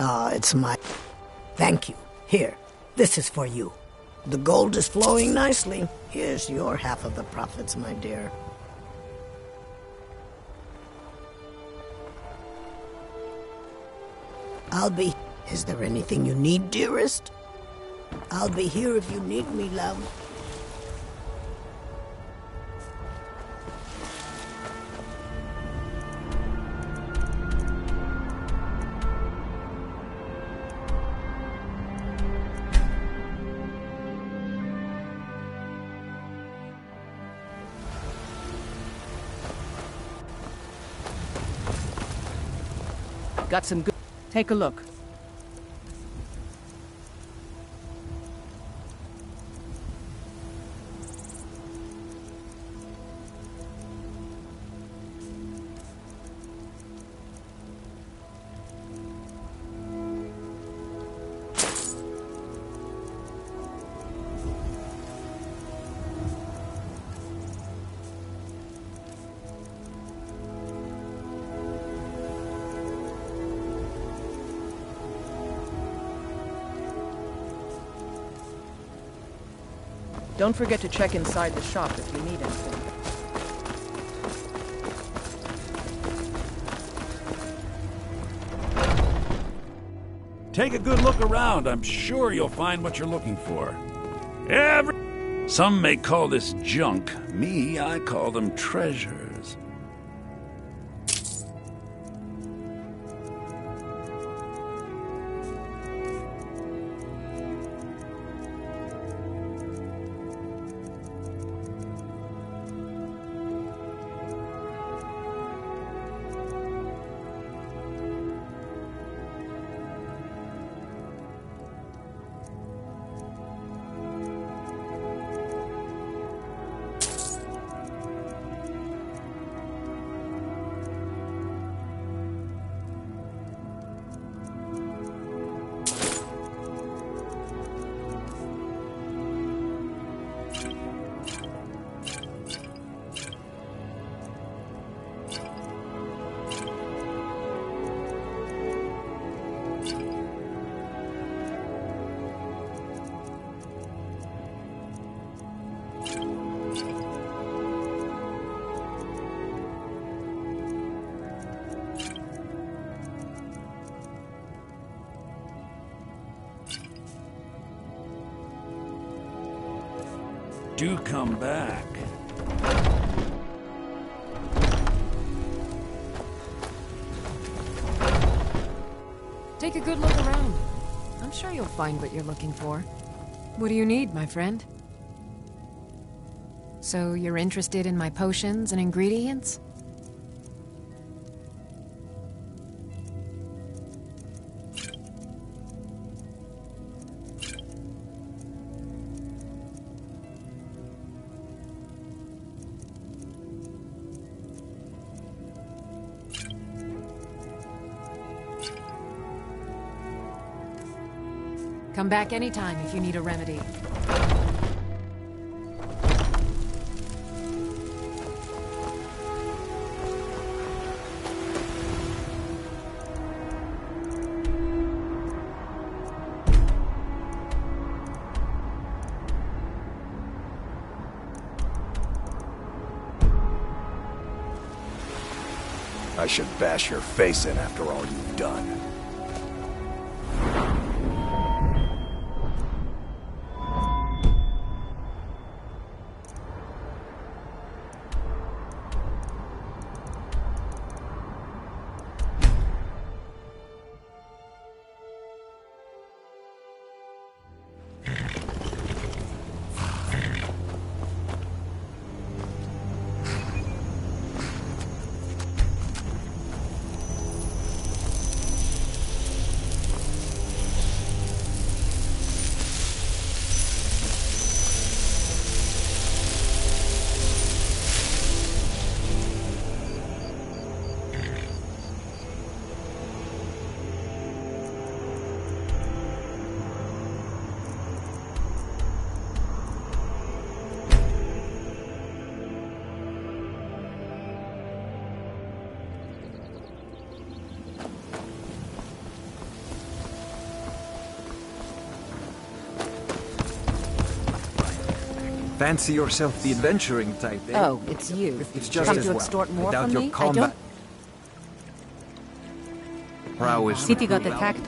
Ah, it's my... Thank you. Here, this is for you. The gold is flowing nicely. Here's your half of the profits, my dear. I'll be... Is there anything you need, dearest? I'll be here if you need me, love. Got some good... Take a look. Don't forget to check inside the shop if you need anything. Take a good look around. I'm sure you'll find what you're looking for. Some may call this junk. Me, I call them treasures. Do come back. Take a good look around. I'm sure you'll find what you're looking for. What do you need, my friend? So you're interested in my potions and ingredients? Come back anytime if you need a remedy. I should bash your face in after all you've done. Fancy yourself the adventuring type, eh? Oh, it's you. It's just Come as to well. extort more I doubt from your me? combat prowess. City got attacked.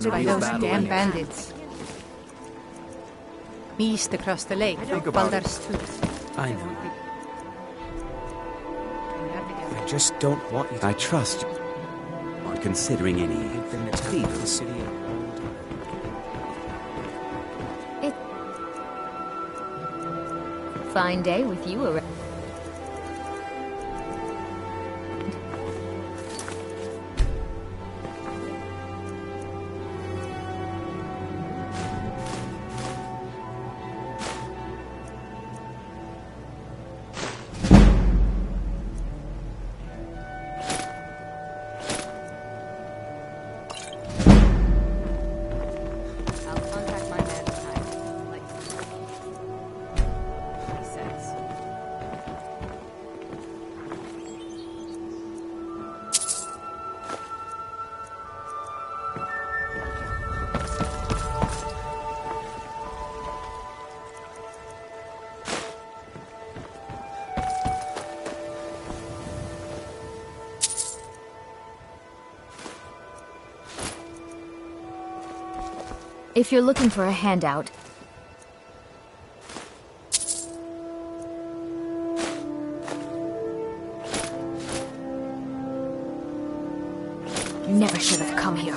By those damn bandits. East across the lake, Think about it. Baldur's Tooth. I know. I just don't want you to... I trust you aren't considering any Anything that's happened to the city in a long time. Fine day with you around. If you're looking for a handout, you never should have come here.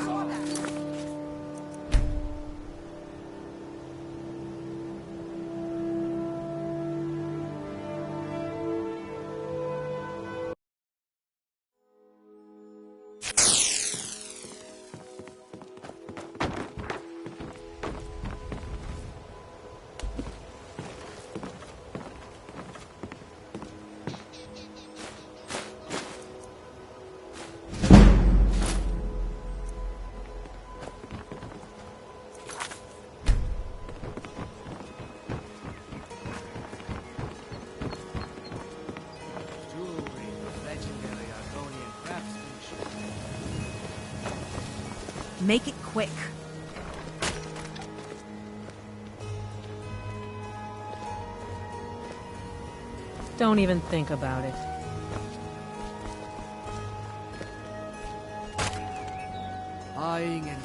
Make it quick. Don't even think about it.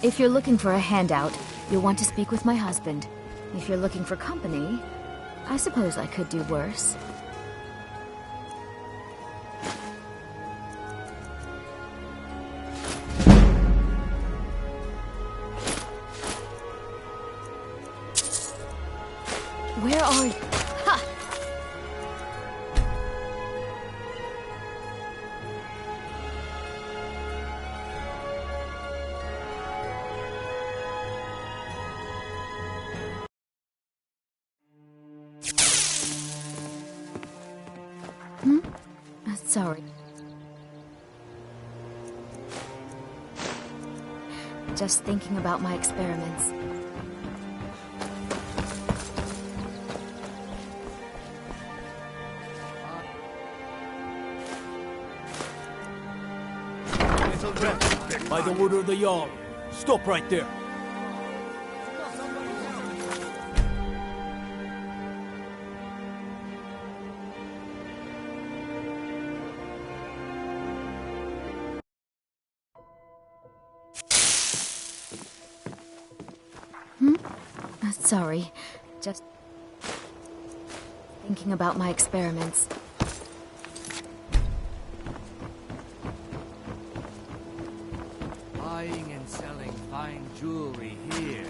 If you're looking for a handout, you'll want to speak with my husband. If you're looking for company, I suppose I could do worse. Where are you? Ha! Sorry. Just thinking about my experiments. By the order of the Jarl. Stop right there. Sorry. Just thinking about my experiments. Buying and selling fine jewelry here.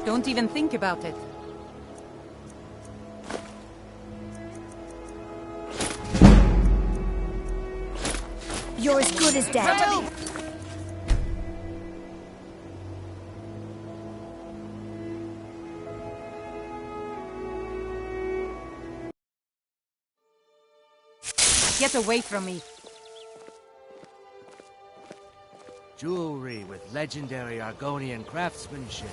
Don't even think about it. You're as good as dead. Get away from me. Jewelry with legendary Argonian craftsmanship.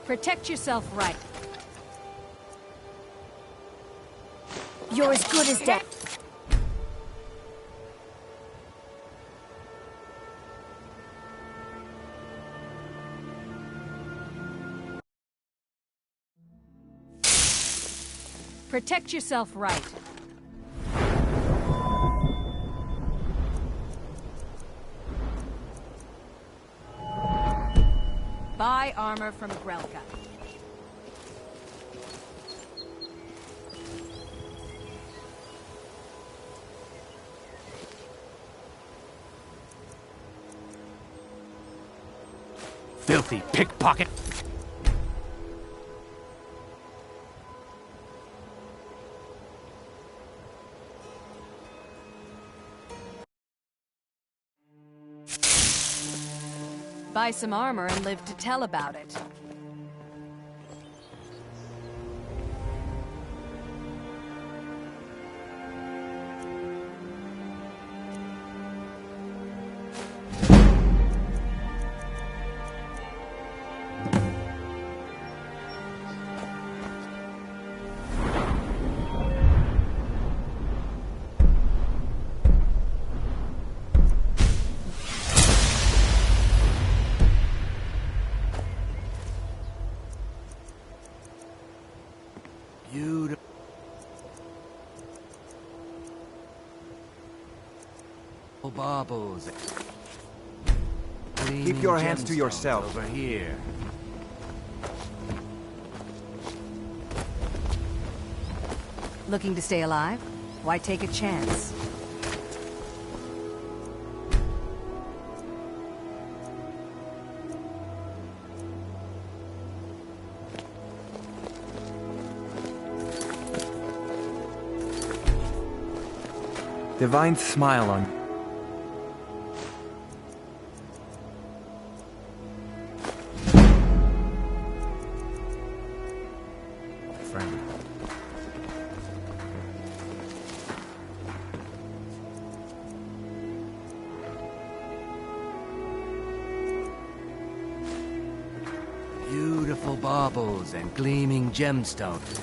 Protect yourself right. You're as good as dead. Protect yourself right. Buy armor from Grelka. Filthy pickpocket! Buy some armor and live to tell about it. Beautiful. Baubles. Keep your hands to yourself. Over here. Looking to stay alive? Why take a chance? Divine smile on friend. Beautiful baubles and gleaming gemstones.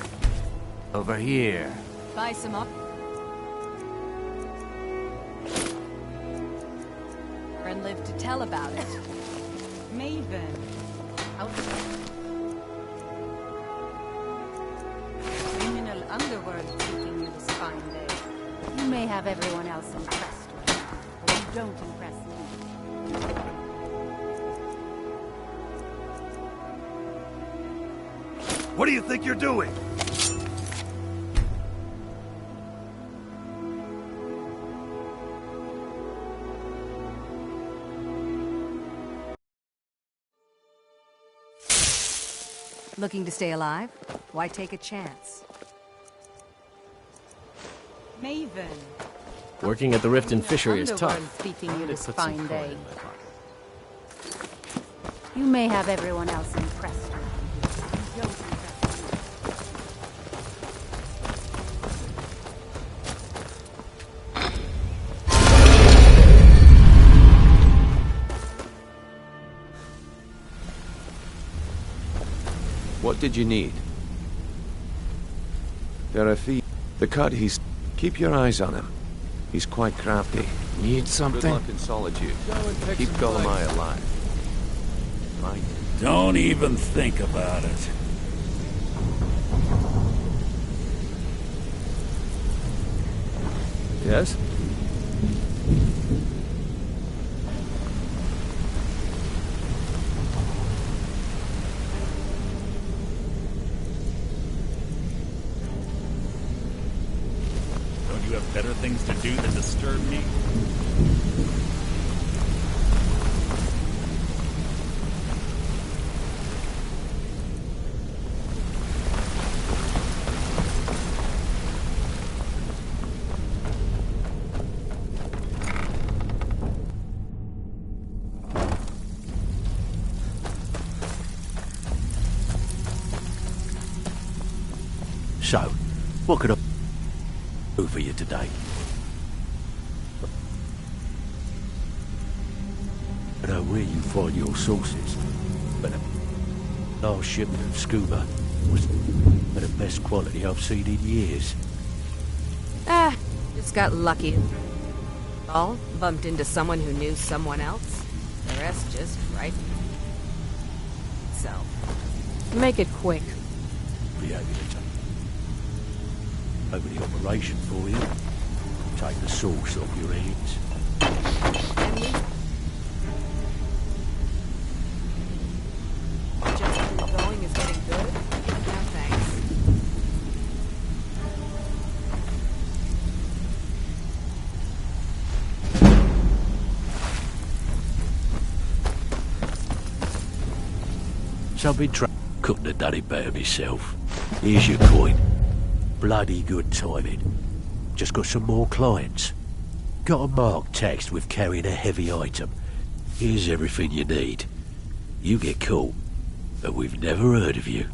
Over here. Buy some up. And live to tell about it. Maven. Criminal underworld seeking you this fine day. You may have everyone else impressed with that, but you don't impress me. What do you think you're doing? Looking to stay alive? Why take a chance? Maven. Working at the Rift and Fishery is tough. Underworld seeking you I'm gonna this put some fine coin day. in my pocket. You may have everyone else impressed with you. You don't impress me. What did you need? There are thieves. The cut, keep your eyes on him. He's quite crafty. Need something? Good luck in solitude. Keep Golemai alive. Right. Don't even think about it. Yes? Don't you have better things to do than disturb me? So, what could I do for you today? I don't know where you find your sources, but the last shipment of scuba was the best quality I've seen in years. Just got lucky. All bumped into someone who knew someone else. The rest just right. So, Make it quick. Reanimator. Over the operation for you. Take the sauce off your hands. just going is getting good? No thanks. So I've been couldn't have done it better myself. Here's your coin. Bloody good timing. Just got some more clients. Got a marked text with carrying a heavy item. Here's everything you need. You get caught, and we've never heard of you.